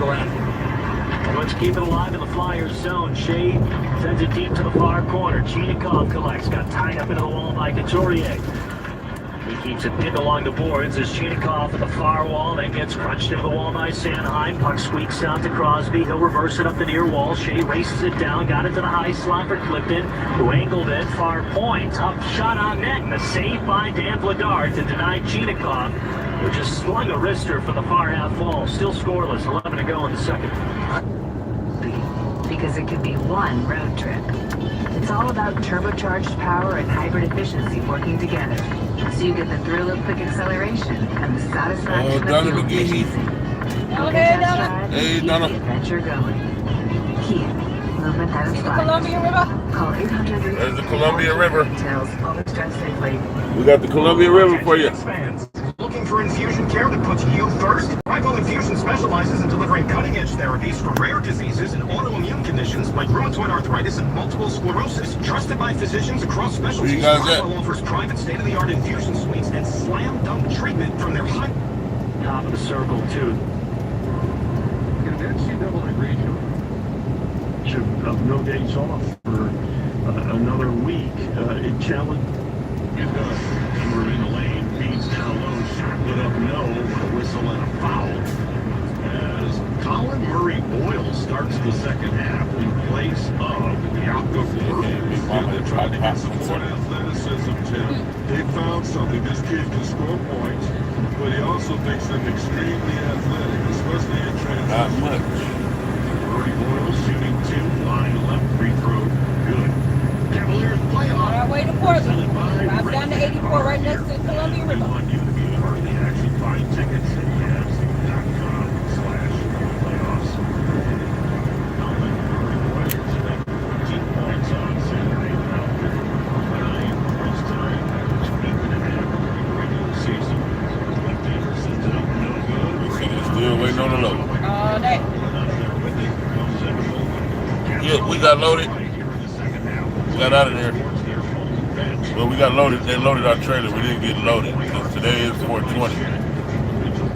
left. And let's keep it alive in the Flyers zone. Shea sends it deep to the far corner. Chinikov collects, got tied up into the wall by Couturier. He keeps it pinned along the boards as Chinikov at the far wall, then gets crunched into the wall by Sanheim. Puck squeaks out to Crosby. He'll reverse it up the near wall. Shea races it down, got it to the high slot for Clifton, who angled it far point. Tough shot on net, and a save by Dan Vladar to deny Chinikov, who just slung a wrister for the far half wall. Still scoreless, 11 to go in the second. Because it could be one road trip. It's all about turbocharged power and hybrid efficiency working together. So you get the thrill of quick acceleration and the satisfaction of fuel efficiency. Hey, Donna. Keep the adventure going. Kia, movement that inspires. Columbia River? Call 800. There's the Columbia River. Details. Always drive safely. We got the Columbia River for you. Looking for infusion care that puts you first? Rifle Infusion specializes in delivering cutting-edge therapies for rare diseases and autoimmune conditions like rheumatoid arthritis and multiple sclerosis. Trusted by physicians across specialties, Rifle offers private state-of-the-art infusion suites and slam-dunk treatment from their high... Top of the circle, too. In NCAA regional, of no days off for another week. It challenged. We're in the lane, feeds down low, shot put up no, with a whistle and a foul. As Colin Murray Boyle starts the second half in place of the outgoing They tried to get some more athleticism, Tim. They found something. This kid can score points, but he also makes them extremely athletic, especially in transition. Not much. Murray Boyle shooting 2, line left free throw, good. Cavaliers play on. On our way to Portland. I'm down to 84 right next to Columbia River. We want you to be part of the action. Buy tickets at Cavs.com/playoffs. Colin Murray Boyle today, 14 points on Saturday. 9 points tonight. 8.5 regular season. 20 percent up, no good. Still waiting on the load. All day. Yeah, we got loaded. We got out of there. Well, we got loaded. They loaded our trailer. We didn't get loaded because today is 420.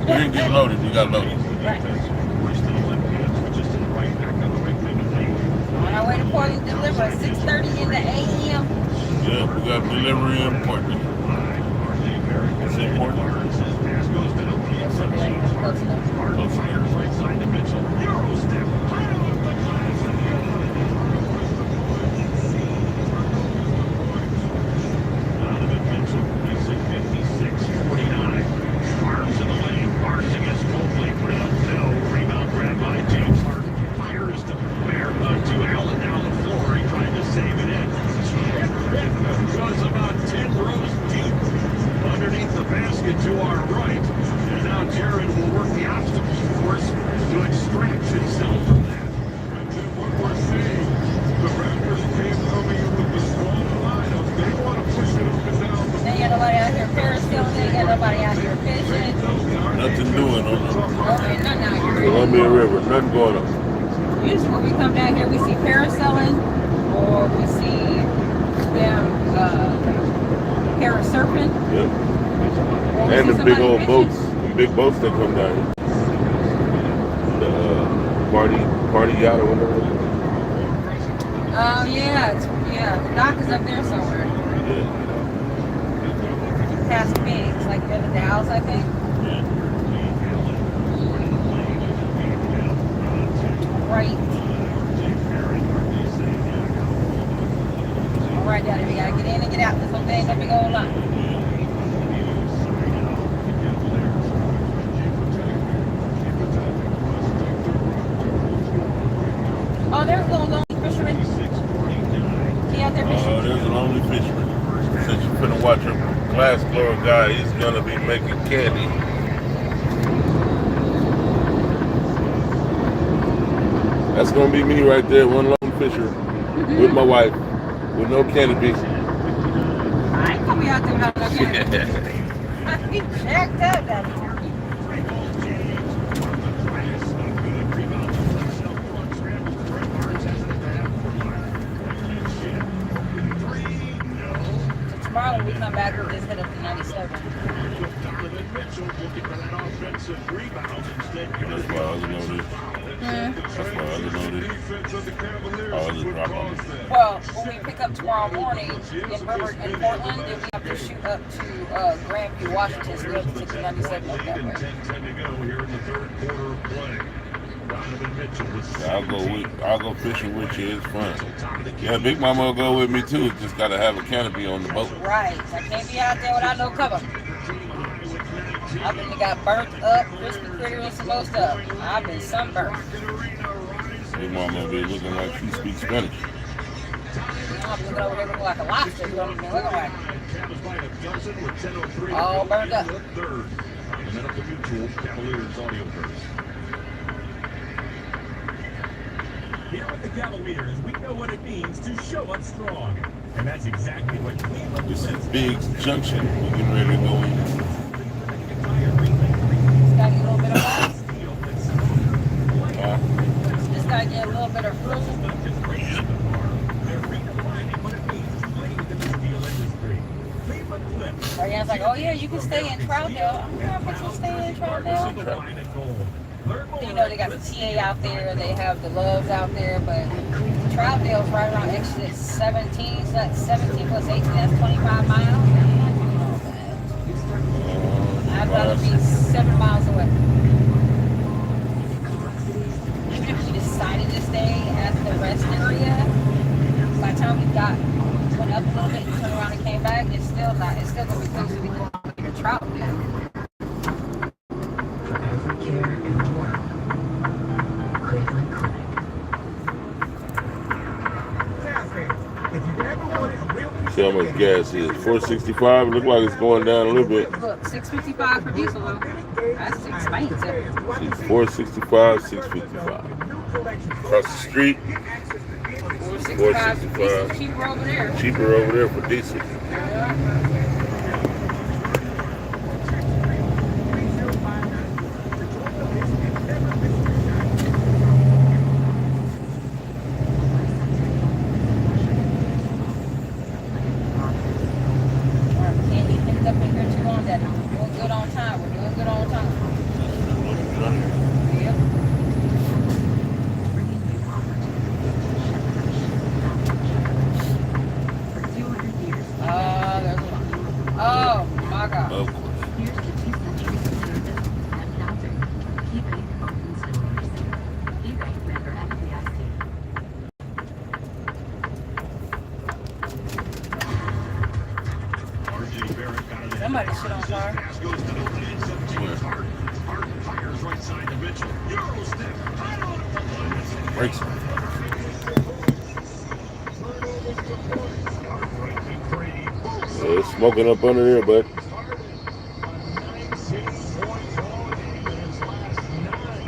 We didn't get loaded. We got loaded. Right. On our way to Portland, deliver at 6:30 in the a.m. Yeah, we got delivery in Portland. Is it Portland? Close enough. To our right, and now Jared will work the obstacle course to extract himself from that. What we're seeing, the Raptors came coming in with the strong lineup. They want to push it up and down. They ain't got nobody out here parasailing. They ain't got nobody out here fishing. Nothing doing on the Okay, nothing out here. Columbia River. Nothing going on. Usually when we come down here, we see parasailing or we see them parasurfing. Yep. Or we And see the big somebody old fishing. boats. The big boats that come down here. The party yacht or whatever. Oh yeah, the dock is up there somewhere. Yeah. Past Phoenix, like near the Dalles, I think. Right. All right, Daddy, we gotta get in and get out. This whole thing ain't no big old lot. Oh, there's a little lonely fisherman. He out there fishing. Oh, there's a lonely fisherman. Since you're finna watch a glass blower guy, he's gonna be making candy. That's gonna be me right there, one lone fisher with my wife, with no canopy. I ain't gonna be out there without no canopy. I be jacked up, Daddy. Tomorrow when we come back, we'll just hit up to 97. Donovan Mitchell looking for that offensive rebound instead. That's why I was noticed. just drop off. Well, when we pick up tomorrow morning in Portland, then we have to shoot up to Grandview, Washington, so we have to take the 97 up that way. I'll go fishing with you. It's fun. Yeah, Big Mama will go with me too. Just gotta have a canopy on the boat. Right. I can't be out there without no cover. I've been got burnt up, crispy critter, and some more stuff. I've been sunburned. Big Mama be looking like she speaks Spanish. I'm looking over there looking like a lobster. You don't even look like. All burned up. Here at the Cavaliers, we know what it means to show up strong. And that's exactly what Cleveland This says. is Big Junction. We're getting ready to go in. Got a little bit of ice. Just gotta get a little bit of fruit. Ariane's like, oh yeah, you can stay in Troutdale. I'm not fixing to stay in Troutdale. You know, they got the TA out there, they have the Loves out there, but Troutdale's right around exit 17, so that's 17 plus 18, that's 25 miles. I'm not doing all that. I'd rather be 7 miles away. Even if we decided to stay at the rest area, by the time we went up a little bit and turned around and came back, it's still gonna be closer to the Troutdale. Forever care and more. Cleveland Clinic. See how much gas is. 465. Look like it's going down a little bit. Look, $6.55 for diesel though. That's expensive. See, 465, 655. Across the street, $4.65 diesel cheaper over there. cheaper over there for diesel. Can't even end up in here too long. That we're doing good on time. We're doing good on time. Yep. There's one. Oh my God. Of course. Here's the 2 centuries of service and melting. KeyBank opens doors. KeyBank member FDIC. Somebody shit on fire. Brakes. It's smoking up under there, bud.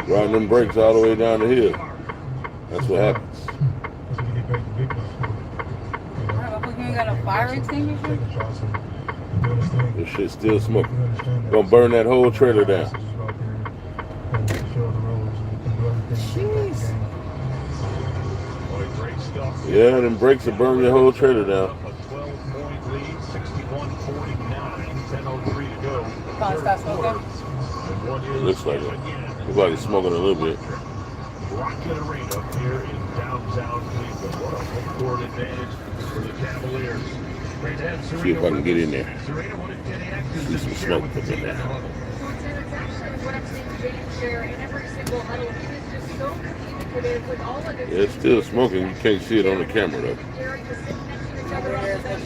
Riding them brakes all the way down the hill. That's what happens. You ain't got a fire extinguisher? This shit's still smoking. Gonna burn that whole trailer down. Jeez. Yeah, them brakes will burn your whole trailer down. Finally stop smoking. It looks like it. Looks like it's smoking a little bit. Rocket Arena up here in downtown Cleveland. What a home court advantage for the Cavaliers. See if I can get in there. See some smoke up in there. It's actually what I'm seeing James share in every single huddle. He is just so communicative with all of his. Yeah, it's still smoking. You can't see it on the camera though. Jerry was sitting next to each other on the bench.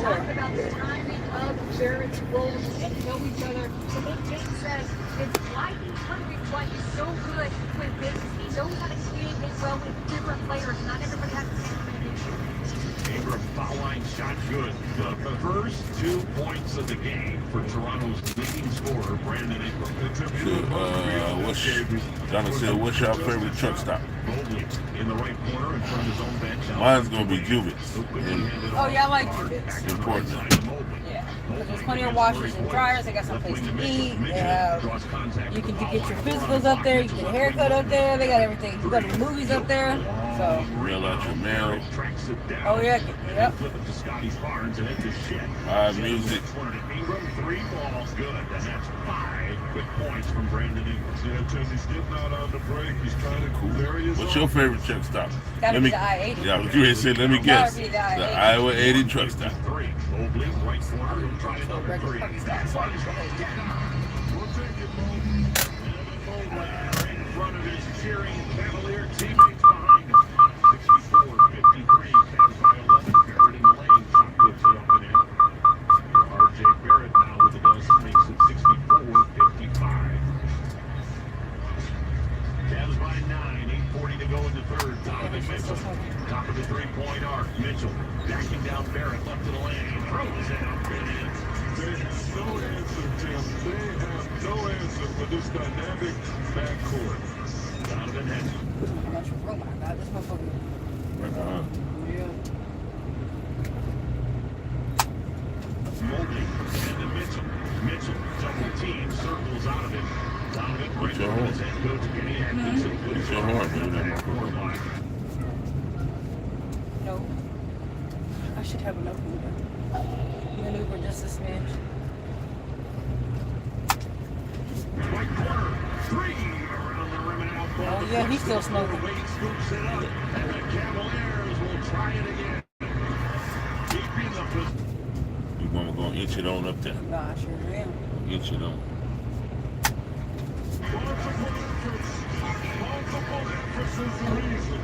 Talk about the timing of Jared's roles and know each other. So what James says is why he's perfect, why he's so good with this. He knows how to communicate well with different players. Not everybody has the same communication. Ingram foul line shot good. The first 2 points of the game for Toronto's leading scorer, Brandon Ingram. Johnny said, what's your favorite truck stop? Mobley in the right corner in front of his own bench. Mine's gonna be Juvits Oh yeah, I like Juvits. in Portland. Yeah. Because there's plenty of washers and dryers. They got some place to eat. They have, you can get your physicals up there. You can get a haircut up there. They got everything. You go to the movies up there. So. Mail out your mail. Oh, yeah. Yep. Flip it to Scotty Barnes and into shit. Music. Ingram, 3 balls, good. And that's 5 quick points from Brandon Ingram. Yeah, Tim, he's getting out on the break. He's trying to vary his What's your favorite truck stop? Gotta be the I-80. Yeah, what you had said, let me guess. Gotta be The the Iowa 80 truck stop. 3. Mobley, right corner. He'll try So another regular 3. truck stop. We'll take it, Mobley. Mobley in front of his cheering Cavalier teammates behind him. 64-53. Cavs by 11. Barrett in the lane. Shot puts it up and in. R.J. Barrett now with the dust makes it 64-55. Cavs by 9. 8:40 to go in the third. Donovan Mitchell. Top of the three-point arc. Mitchell backing down Barrett left to the lane. Throws it up and in. They have no answer, Tim. They have no answer for this dynamic backcourt. Donovan has it. How much room I got? This motherfucker. Yeah. Mobley and then Mitchell. Mitchell double team circles out of it. Donovan What's your right horn? his head coach Kenny Atkinson. What's your horn, baby? No. I should have enough movement. Maneuver just a smidge. Right corner. 3 around the rim and out. Oh, yeah, he's still smoking. Wade scoops it up. And the Cavaliers will try it again. Keeping the position. You mama gonna inch it on up there. Nah, I sure am. Inch it on. Multiple emphasis reason.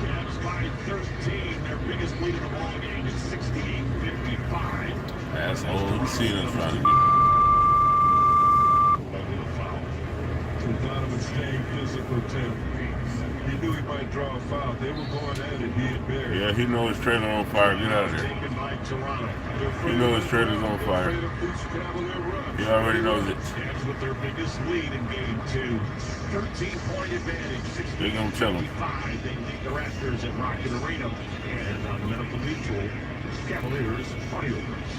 Cavs by 13. Their biggest lead in the ball game is 68-55. Asshole. You see them trying to get. Donovan staying physical, Tim. He knew he might draw a foul. They were going at it. He and Barry. Yeah, he knows his trailer on fire. Get out of there. Taken by Toronto. He knows his trailer's on fire. He already knows it. Cavs with their biggest lead in game 2. 13-point advantage. They're gonna tell him. 65. They lead the Raptors at Rocket Arena. And on Medical Mutual, Cavaliers audiobooks.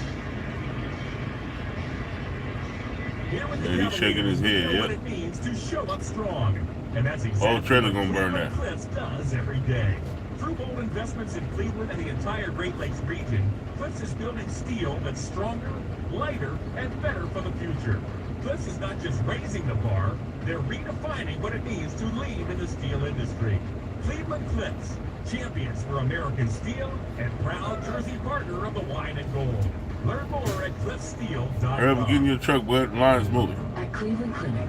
Yeah, he's shaking his head, What yeah. it means to show up strong. And that's exactly Whole trailer gonna what burn that. Cliffs does every day. Through bold investments in Cleveland and the entire Great Lakes region, Cliffs is building steel that's stronger, lighter, and better for the future. Cliffs is not just raising the bar, they're redefining what it means to lead in the steel industry. Cleveland Cliffs, champions for American steel and proud jersey partner of the wine and gold. Learn more at cliffsteel.com. Hurry up and get in your truck, bud. Line's moving. At Cleveland Clinic,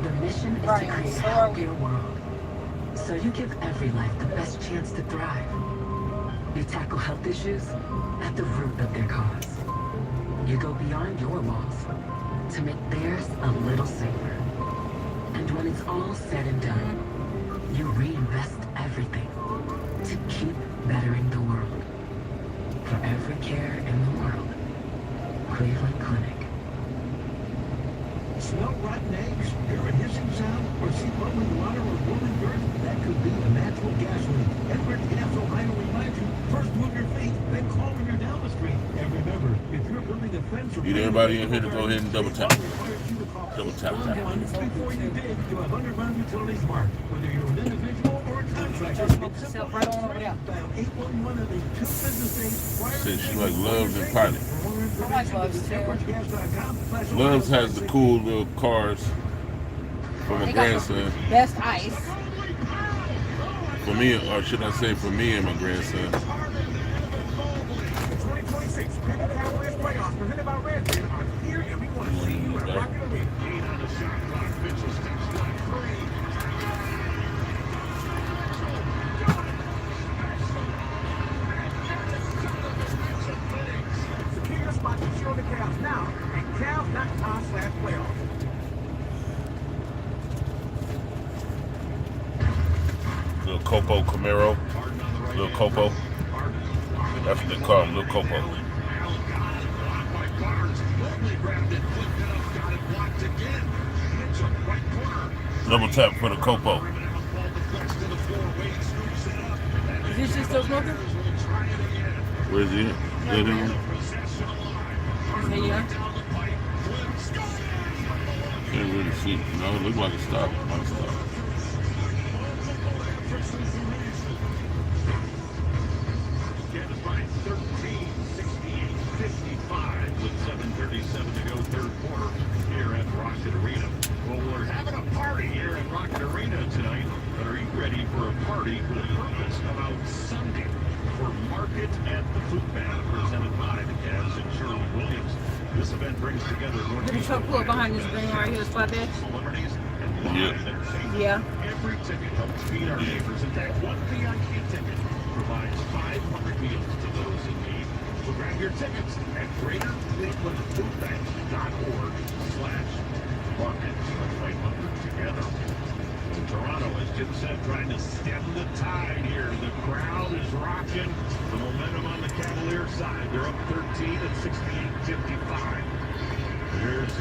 the mission is to Right, create so a are we. healthier world. So you give every life the best chance to thrive. You tackle health issues at the root of their cause. You go beyond your walls to make theirs a little safer. And when it's all said and done, you reinvest everything to keep bettering the world. For every care in the world, Cleveland Clinic. Smell rotten eggs? Hear a hissing sound? Or see bubbling water or boiling dirt? That could be a natural gas leak. Edward Gas Ohio reminds you, first move your feet, then call when you're down the street. And remember, if you're building a fence or... Need everybody in here to go ahead and double tap. Double tap, tap. Before you dig to a underground utilities mark, whether you're an individual or a contractor, it's simple. Right on over there. Dial 811 of the 2 business days prior Said to she like Loves and Pilot. For more I like information, Loves, visit too. edwardsgas.com/Ohio. Loves has the cool little cars for my They got the grandson. best ice. For me, or should I say for me and my grandson. The 2026 Penny Cavaliers playoffs presented by Redfin are here, and we want to see you at Rocket Arena. 8 on the shot clock. Mitchell steps back 3. Secure your spot to show the Cavs now at Cavs.com/playoffs. Little Copo Camaro. Little Copo. That's what they call him, Little Copo. Double tap for the Copo. Is this just still smoking? Where's he? Is that him? Is he young? Can't really see. No, it looks like a stop. Like a stop. for a party with a purpose about Sunday for Market at the Food Bank, presented by the Cavs and Shirley Williams. This event brings together Did the truck pull behind this green right here, spot there? celebrities and live entertainment. Yeah. Every ticket helps feed our neighbors. In fact, one VIP ticket provides 500 meals to those in need. So grab your tickets at greaterclevelandfoodbank.org/market. Let's fight hunger together. In Toronto, as Jim said, trying to stem the tide here. The crowd is rocking. The momentum on the Cavalier side. They're up 13 at 68-55. Here's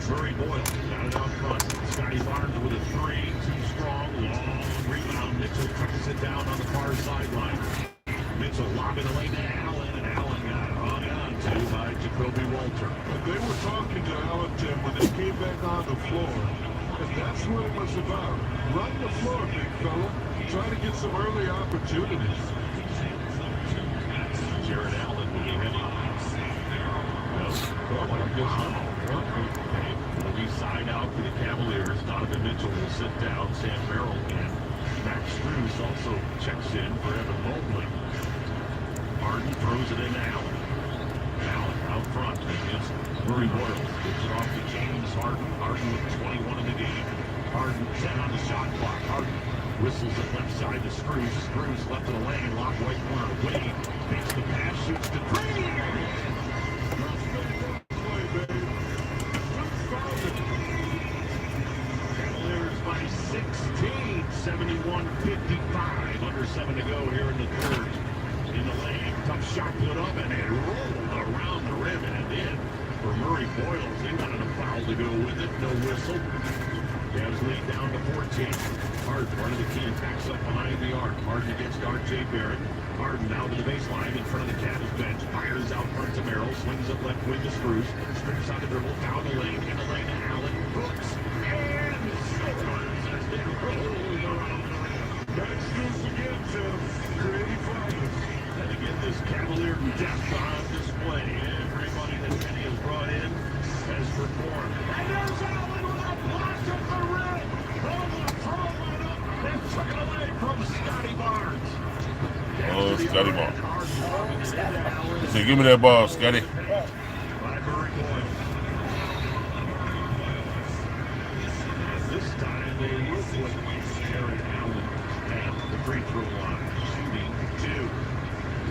Murray Boyle. Got it out front. Scotty Barnes with a three. Too strong. Long rebound. Mitchell tucks it down on the far sideline. Mitchell lobbing away to Allen, and Allen got hung on to by Jacoby Walter. They were talking to Allen, Tim, when they came back on the floor. And that's what it was about. Run the floor, big fella. Try to get some early opportunities. Jared Allen will be heading. It'll be side out for the Cavaliers. Donovan Mitchell will sit down. Sam Merrill and Max Strus also checks in for Evan Mobley. Harden throws it in Allen. Allen out front against Murray Boyle. Gives it off to James Harden. Harden with 21 in the game. Harden 10 on the shot clock. Harden whistles it left side to Strus. Strus left of the lane. Lock right corner. Wade makes the pass. Shoots to three. Cavaliers by 16. 71-55. Under 7 to go here in the third. In the lane, tough shot put up, and it rolled around the rim and in for Murray Boyles. He wanted a foul to go with it, no whistle. Cavs lead down to 14. Harden, part of the key, backs up behind the arc. Harden against R.J. Barrett. Harden now to the baseline in front of the Cavs bench. Fires out front to Merrill, swings it left wing to Strus. Strus on the dribble, down the lane, in the lane to Allen. Brooks, and scores as they roll around the rim. That's Strus again, Tim. Creative fires. And again, this Cavalier depth on display. Everybody that Kenny has brought in has performed. And there's Allen with a block of the rim. Throw it up and took it away from Scotty Barnes. Oh, Scotty Barnes. Say, give me that ball, Scotty. By Murray Boyle. This time they look with Jared Allen at the free throw line. Shooting two.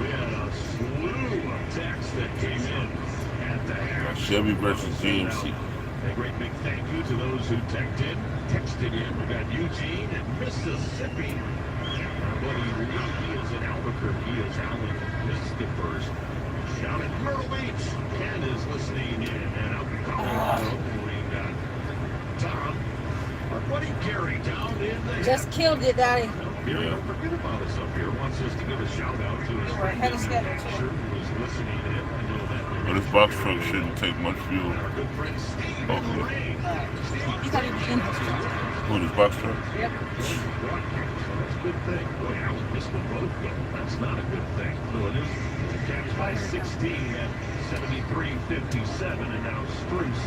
We had a slew of texts that came in at the half. Chevy versus GMC. A great big thank you to those who texted in. We got Eugene in Mississippi. Our buddy Lee, he is in Albuquerque. He is out in Mississippi. Down in Myrtle Beach, Ken is listening in. And out in Colorado, we got Tom. Our buddy Gary down in the... Just killed it, Daddy. Gary, don't forget about us up here. Wants us to give a shout out to his We're ahead of schedule, too. Sure was listening in. I know that. But this box truck shouldn't take much fuel. Our good friend Steve in the Okay. rain. You got it in this truck. Who, this box truck? Yep. So that's a good thing. Boy, Allen missed them both, though. That's not a good thing. So it is. The Cavs by 16 at 73-57, and now Strus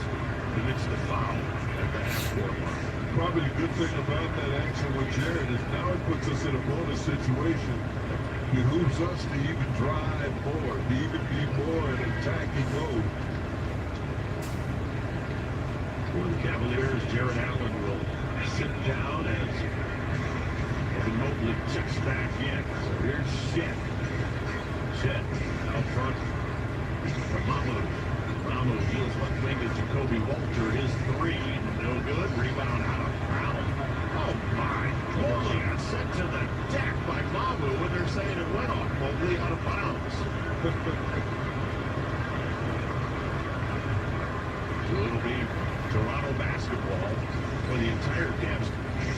commits the foul at the half-court line. Probably the good thing about that action with Jared is now it puts us in a bonus situation. It behooves us to even drive more, to even be more in attacking mode. For the Cavaliers, Jared Allen will sit down as Evan Mobley checks back in. So here's Shed. Shed out front for Mamu. Mamu deals left wing to Jacoby Walter. His three, no good. Rebound out of bounds. Oh my. Mobley got sent to the deck by Mamu when they're saying it went off. Mobley out of bounds. So it'll be Toronto basketball where the entire Cavs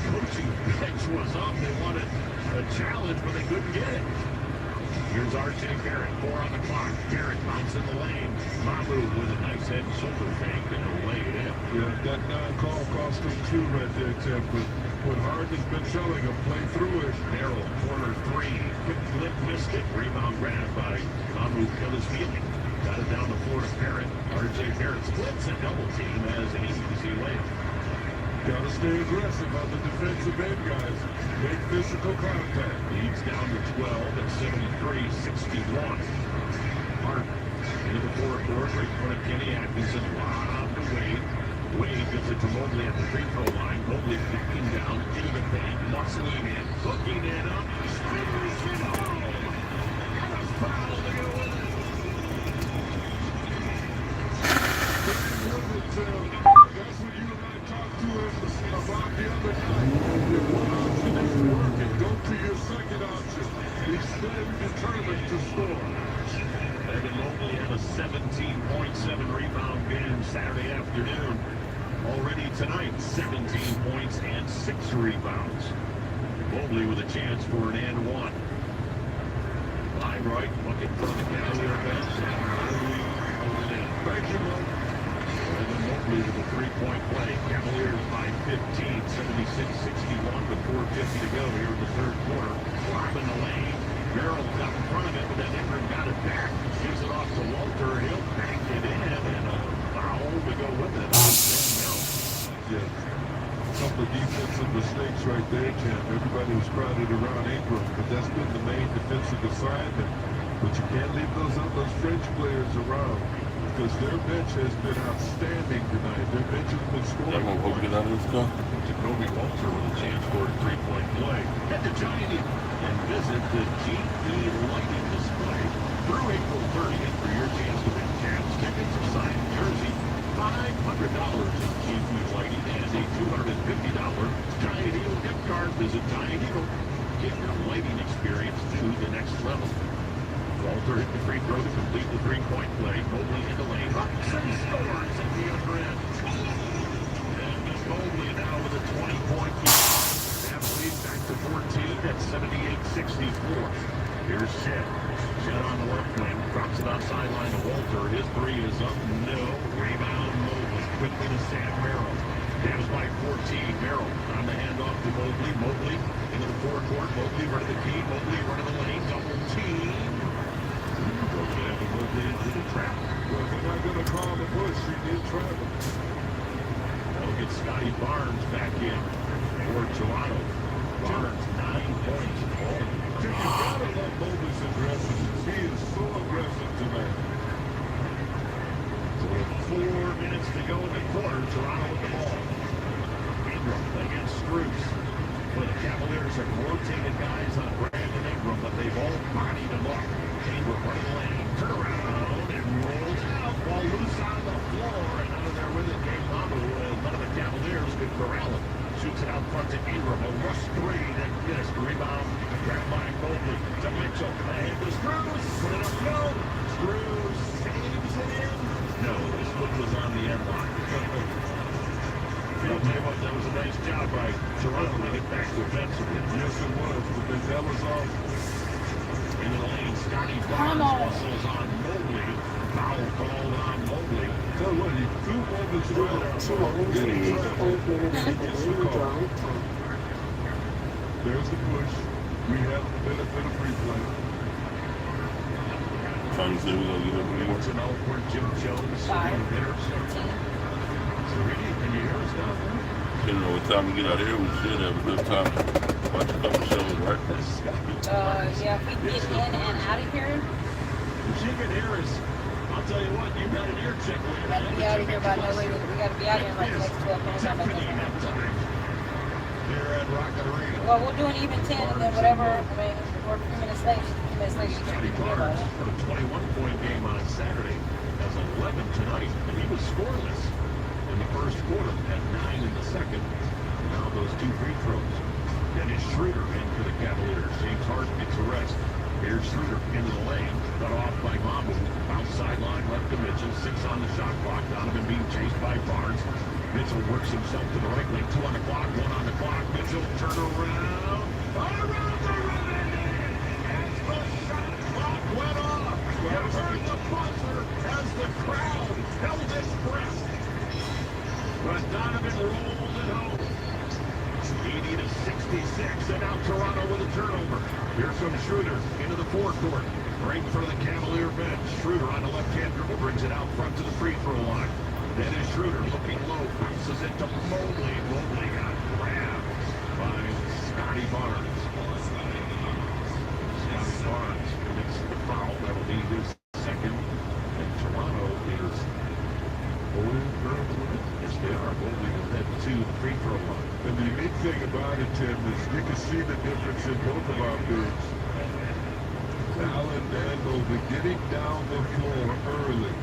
coaching bench was up. They wanted a challenge, but they couldn't get it. Here's R.J. Barrett, 4 on the clock. Barrett mounts in the lane. Mamu with a nice head and shoulder fake and he'll lay it in. Yeah, that non-call cost him two right there, Tim. But what Harden's been telling him, play through it. Merrill, corner three. Quick flip, missed it. Rebound grabbed by Mamu Kellis-Feeling. Got it down the floor to Barrett. R.J. Barrett splits and double team as an easy layup. Gotta stay aggressive on the defensive end, guys. Make physical contact. Leads down to 12 at 73-61. Hart into the forecourt, right in front of Kenny Atkinson. Lob to Wade. Wade gives it to Mobley at the free throw line. Mobley kicking down into the paint, muscling in, hooking it up, spins it home. And a foul to go with it. That's what you and I talked to him about the other night. If one option isn't working, go to your second option. He's staying determined to score. Evan Mobley had a 17.7 rebound game Saturday afternoon. Already tonight, 17 points and 6 rebounds. Mobley with a chance for an and one. Leibroy looking for the Cavalier bench. Thank you, Mo. Evan Mobley with a three-point play. Cavaliers by 15, 76-61 with 4:50 to go here in the third quarter. Lob in the lane. Merrill got in front of it, but then Ingram got it back. Gives it off to Walter. He'll bank it in, and a foul to go with it. Yeah. A couple of defensive mistakes right there, champ. Everybody was crowded around Ingram, but that's been the main defensive assignment. But you can't leave those French players around because their bench has been outstanding tonight. Their bench has been scoring. I'm going to get out of this car. Jacoby Walter with a chance for a three-point play. Head to Giant and visit the GE Lighting Display through April 30th for your chance to win caps, tickets, or signed jersey. $500 in GE Lighting and a $250 Giant Eagle gift card. Visit Giant Eagle. Get your lighting experience to the next level. Walter hit the free throw to complete the three-point play. Mobley in the lane. Hudson scores at the other end. And Mobley now with a 20-point lead. Cavs lead back to 14 at 78-64. Here's Shed. Shed on the left wing. Drops it on sideline to Walter. His three is up. No. Rebound Mobley. Quickly to Sam Merrill. Cavs by 14. Merrill on the handoff to Mobley. Mobley into the forecourt. Mobley running the key. Mobley running the lane. Double team. Mobley into the trap. Well, they're not going to call the push. He did travel. They'll get Scotty Barnes back in for Toronto. Barnes, 9 points. You gotta love Mobley's aggressiveness. He is so aggressive tonight. So we have 4 minutes to go in the quarter. Toronto with the ball. Ingram against Strus. But the Cavaliers have rotated guys on Brandon Ingram, but they've all bodied him up. Ingram running the lane. Turn around and rolls out. Ball loose on the floor. And out of there with it came Mamu. None of the Cavaliers could corral it. Shoots it out front to Ingram. A rush three that missed. Rebound. Grabbed by Mobley to Mitchell. Ahead to Strus. Put it up. No. Strus saves it in. No, his foot was on the end line. I'll tell you what, that was a nice job by Toronto to get back defensively. Yes, it was, but that was off. Into the lane, Scotty Barnes muscles on Mobley. Foul called on Mobley. Tell you what, he threw Mobley's right out. So he gets the call. There's the push. We have the benefit of replay. Trying to say we're going to get up anymore. It's an awkward Jim Jones. 5, Hitters. 13. Sereni, can you hear us down there? Didn't know what time we get out of here. We should have a good time to watch a couple shows, right? Yeah, if we can get in and out of here, If she can hear us, I'll tell you what, you got an ear check. we gotta be out of here by no later. We gotta be out of here in like the next 12 minutes. I'm like, Tiffany that time. Here at Rocket Arena. well, we'll do an even 10 and then whatever. I mean, we're 3 minutes late. 3 minutes later, you Scotty can hear about Barnes it. put a 21-point game on Saturday, has 11 tonight, and he was scoreless in the first quarter, had 9 in the second. Now those 2 free throws. Dennis Schroeder in for the Cavaliers. James Harden gets a rest. Here's Schroeder into the lane, cut off by Mamu. Bounce sideline left to Mitchell. 6 on the shot clock. Donovan being chased by Barnes. Mitchell works himself to the right wing. 2 on the clock, 1 on the clock. Mitchell turn around. Around the rim. As the shot clock went off. You heard the buzzer as the crowd held its breath. But Donovan rolled it home. 80-66, and now Toronto with a turnover. Here's from Schroeder into the forecourt. Right in front of the Cavalier bench. Schroeder on the left-hand dribble brings it out front to the free throw line. Dennis Schroeder looking low, passes it to Mobley. Mobley got grabbed by Scotty Barnes. Scotty Barnes commits the foul. That'll be his second. And Toronto is yes, they are. Mobley will head to the free throw line. And the unique thing about it, Tim, is you can see the difference in both of our bigs. Allen and Mobley getting down the floor early,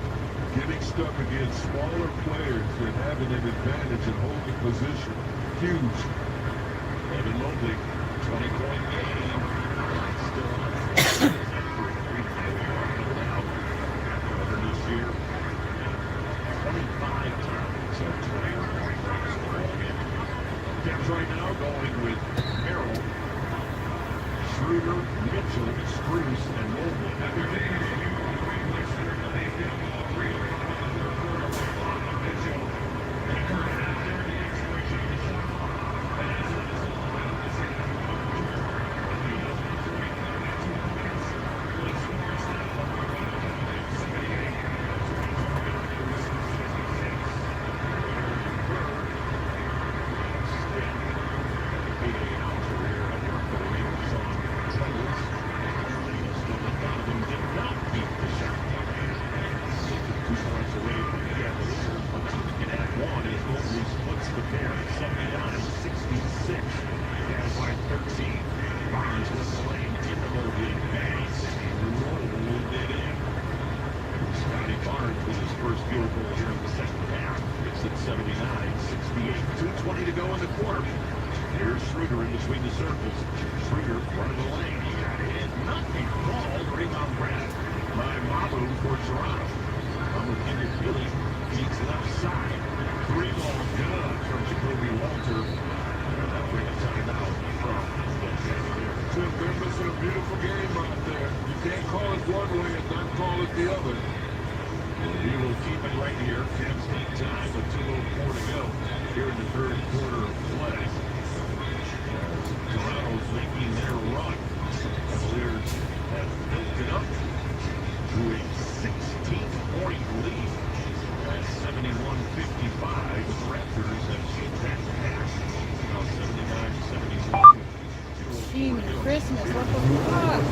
getting stuck against smaller players and having an advantage in holding position. Huge. Evan Mobley, 20-point game. Still on over this year. 25 times at 21 points. Cavs right now going with Merrill, Schroeder, Mitchell, Spruce, and Mobley. Christmas, what the fuck?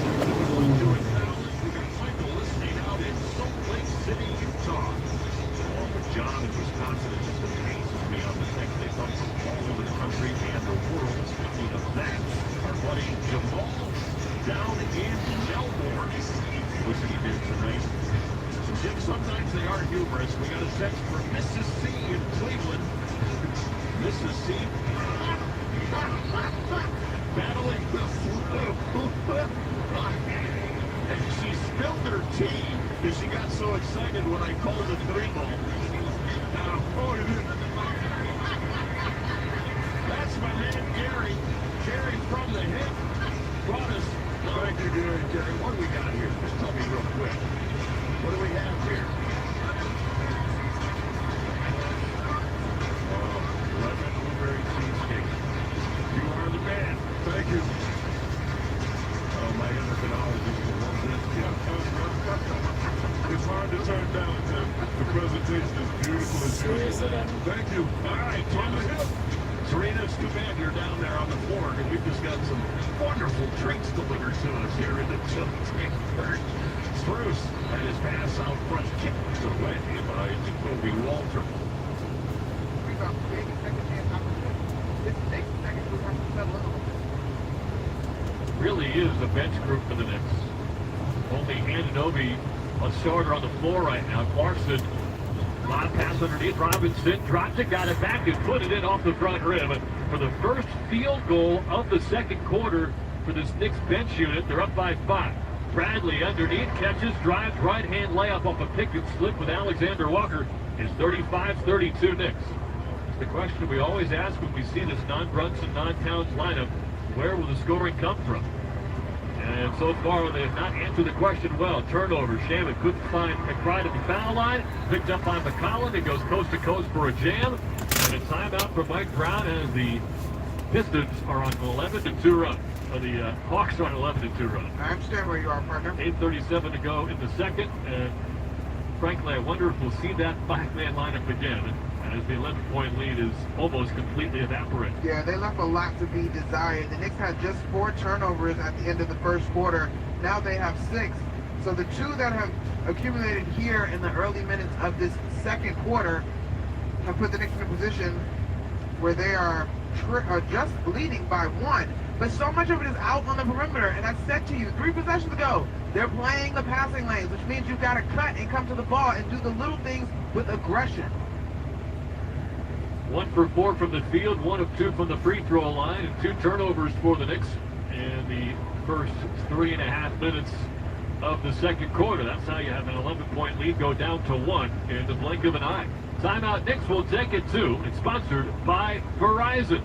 John in Wisconsin is just amazes me on the fact they come from all over the country and the world. Speaking of that, our buddy Jamal down in Melbourne. Listen, he did tonight. Jim, sometimes they are humorous. We got a text for Mrs. C in Cleveland. Mrs. C battling the flu. And she spilled her tea because she got so excited when I called the 3-ball. That's my man Gary. Gary from the hip brought us. Thank you, Gary. What do we got here? Just tell me real quick. What do we have here? 11 blueberry cheesecake. You are the man. Thank you. Oh, my endocrinology is a little bit. It's hard to turn down, Tim. The presentation is beautiful as usual. Thank you. All right, from the hip. Serena, it's too bad you're down there on the floor because we've just got some wonderful drinks delivered to us here in the third. Spruce and his pass out front kicked away by Jacoby Walter. Really is the bench group for the Knicks. Only Anunoby a starter on the floor right now. Clarkson, long pass underneath. Robinson dropped it, got it back, and put it in off the front rim. For the first field goal of the second quarter for this Knicks bench unit, they're up by 5. Bradley underneath, catches, drives, right-hand layup off a pick and slip with Alexander Walker. Is 35-32 Knicks. It's the question we always ask when we see this non-Brunson, non-Towns lineup. Where will the scoring come from? And so far, they have not answered the question well. Turnover. Shaman couldn't find McBride at the foul line. Picked up by McCollum. It goes coast to coast for a jam. And a timeout for Mike Brown as the Pistons are on an 11-2 run. Or the Hawks are on an 11-2 run. I understand where you are, partner. 8:37 to go in the second. And frankly, I wonder if we'll see that five-man lineup again as the 11-point lead is almost completely evaporated. Yeah, they left a lot to be desired. The Knicks had just 4 turnovers at the end of the first quarter. Now they have 6. So the 2 that have accumulated here in the early minutes of this second quarter have put the Knicks in a position where they are just leading by 1. But so much of it is out on the perimeter. And I said to you 3 possessions ago, they're playing the passing lanes, which means you've got to cut and come to the ball and do the little things with aggression. 1 for 4 from the field, 1 of 2 from the free throw line, and 2 turnovers for the Knicks in the first 3.5 minutes of the second quarter. That's how you have an 11-point lead go down to 1 in the blink of an eye. Timeout Knicks will take it too. It's sponsored by Verizon.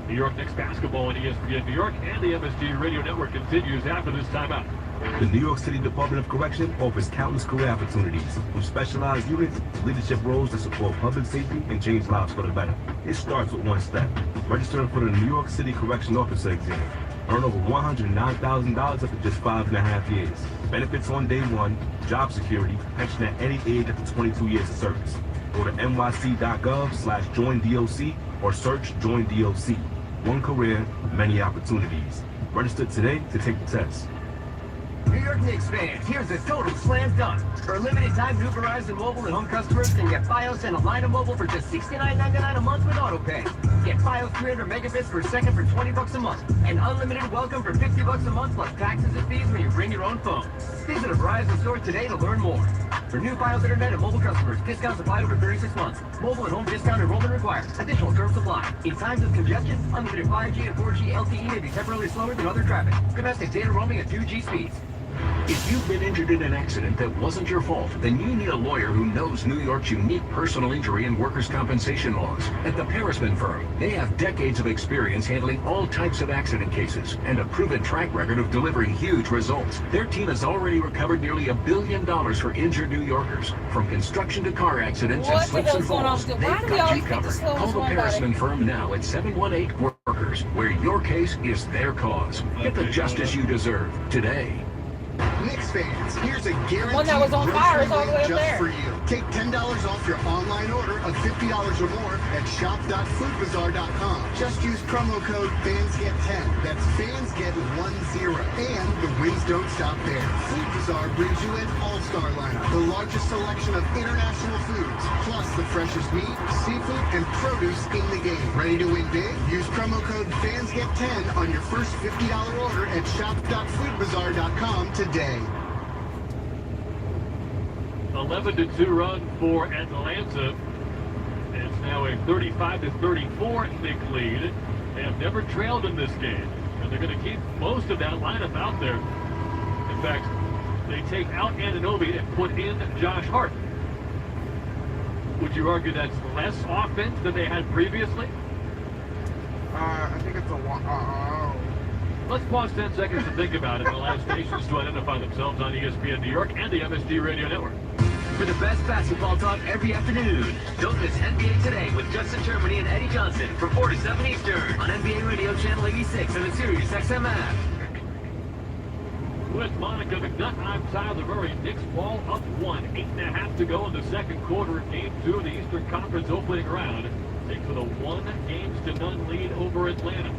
New York Knicks basketball on ESPN New York and the MSG Radio Network continues after this timeout. The New York City Department of Correction offers countless career opportunities with specialized units, leadership roles that support public safety and change lives for the better. It starts with 1 step. Registering for the New York City Correction Officer exam. Earn over $109,000 after just 5.5 years. Benefits on day 1, job security, pension at any age after 22 years of service. Go to nyc.gov/joinDOC or search Join DOC. 1 career, many opportunities. Register today to take the test. New York Knicks fans, here's a total slam dunk. For a limited time, new Verizon Mobile and home customers can get Fios and a line of mobile for just $69.99 a month with AutoPay. Get Fios 300 megabits per second for $20 a month. And unlimited welcome for $50 a month plus taxes and fees when you bring your own phone. Visit a Verizon store today to learn more. For new Fios Internet and mobile customers, discounts applied over 36 months. Mobile and home discount enrollment required. Additional terms apply. In times of congestion, unlimited 5G and 4G LTE may be temporarily slower than other traffic. Domestic data roaming at 2G speeds. If you've been injured in an accident that wasn't your fault, then you need a lawyer who knows New York's unique personal injury and workers' compensation laws. At the Parisman Firm, they have decades of experience handling all types of accident cases and a proven track record of delivering huge results. Their team has already recovered nearly $1 billion for injured New Yorkers. From construction to car accidents and slips and falls, they've got you covered. Call the Parisman Firm now at 718-WORKERS, where your case is their cause. Get the justice you deserve today. Knicks fans, here's a guaranteed One that was on fire is all the way up just there. for you. Take $10 off your online order of $50 or more at shop.foodbazaar.com. Just use promo code FANSGET10. That's FANSGET10. And the wins don't stop there. Food Bazaar brings you an all-star lineup. The largest selection of international foods, plus the freshest meat, seafood, and produce in the game. Ready to win big? Use promo code FANSGET10 on your first $50 order at shop.foodbazaar.com today. 11-2 run for Atlanta. It's now a 35-34 Knicks lead. They have never trailed in this game, and they're going to keep most of that lineup out there. In fact, they take out Anunoby and put in Josh Hart. Would you argue that's less offense than they had previously? I think it's a lot. Let's pause 10 seconds to think about it and allow stations to identify themselves on ESPN New York and the MSG Radio Network. For the best basketball talk every afternoon, don't miss NBA Today with Justin Germany and Eddie Johnson from 4 to 7 Eastern on NBA Radio Channel 86 and the Sirius XM app. With Monica McNutt, I'm Tyler Murray. Knicks ball up 1, 8.5 to go in the second quarter of Game 2 of the Eastern Conference opening round. Takes with a 1-0 lead over Atlanta.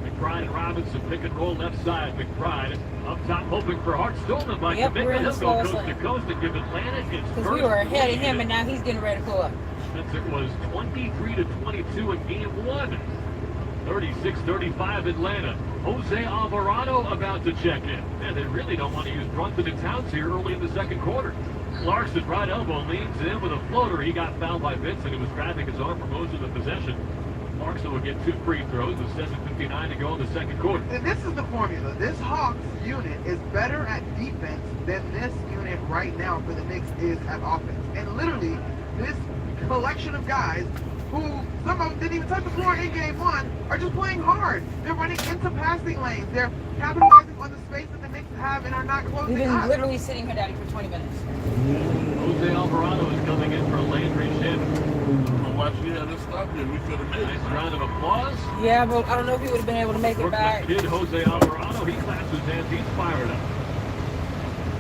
McBride and Robinson pick and roll left side. McBride up top hoping for Hart. Stolen by commitment. He'll go coast to coast and give Atlanta its first. Because we were ahead of him and now he's getting ready to go up. Spencer was 23-22 in Game 1. 36-35 Atlanta. Jose Alvarado about to check in. And they really don't want to use Brunson and Towns here early in the second quarter. Larson, right elbow, leans in with a floater. He got fouled by Vincent, who was grabbing his arm for most of the possession. Clarkson will get 2 free throws with 7:59 to go in the second quarter. And this is the formula. This Hawks unit is better at defense than this unit right now for the Knicks is at offense. And literally, this collection of guys who, some of them didn't even touch the floor in Game 1, are just playing hard. They're running into passing lanes. They're capitalizing on the space that the Knicks have and are not closing We've been up. literally sitting here, Daddy, for 20 minutes. Jose Alvarado is coming in for Landry Shamet. Watch, yeah, let's stop there. We could have made it. Nice round of applause. Yeah, but I don't know if he would have been able to make it Brooklyn back. kid Jose Alvarado, he claps his hands. He's fired up.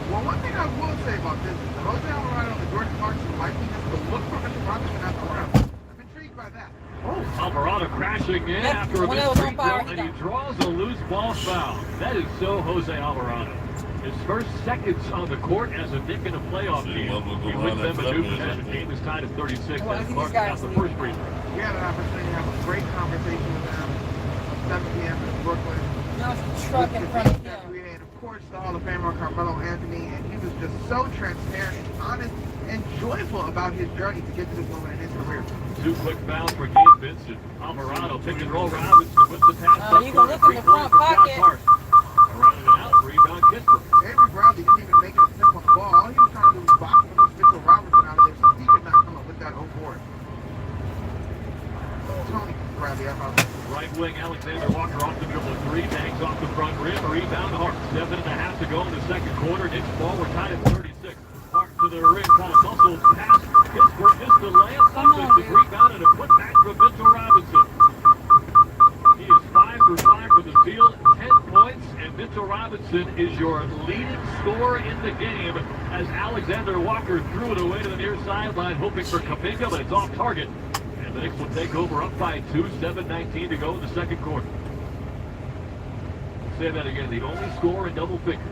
Well, one thing I will say about this is the Jose Alvarado and the Jordan Clarkson likeliness to look for Mitchell Robinson at the rim. I'm intrigued by that. Oh, Alvarado crashing in after a when it missed was free on fire, throw, he and he dunked. draws a loose ball foul. That is so Jose Alvarado. His first seconds on the court as a Nick in a playoff See, game. what will go He on wins them after a that new minute, possession. I think. Game is tied at 36. Well, And these Clark guys got the leave. first free throw. We had an opportunity to have a great conversation with them at 7 p.m. in Brooklyn. Now it's a truck in front of him. And of course, the Hall of Famer Carmelo Anthony, and he was just so transparent and honest and joyful about his journey to get to this moment in his career. Two quick fouls for Gabe Vincent. Alvarado pick and roll Robinson with the pass. You can look in the front pocket. Around and out, rebound Kispert. Avery Bradley didn't even make it a simple ball. All he was trying to do was box Mitchell Robinson out of there, so he could not come up with that 0 board. Tony Bradley, I thought. Right wing Alexander Walker off the dribble three, bangs off the front rim, rebound Hart. 7.5 to go in the second quarter. Knicks ball, we're tied at 36. Hart to the rim, kind of muscles pass. Kispert missed the layup. Offensive rebound and a putback from Mitchell Robinson. He is 5 for 5 from the field, 10 points, and Mitchell Robinson is your leading scorer in the game as Alexander Walker threw it away to the near sideline, hoping for Kuminga, but it's off target. And the Knicks will take over up by 2, 7:19 to go in the second quarter. I'll say that again, the only score in double figures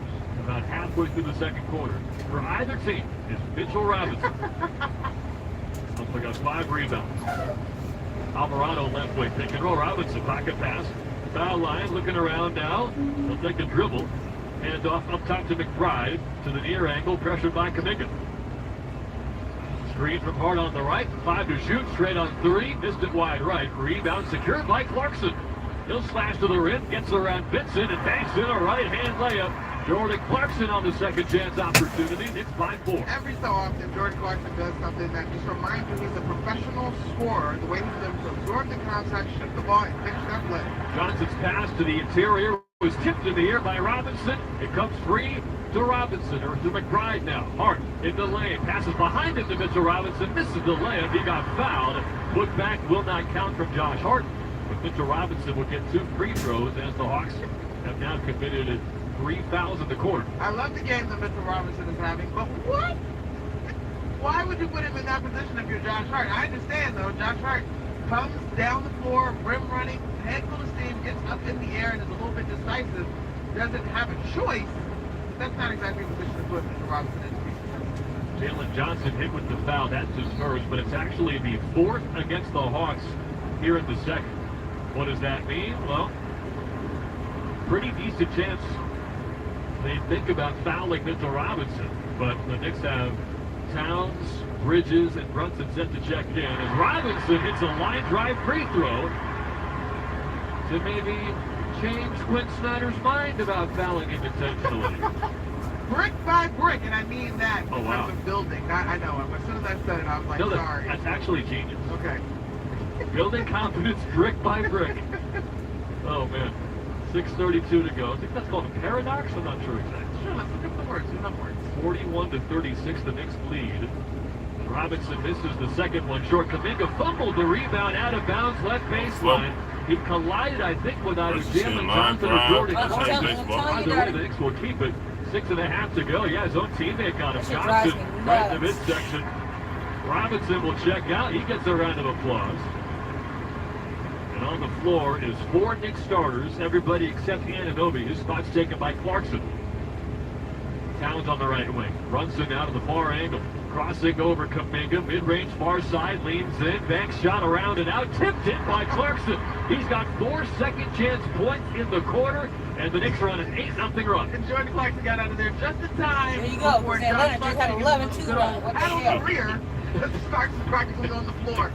about halfway through the second quarter for either team is Mitchell Robinson. Also got 5 rebounds. Alvarado left wing pick and roll. Robinson pocket pass. Foul line looking around now. He'll take a dribble. Hand off up top to McBride to the near angle. Pressured by Kuminga. Screen from Hart on the right. 5 to shoot. Straight on 3. Missed it wide right. Rebound secured by Clarkson. He'll slash to the rim. Gets around Vincent and banks in a right hand layup. Jordan Clarkson on the second chance opportunity. Knicks by 4. Every so often, Jordan Clarkson does something that just reminds you he's a professional scorer. The way he's able to absorb the contact, shoot the ball, and finish that play. Johnson's pass to the interior was tipped in the air by Robinson. It comes free to Robinson, or to McBride now. Hart in the lane. Passes behind him to Mitchell Robinson. Misses the layup. He got fouled. Put back will not count from Josh Hart. But Mitchell Robinson will get 2 free throws as the Hawks have now committed 3 fouls in the court. I love the game that Mitchell Robinson is having, but what? Why would you put him in that position if you're Josh Hart? I understand, though. Josh Hart comes down the floor, rim running, head full of steam, gets up in the air, and is a little bit decisive. Doesn't have a choice. That's not exactly the position to put Mitchell Robinson in. Jalen Johnson hit with the foul. That's his first, but it's actually the 4th against the Hawks here in the second. What does that mean? Well, pretty decent chance they think about fouling Mitchell Robinson, but the Knicks have Towns, Bridges, and Brunson set to check in as Robinson hits a line drive free throw to maybe change Quinn Snyder's mind about fouling him intentionally. Brick by brick, and I mean that in Oh, wow. terms of building. I know. As soon as I said it, I was like, No, sorry. that's actually genius. Okay. Building confidence brick by brick. Oh, man. 6:32 to go. I think that's called a paradox. I'm not sure exactly. Sure, let's look up the words. Look up words. 41 to 36, the Knicks lead. Robinson misses the second one short. Kuminga fumbled the rebound out of bounds, left baseline. He collided, I think, with either Jalen Johnson or Jordan Clarkson. Either way, the Knicks will keep it. 6.5 to go. Yeah, his own teammate got him. Johnson right in the midsection. Robinson will check out. He gets a round of applause. And on the floor is 4 Knicks starters, everybody except Anunoby. His spot's taken by Clarkson. Towns on the right wing. Brunson out of the far angle. Crossing over Kuminga. Mid-range far side. Leans in. Banks shot around and out. Tipped in by Clarkson. He's got 4 second chance points in the quarter. And the Knicks are on an 8-0 run. And Jordan Clarkson got out of there just in time. There you go. Before Atlanta just had 11-2 run. What the hell? career. Sparks is practically on the floor.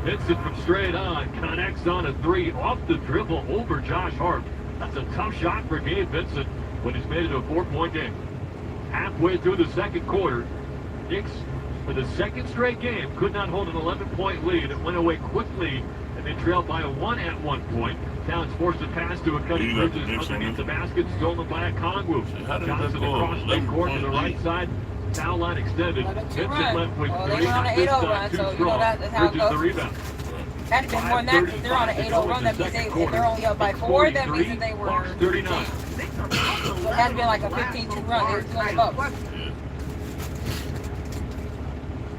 Vincent from straight on connects on a 3 off the dribble over Josh Hart. That's a tough shot for Gabe Vincent when he's made it a 4-point game. Halfway through the second quarter, Knicks, for the second straight game, could not hold an 11-point lead. It went away quickly, and they trailed by 1 at one point. Towns forced a pass to a cutting Bridges underneath the basket, stolen by a Kongwu. Johnson across midcourt to the right side. Foul line extended. Vincent left with 3. They were on an 8-0 run, so you know that's how it Bridges the goes. rebound. Had to be more than that because they're on an 8-0 run. That means if they're only up by 4, that means that they were. Hawks 39. Knicks are also So it had been like a 15-2 run. They were doing the most.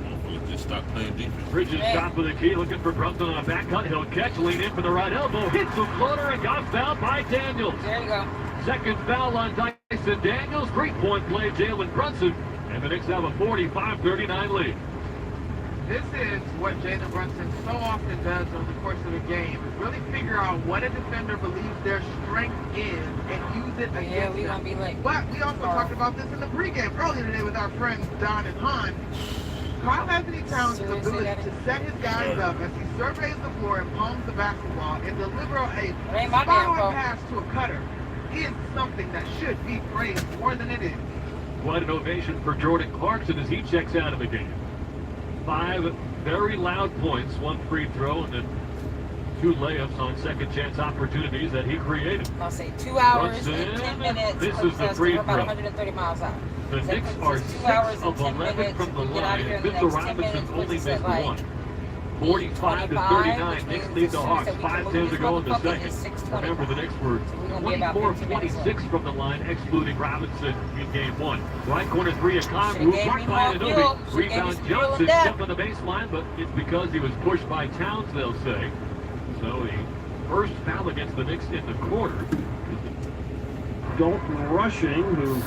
Motherfuckers just stop playing defense. Bridges Man. top of the key, looking for Brunson on a back cut. He'll catch, lean in for the right elbow, hits the floater, and got fouled by Daniels. There you go. Second foul on Dyson Daniels. 3-point play, Jalen Brunson. And the Knicks have a 45-39 lead. This is what Jalen Brunson so often does over the course of a game, is really figure out what a defender believes their strength is and use it against Yeah, we're them. going to be late. But we also talked about this in the pregame earlier today with our friends Don and Han. Carl Anthony Towns' ability to set his guys up as he surveys the floor and palms the basketball and deliver a ain't my damn spot-on fault. pass to a cutter is something that should be praised more than it is. Quite an ovation for Jordan Clarkson as he checks out of the game. 5 very loud points, 1 free throw, and then 2 layups on second chance opportunities that he created. I'll say 2 hours Brunson, and 10 minutes. this of is the Cessna. free We're about throw. 130 miles out. The So Knicks it are says 6 2 hours and of 10 11 minutes. from the We get out of here line. in the Victor next 10 Robinson minutes, only which is missed like 1. 45-39. Knicks lead the Hawks. 5:10 to go in the second. Remember, the Knicks were 24 of 26 from the line, excluding Robinson in game 1. Right corner 3 at Congreve. Marked by Anunoby. Rebound Johnson stepped on the baseline, but it's because he was pushed by Towns, they'll say. So the first foul against the Knicks in the quarter. Dalton Rushing, who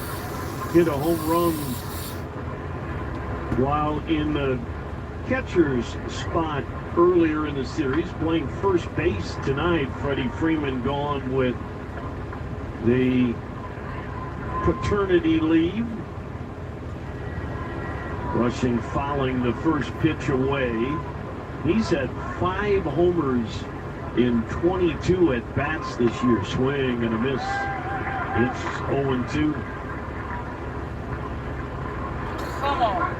hit a home run while in the catcher's spot earlier in the series, playing first base tonight. Freddie Freeman gone with the paternity leave. Rushing fouling the first pitch away. He's had 5 homers in 22 at bats this year. Swing and a miss. It's 0-2. Come on.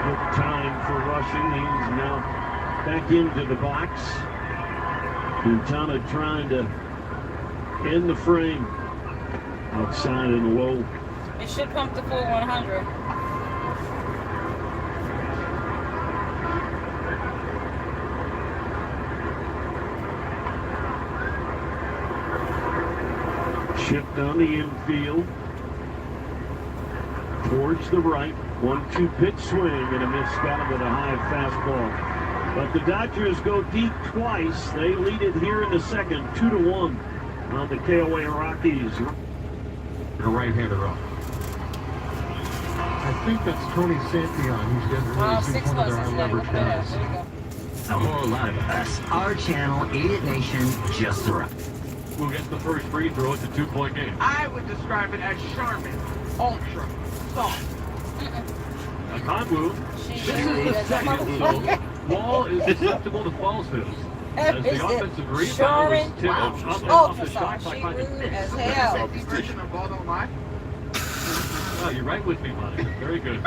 Good time for Rushing. He's now back into the box. Quintana trying to end the frame. Outside and low. It should pump the full 100. Shift on the infield. Towards the right. 1-2 pitch swing and a miss. Got him with a high fastball. But the Dodgers go deep twice. They lead it here in the second, 2-1 on the KOA Rockies. The right-hander up. I think that's Tony Santion. He's getting ready to do 6 one of months their is leverage there you passes. go. The more live us, our channel, 8 Nation, just around. Who gets the first free throw? It's a 2-point game. I would describe it as Charmin, ultra, soft. A Conwu. She This is the second, so Wall is susceptible to falsehoods. As the offensive rebound was tipped off the shot clock by the rude Knicks. as hell. Safety version of Ball Don't Lie. Oh, you're right with me, Monica. Very good.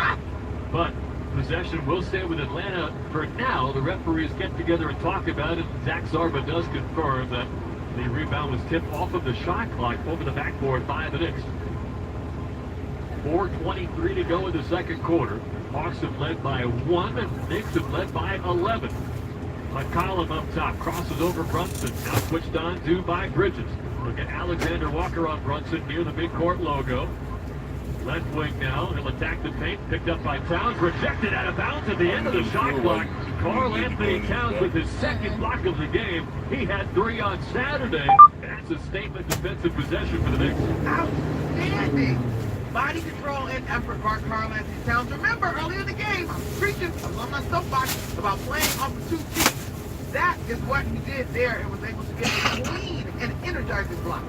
But possession will stay with Atlanta for now. The referees get together and talk about it. Zach Zarba does confirm that the rebound was tipped off of the shot clock over the backboard by the Knicks. 4:23 to go in the second quarter. Hawks have led by 1, and the Knicks have led by 11. McCollum up top, crosses over Brunson. Now switched on to by Bridges. Look at Alexander Walker on Brunson near the midcourt logo. Left wing now, he'll attack the paint, picked up by Towns, rejected out of bounds at the end of the shot clock. Carl Anthony Towns with his second block of the game. He had 3 on Saturday. That's a statement defensive possession for the Knicks. Outstanding. Body control and effort by Carl Anthony Towns. Remember, earlier in the game, I was preaching, I was on my soapbox about playing off of 2 feet. That is what he did there and was able to get a clean and energizing block.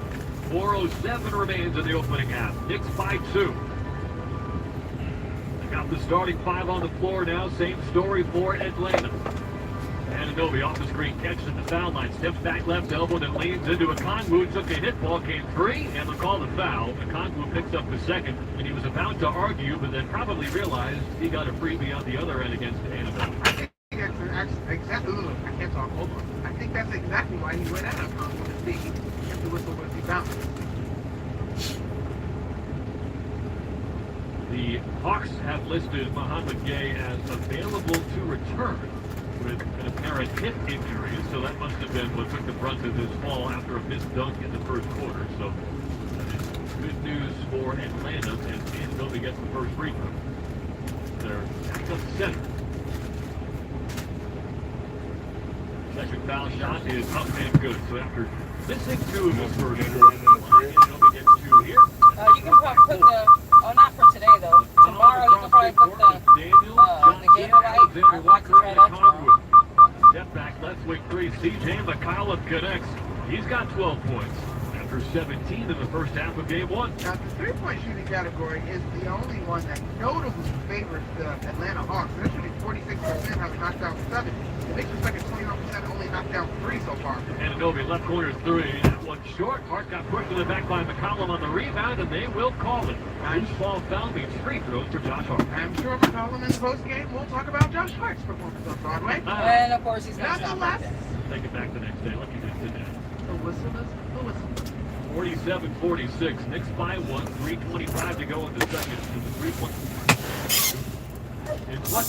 4:07 remains in the opening half. Knicks by 2. They got the starting 5 on the floor now. Same story for Atlanta. Anunoby off the screen, catches at the foul line, steps back left elbow, then leans into a Conwu, took a hit ball, came 3, and they'll call the foul. The Conwu picks up the second, and he was about to argue, but then probably realized he got a freebie on the other end against Anunoby. I think that's exactly, I can't talk, hold on. I think that's exactly why he went out of Congress to see if the whistle was bounced. The Hawks have listed Muhammad Gay as available to return with an apparent hip injury, so that must have been what took the brunt of his fall after a missed dunk in the first quarter. So that is good news for Atlanta, and D'Antoni gets the first free throw. Their backup center. Second foul shot is up and good. So after missing 2 of his first quarter, D'Antoni gets 2 here. You can probably put the, oh, not for today though. Tomorrow you can probably put the gator light. I'd like to try that tomorrow. Step back, left wing 3. CJ McCollum connects. He's got 12 points after 17 in the first half of game 1. Now, the three-point shooting category is the only one that notably favors the Atlanta Hawks. They're shooting 46%, having knocked down 7. The Knicks are second, 21%, only knocked down 3 so far. Anunoby, left corner 3. That one short. Hart got pushed in the back by McCollum on the rebound, and they will call it. Loose ball foul means free throws for Josh Hart. I'm sure McCollum in the postgame will talk about Josh Hart's performance on Broadway. And of course he's not Nonetheless, take it back the next day. Lucky didn't do that. the whistle is the whistle. 47-46. Knicks by 1. 3:25 to go in the second. To the 3-point. It's what?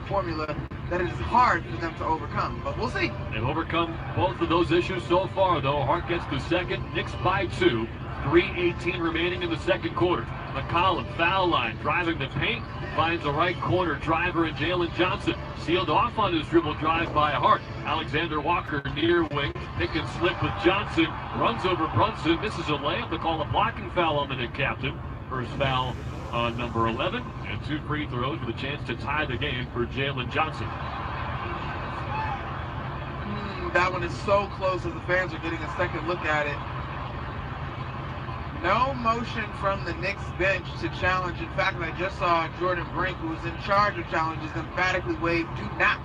Formula that it is hard for them to overcome, but we'll see. They've overcome both of those issues so far, though. Hart gets the second, Knicks by 2. 3:18 remaining in the second quarter. McCollum, foul line, driving the paint, finds the right corner driver in Jalen Johnson. Sealed off on his dribble drive by Hart. Alexander Walker near wing, pick and slip with Johnson, runs over Brunson, misses a layup. They call a blocking foul on the Knicks captain. First foul on number 11, and 2 free throws with a chance to tie the game for Jalen Johnson. That one is so close as the fans are getting a second look at it. No motion from the Knicks bench to challenge. In fact, I just saw Jordan Brink, who was in charge of challenges, emphatically wave, do not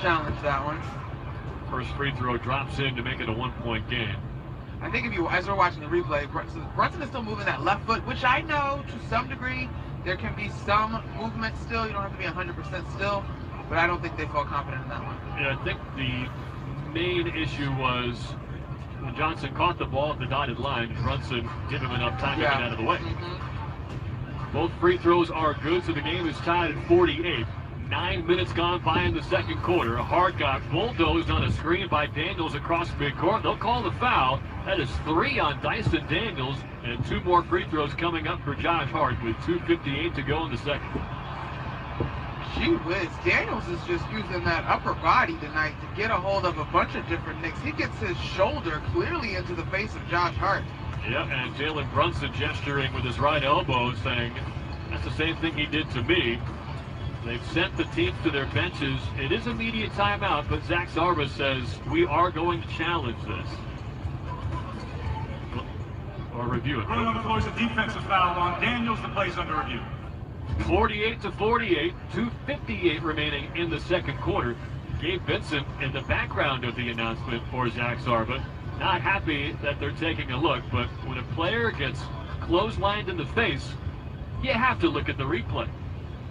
challenge that one. First free throw drops in to make it a 1-point game. I think as we're watching the replay, Brunson is still moving that left foot, which I know to some degree there can be some movement still. You don't have to be 100% still, but I don't think they felt confident in that one. Yeah, I think the main issue was when Johnson caught the ball at the dotted line, Brunson gave him enough time to get out of the way. Both free throws are good, so the game is tied at 48. 9 minutes gone by in the second quarter. Hart got bulldozed on a screen by Daniels across midcourt. They'll call the foul. That is 3 on Dyson Daniels, and 2 more free throws coming up for Josh Hart with 2:58 to go in the second. Gee whiz, Daniels is just using that upper body tonight to get a hold of a bunch of different Knicks. He gets his shoulder clearly into the face of Josh Hart. Yeah, and Jalen Brunson gesturing with his right elbow saying, that's the same thing he did to me. They've sent the teams to their benches. It is immediate timeout, but Zach Zarba says, we are going to challenge this. Or review it. Running on the floor is a defensive foul on Daniels. The play's under review. 48-48, 2:58 remaining in the second quarter. Gabe Vincent in the background of the announcement for Zach Zarba. Not happy that they're taking a look, but when a player gets clotheslined in the face, you have to look at the replay.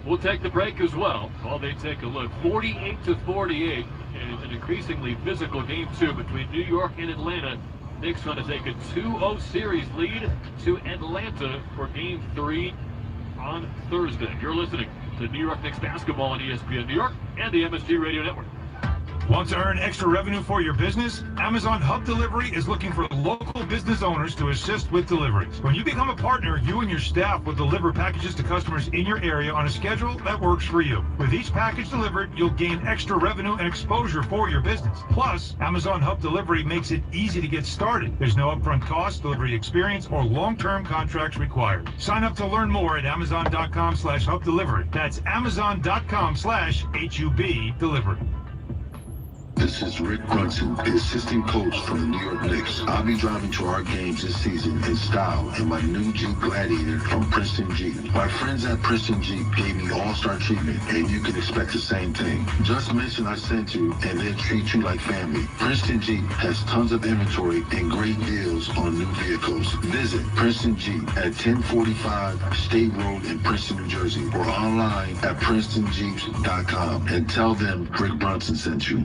We'll take the break as well while they take a look. 48-48 in an increasingly physical game 2 between New York and Atlanta. Knicks going to take a 2-0 series lead to Atlanta for game 3 on Thursday. You're listening to New York Knicks basketball on ESPN New York and the MSG Radio Network. Want to earn extra revenue for your business? Amazon Hub Delivery is looking for local business owners to assist with deliveries. When you become a partner, you and your staff will deliver packages to customers in your area on a schedule that works for you. With each package delivered, you'll gain extra revenue and exposure for your business. Plus, Amazon Hub Delivery makes it easy to get started. There's no upfront cost, delivery experience, or long-term contracts required. Sign up to learn more at Amazon.com/Hub Delivery. That's Amazon.com/HUB Delivery. This is Rick Brunson, the assistant coach for the New York Knicks. I'll be driving to our games this season in style in my new Jeep Gladiator from Princeton Jeep. My friends at Princeton Jeep gave me all-star treatment, and you can expect the same thing. Just mention I sent you, and they'll treat you like family. Princeton Jeep has tons of inventory and great deals on new vehicles. Visit Princeton Jeep at 1045 State Road in Princeton, New Jersey, or online at PrincetonJeeps.com and tell them Rick Brunson sent you.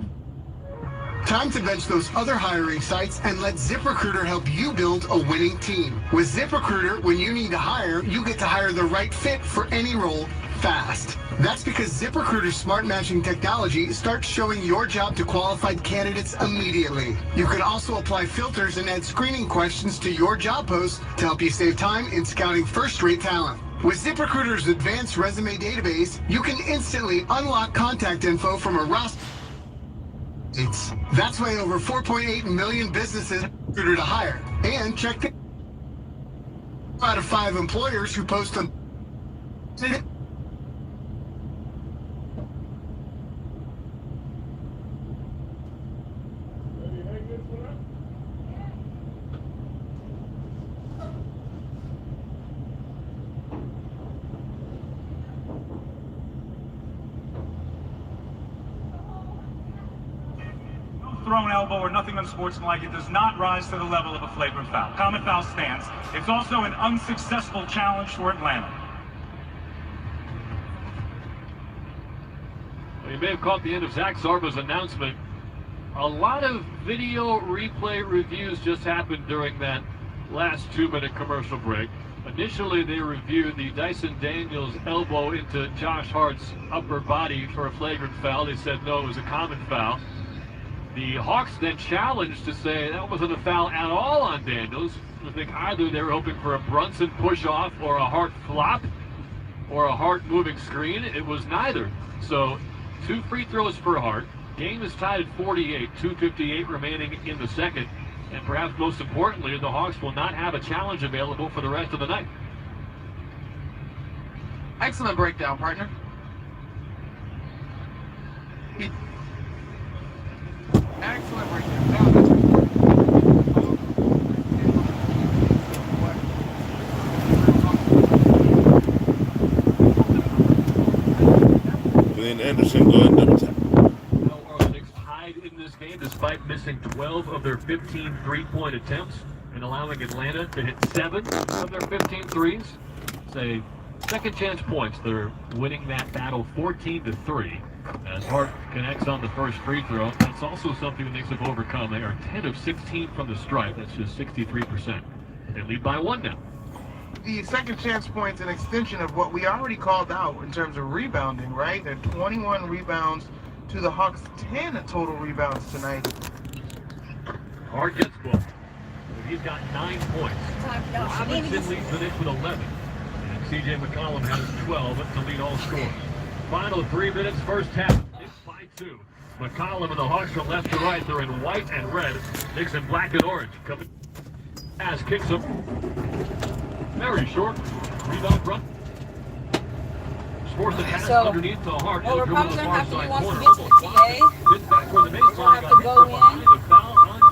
Time to bench those other hiring sites and let ZipRecruiter help you build a winning team. With ZipRecruiter, when you need to hire, you get to hire the right fit for any role fast. That's because ZipRecruiter's smart matching technology starts showing your job to qualified candidates immediately. You can also apply filters and add screening questions to your job post to help you save time in scouting first-rate talent. With ZipRecruiter's advanced resume database, you can instantly unlock contact info from a roster. That's why over 4.8 million businesses recruiter to hire. And check the out of 5 employers who post on thrown elbow or nothing unsportsmanlike. It does not rise to the level of a flagrant foul. Common foul stands. It's also an unsuccessful challenge for Atlanta. Well, you may have caught the end of Zach Zarba's announcement. A lot of video replay reviews just happened during that last 2-minute commercial break. Initially, they reviewed the Dyson Daniels elbow into Josh Hart's upper body for a flagrant foul. They said no, it was a common foul. The Hawks then challenged to say that wasn't a foul at all on Daniels. I think either they were hoping for a Brunson push-off or a Hart flop or a Hart moving screen. It was neither. So 2 free throws for Hart. Game is tied at 48, 2:58 remaining in the second. And perhaps most importantly, the Hawks will not have a challenge available for the rest of the night. Excellent breakdown, partner. Excellent breakdown. Glenn Anderson going double tap. Knicks tied in this game despite missing 12 of their 15 three-point attempts and allowing Atlanta to hit 7 of their 15 threes. Say second chance points. They're winning that battle 14-3. As Hart connects on the first free throw, that's also something the Knicks have overcome. They are 10 of 16 from the stripe. That's just 63%. They lead by 1 now. The second chance point's an extension of what we already called out in terms of rebounding, right? They're 21 rebounds to the Hawks' 10 total rebounds tonight. Hart gets booked. He's got 9 points. Robinson leads the Knicks with 11. And C.J. McCollum has 12 to lead all scorers. Final 3 minutes, first half. Knicks by 2. McCollum and the Hawks from left to right. They're in white and red. Knicks in black and orange. Coming. Pass kicks him. Very short. Rebound run. Force the pass underneath to Hart. Well, we're probably going to have to, once we corner. get to the TA, Gets back where the we're going to have to go in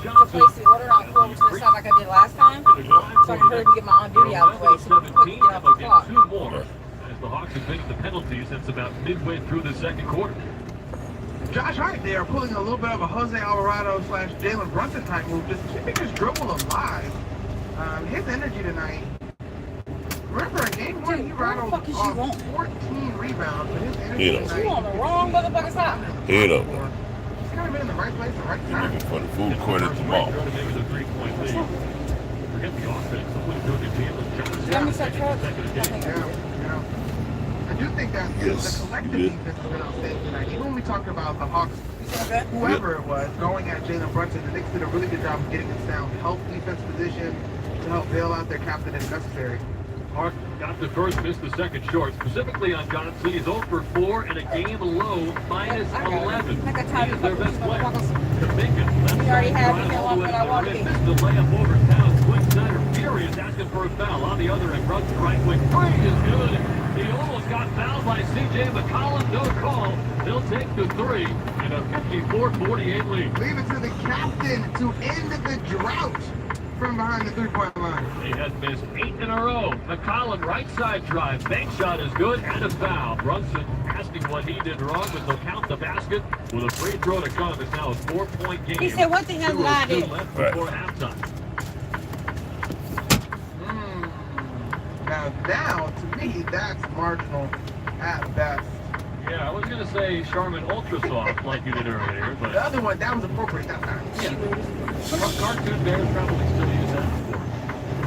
to place the order on Crocs this time like I did last time, so I can hurry to get my on-duty out of the way so we can quickly get off the clock. 2 more. The Hawks have finished the penalties since about midway through the second quarter. Josh Hart there pulling a little bit of a Jose Alvarado / Jalen Brunson type move, just keeping his dribble alive. His energy tonight. Remember, in game 1, he rattled off 14 rebounds, but his energy tonight. You on the wrong motherfucker's side. Head up. He's kind of been in the right place at the right time. Looking for the food court at the mall. Forget the offense. Someone's doing it. I do think that the collective defense has been outstanding tonight. Even when we talked about the Hawks, whoever it was, going at Jalen Brunson, the Knicks did a really good job of getting him sound, help defense position to help bail out their captain if necessary. Hart got the first, missed the second short. Specifically on Johnson, he's 0 for 4 and a game low, minus 11. He is their best player. We already have him when I wanted him. Missed the layup over town. Quick center, furious, asking for a foul. On the other end, Brunson's right wing 3 is good. He almost got fouled by C.J. McCollum. No call. They'll take the 3 in a 54-48 lead. Leave it to the captain to end the drought from behind the three-point line. He has missed 8 in a row. McCollum right side drive. Bank shot is good and a foul. Brunson asking what he did wrong, but they'll count the basket with a free throw to come. It's now a 4-point game. He said, what the hell did I do? Left before halftime. Now, to me, that's marginal at best. Yeah, I was going to say Charmin Ultra Soft like you did earlier, but... The other one, that was appropriate that time. Yeah. Cartoon Bears probably still use that for.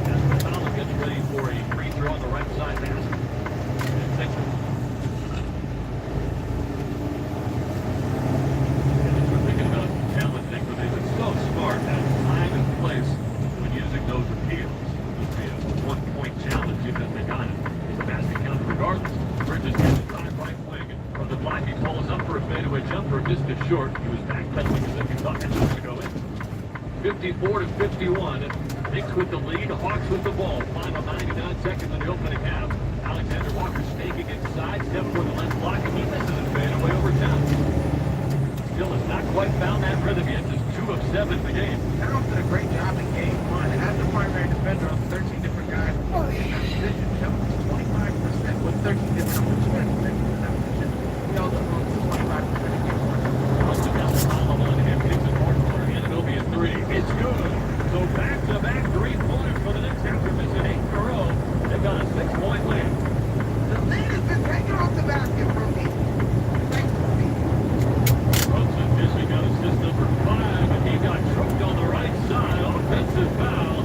As McCollum gets ready for a free throw on the right side basket. And takes it. We're thinking about talent thing, but they've been so smart at time and place when using those appeals. It'll be a one-point challenge if they got it. The basket counts regardless. Bridges gets it on right wing. From the block, he pulls up for a fadeaway jumper, missed it short. He was backpedaling as if he thought it was going to go in. 54-51. Knicks with the lead, Hawks with the ball. Final 99 seconds in the opening half. Alexander Walker snaking inside, step for the left block, and he misses it fadeaway over town. Still has not quite found that rhythm yet. Just 2 of 7 in the game. Towns did a great job in game 1. As the primary defender on 13 different guys in that position, Jones is 25% with 13 different opportunities. He also owns 25% of game 1. Also got the follow on him, kicks it hard corner, and it'll be a 3. It's good. So back-to-back 3-pointers for the Knicks after missing 8 in a row. They've got a 6-point lead. The lead has been taken off the basket from me. Brunson missing on assist number 5, and he got choked on the right side. Offensive foul.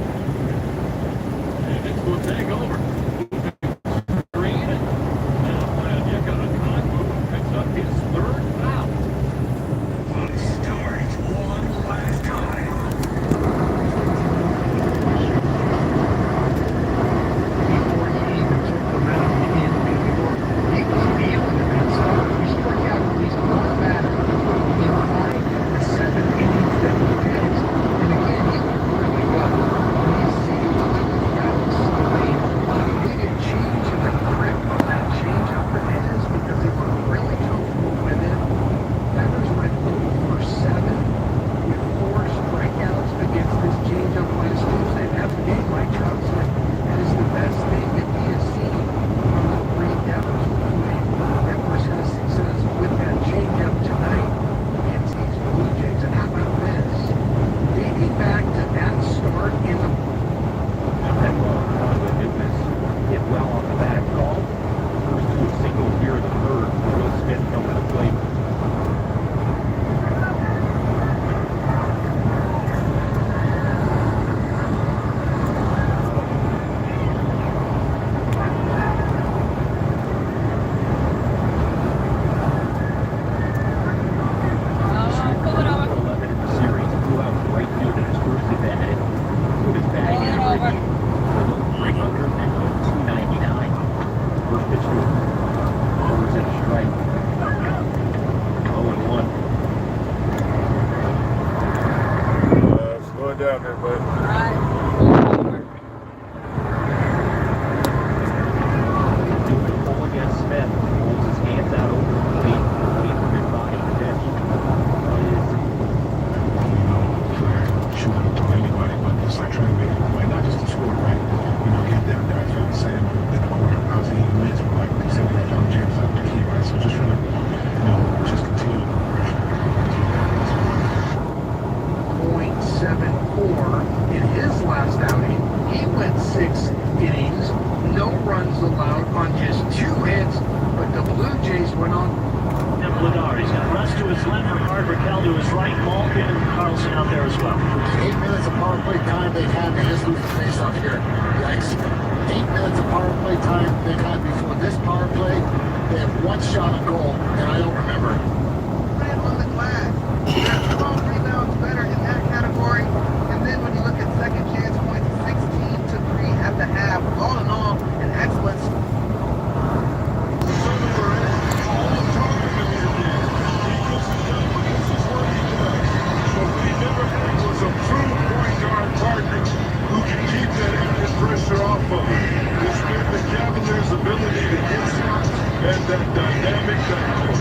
And Knicks will take over. Green. Now Onyeka Okongwu picks up his 3rd foul. Start one last time. Before he even took the mound in New York, he was feeling it. And so he struck out at least one batter in 5 of the 7 innings that he pitched. And again, he looked really well. When you see what the Dallas played, he made a change in the grip on that changeup for his because they were really comfortable with it. Batters went 0 for 7 with 4 strikeouts against this changeup last Tuesday. After the game, Mike Trout said that is the best thing that he has seen from the 3 Devils who played. Devils has success with that changeup tonight against these Blue Jays. And how about this? Dating back to that start in the hit well off the back call. First 2 singles here in the 3rd. Will Smith coming to the plate. Down there, bud. Pull against Smith. Holds his hands out over the plate. Waiting for his body to pitch. Shooting to anybody, but it's like trying to make a play, not just to score, right? You know, get down there. I feel the same in the corner. I was in the mids, but like you said, we got James out the key, right? So just trying to, just continue to pressure. 0.74 in his last outing. He went 6 innings, no runs allowed on just 2 hits, but the Blue Jays went on. And Bladar, he's got Russ to his left, Ricard Raquel to his right, Malkin and Carlson out there as well. 8 minutes of power play time they've had in this face off here. Yikes. 8 minutes of power play time they've had before this power play. They have 1 shot on goal, and I don't remember. Man on the glass. 12 rebounds better in that category. And then when you look at second chance points, 16-3 at the half. All in all, an excellent. Who can keep that added pressure off of him. It's been the Cavaliers' ability to get dynamic backcourt.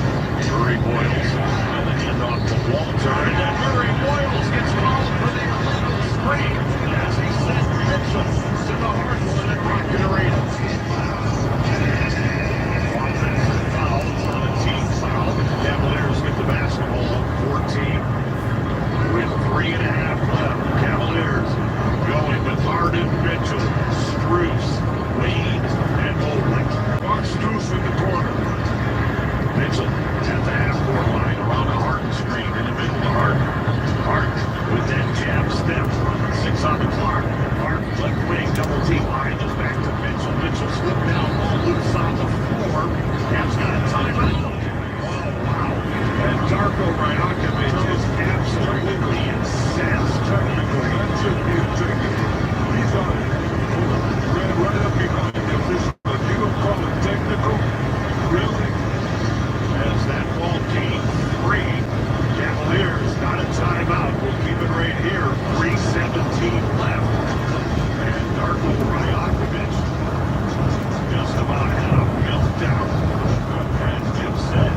Murray Boyles and the handoff to Walter, and then Murray Boyles gets called for the illegal screen as he sent Mitchell to the hardwood at Rocket Arena. Offensive foul on a team foul. Cavaliers get the basketball, 14. With 3.5 left, Cavaliers going with Harden, Mitchell, Strus, Wade, and Mobley. Watch Strus in the corner. Mitchell at the half-court line around the Harden screen in the middle of Harden. Harden with that jab step. 6 on the clock. Harden left wing, double team line is back to Mitchell. Mitchell slipped down, all loose on the floor. Cavs got a timeout. Oh, wow. And Darko Rajakovic is absolutely incensed. Technical. That should be a ticket. He's on it. Ran right up behind the official. You don't call it technical? Really? As that ball came free, Cavaliers got a timeout. We'll keep it right here. 3:17 left. And Darko Rajakovic just about had a meltdown. As Jim said,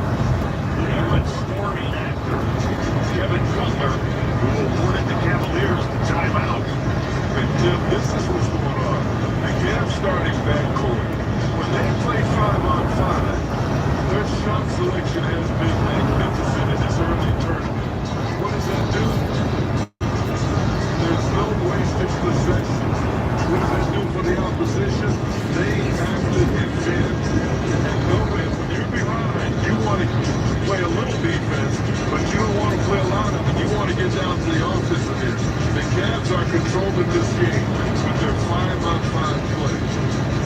he went storming after Kevin Cutler, who awarded the Cavaliers the timeout. And Jim, this is what's going on. The Cavs starting backcourt. When they play 5-on-5, their shot selection has been magnificent in this early tournament. What does that do? There's no wasted possessions. What does that do for the opposition? They have to defend and go in. When you're behind, you want to play a little defense, but you don't want to play a lot of it. You want to get down to the offensive end. The Cavs are controlling this game with their 5-on-5 play.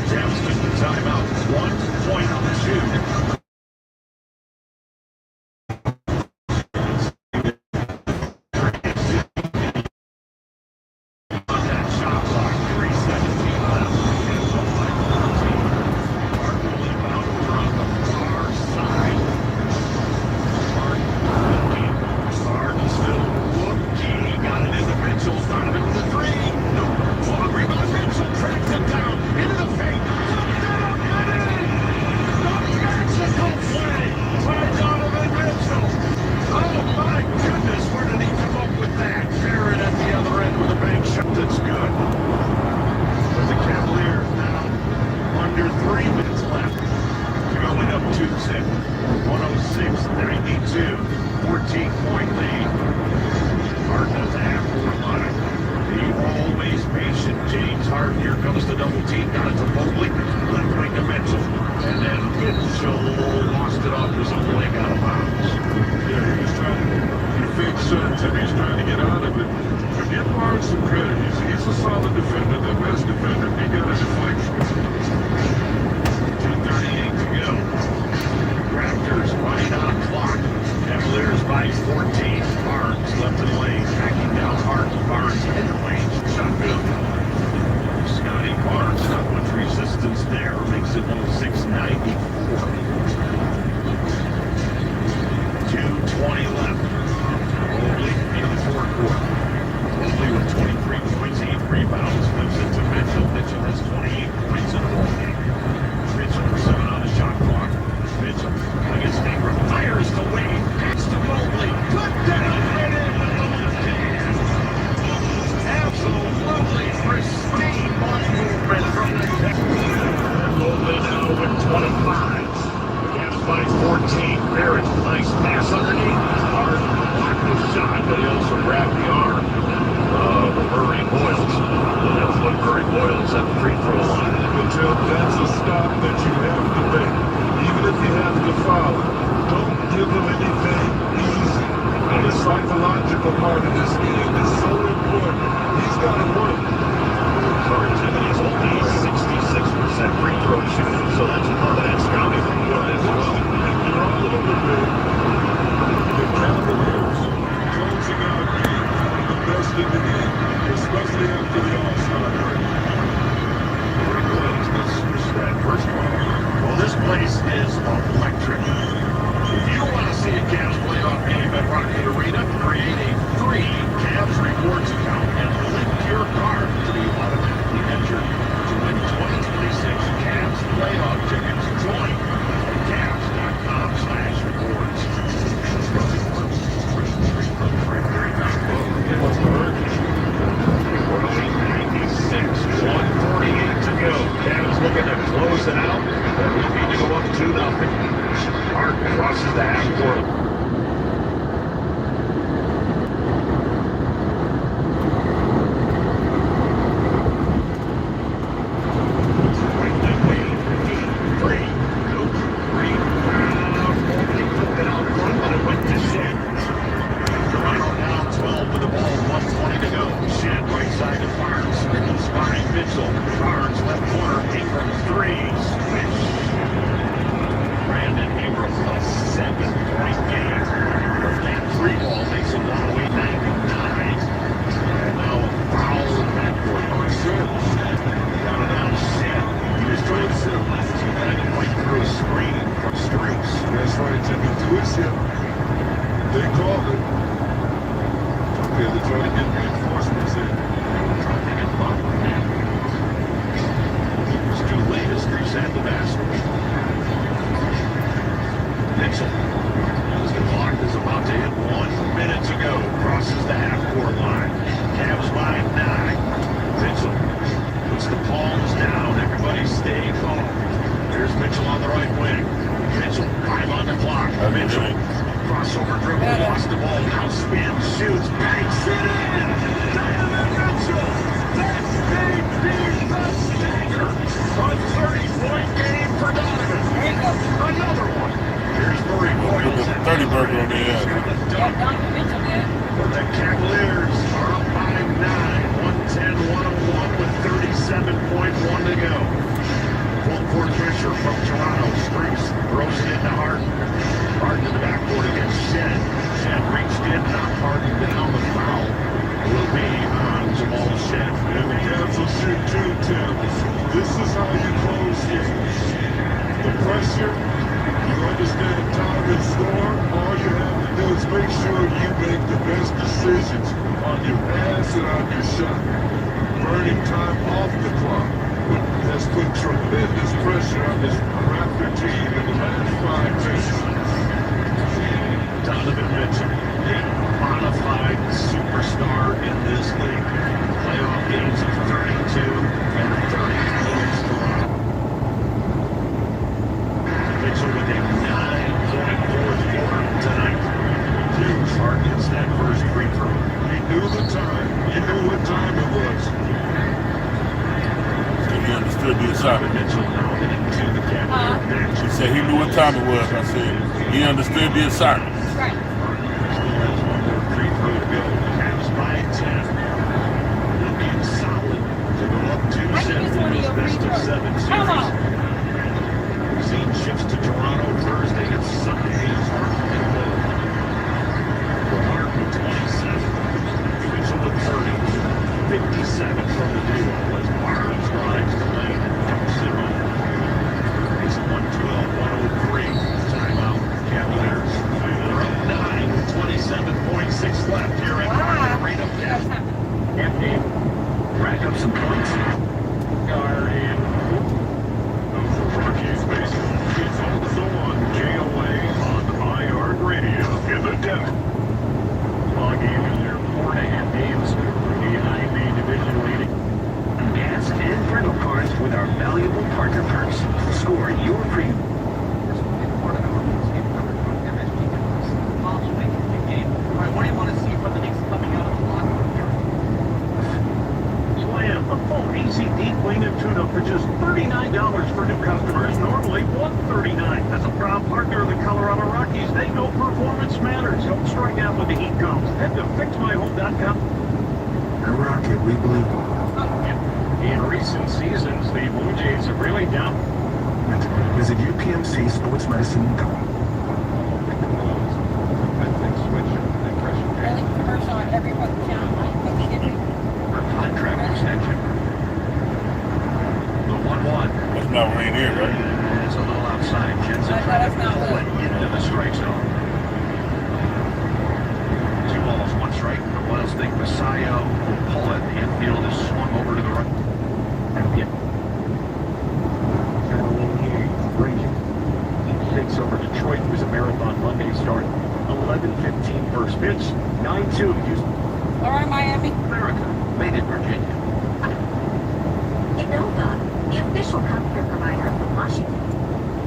Cavs took the timeout. 1 point on the shoot. crosses the half court.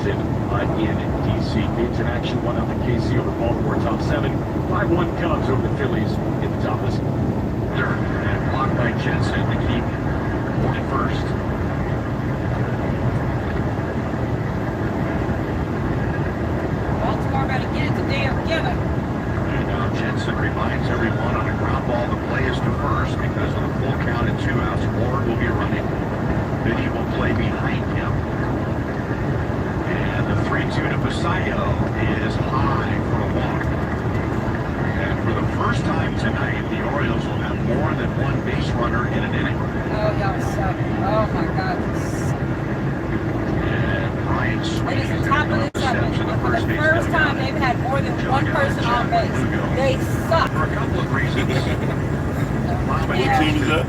Washington in D.C. Games in action, 1-0 KC over Baltimore, top 7. 5-1 Cubs over the Phillies in the topless. Third, and blocked by Jensen to keep 41st. Baltimore better get it together. And now Jensen reminds everyone on a ground ball the play is to first because of the full count and 2 outs. Ward will be running. Vinny will play behind him. And the 3-2 to Basayo is high for a walk. And for the first time tonight, the Orioles will have more than one base runner in an inning. Oh, y'all suck. Oh, my God. And Brian Sweeney It is the top of the seventh. For the first time, they've had more than one person on base. They suck. For a couple of reasons. What team is that?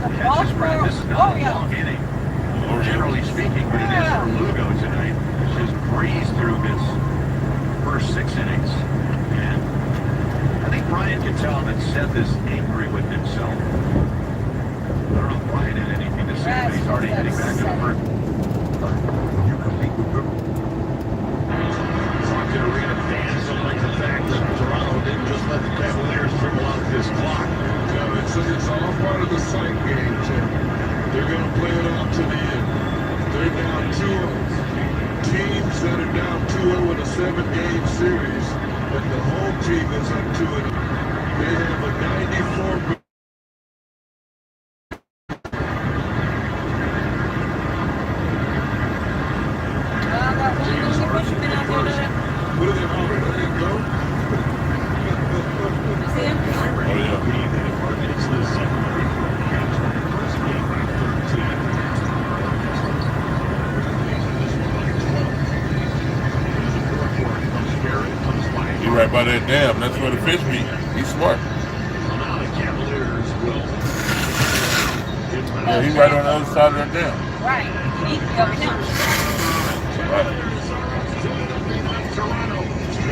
The Baltimore Orioles. Inning. Generally speaking, but it is for Lugo tonight. Just breezed through his first 6 innings. And I think Brian can tell that Seth is angry with himself. I don't know if Brian had anything to say, but he's already heading back to the first. You compete with them. Rocket Arena fans don't like the fact that Toronto didn't just let the Cavaliers dribble out this clock. Yeah, it's all part of the sight game, Tim. They're going to play it out to the end. They're down 2-0. Teams that are down 2-0 in a 7-game series, and the home team is up 2-0. They have a 94. What are they already letting go? See him? It's the second Cavs won the first game by 13. He right by that dam. That's where the fish be. He's smart. Now the Cavaliers will. Yeah, he's right on the other side of that dam. Right. You need to go him. Right.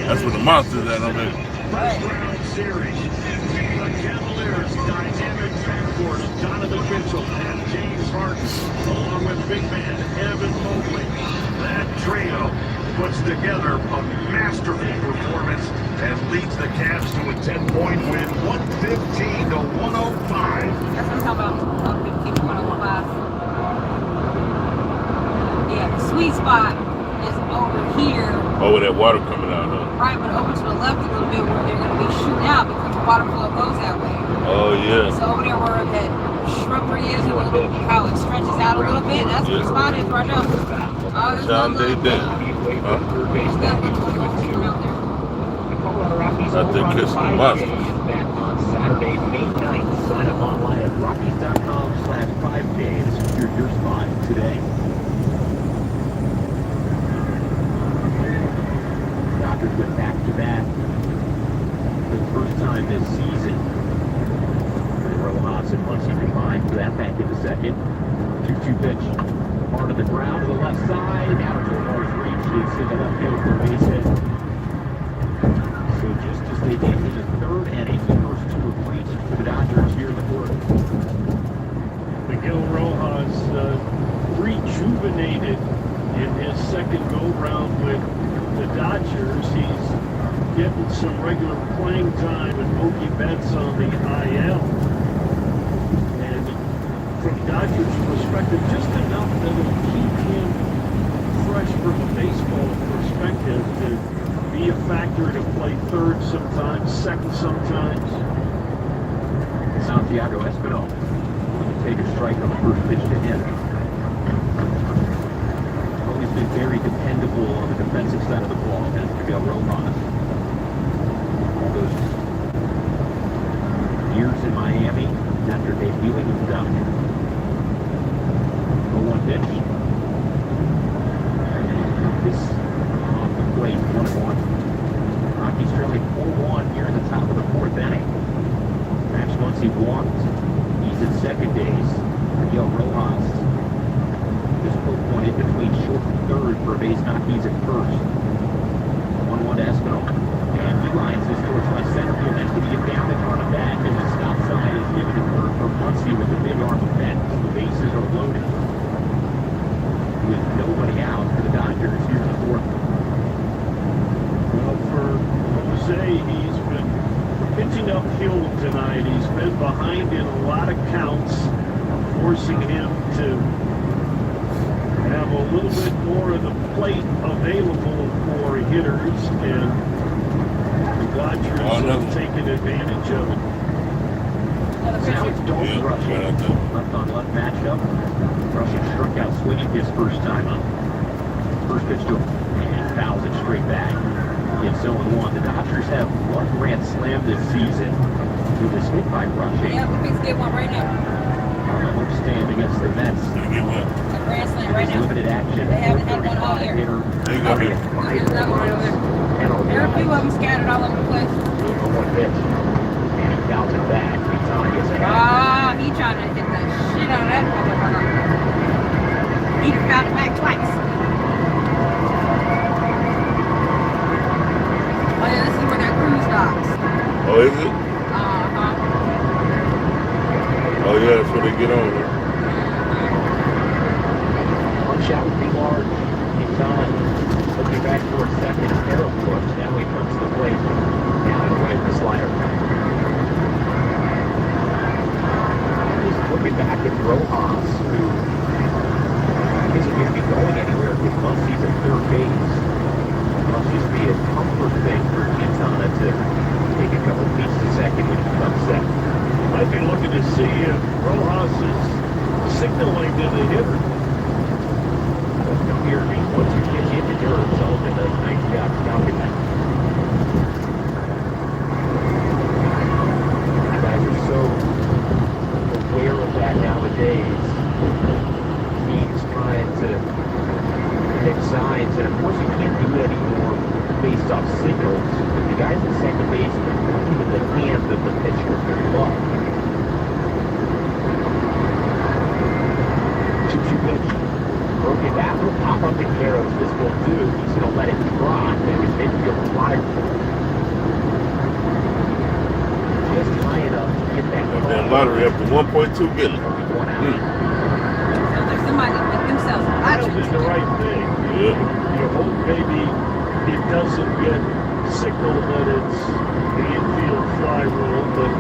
That's where the monster's at on there. First round series. The Cavaliers dynamic backcourt of Donovan Mitchell and James Harden, along with big man Evan Mobley. That trio puts together a masterful performance and leads the Cavs to a 10-point win, 115 to 105. That's what I'm talking about. 115 to 105. Yeah, the sweet spot is over here. Oh, with that water coming out, huh? Right, but over to the left a little bit where they're going to be shooting out because the water flow goes that way. Oh, yeah. So over there where that shrubbery is, how it stretches out a little bit, that's where the spot is right now. Oh, there's John no Day Day. Huh? I think it's a must. Back on Saturday, May 9th. Sign up online at Rockies.com/5days. Secure your spot today. Dodgers went back-to-back for the first time this season. Rojas and Muncy combined for that back in the second. 2-2 pitch. Part of the ground to the left side. Now Tomar's reach is in the left field for base hit. So just as they did in the third inning, the first 2 of reach for the Dodgers here in the fourth. Miguel Rojas rejuvenated in his second go-round with the Dodgers. He's getting some regular playing time with Mookie Betts on the IL. And from Dodgers' perspective, just enough that will keep him fresh from a baseball perspective to be a factor to play third sometimes, second sometimes. Santiago Espinal will take a strike on the first pitch to him. Always been very dependable on the defensive side of the ball. That's Miguel Rojas. All those years in Miami after debuting with the Dodgers. 0-1 pitch. This off the plate, 1-1. Rockies trailing 4-1 here in the top of the fourth inning. Max Muncy walked. He's at second base. Miguel Rojas just put one in between short and third for a base knock. He's at first. 1-1 to Espinal. And he lines this towards left center field. That's going to get down in front of that. And the stop sign is given to third for Muncy with the big arm offense. The bases are loaded. With nobody out for the Dodgers here in the say he's been pitching uphill tonight. He's been behind in a lot of counts, forcing him to have a little bit more of the plate available for hitters, and the Dodgers have taken advantage of it. Now it's Dalton rushing. Left-on-left matchup. Rushing struck out swinging his first time up. First pitch to him, and fouls it straight back. It's 0-1. The Dodgers have one grand slam this season with this hit by rushing. Yeah, we can get one right now. Stand against the Mets. A grand slam right now. Limited action. They haven't had one all year. There you go. There's another one over there. There are a few of them scattered all over the place. One pitch. And he fouls it back. Ah, he trying to hit the shit out of that motherfucker. He fouled it back twice. Oh yeah, this is where that cruise docks. Oh, is it? Uh-huh. Oh, yeah, that's where they get on there. One shot would be large. He's on. Looking back for a second. Arrow push. Now he comes to the plate. Down and away with the slider. He's looking back at Rojas, who isn't going to be going anywhere with Muncie's at third base. Must just be a comfort thing for Quintana to take a couple feet to second when he comes set. Might be looking to see if Rojas is signaling to the hitter. Doesn't appear to be. Once you pitch into dirt, Sullivan does a nice job stopping that. You guys are so aware of that nowadays. Teams trying to pick sides, and of course you can't do it anymore based off signals. The guys at second base are working in the hands of the pitcher with their glove. 2-2 pitch. Broken bat will pop up in arrows. This will do. He's going to let it drop, and his midfield fire. Just high enough to get that ball. That lottery up to 1.2 billion. Sounds like somebody put themselves a lottery Is the right thing. Yeah. You hope maybe it doesn't get signal that it's the infield fly rule, but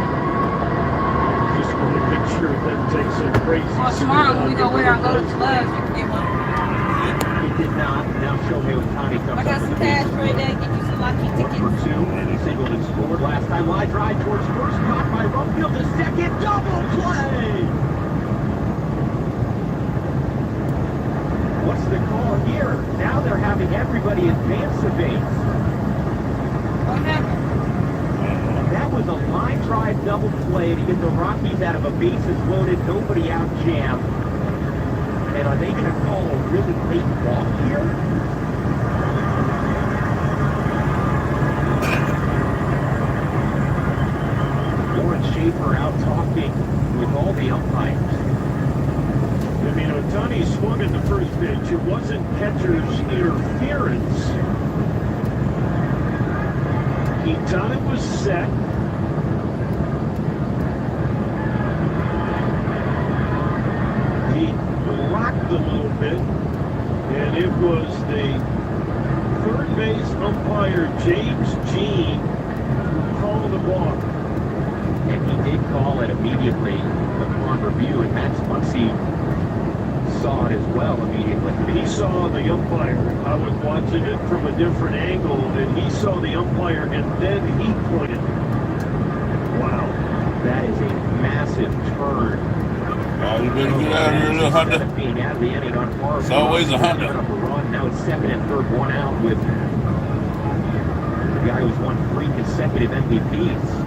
just want to make sure that takes some crazy. Well, tomorrow when we go wear our little gloves, we can get one. He did not. Now Shohei Ohtani comes I got some cash for you there. Get you some lucky for tickets. two, and he singled and scored last time. Line drive towards first, caught by Rumfield to second, double play! What's the call here? Now they're having everybody advance the base. What happened? That was a line drive double play to get the Rockies out of a bases loaded, nobody out jam. And are they going to call a really late walk here? Lauren Schaefer out talking with all the umpires. I mean, Ohtani swung at the first pitch. It wasn't catcher's interference. Quintana was set. He rocked a little bit, and it was the third base umpire, James Jean, who called the ball. And he did call it immediately upon review, and Max Muncy saw it as well immediately. He saw the umpire. I was watching it from a different angle, and he saw the umpire, and then he pointed. Wow. That is a massive turn. You better get out of here, little Honda. It's always a Honda. Now it's second and third, one out with the guy who's won 3 consecutive MVPs.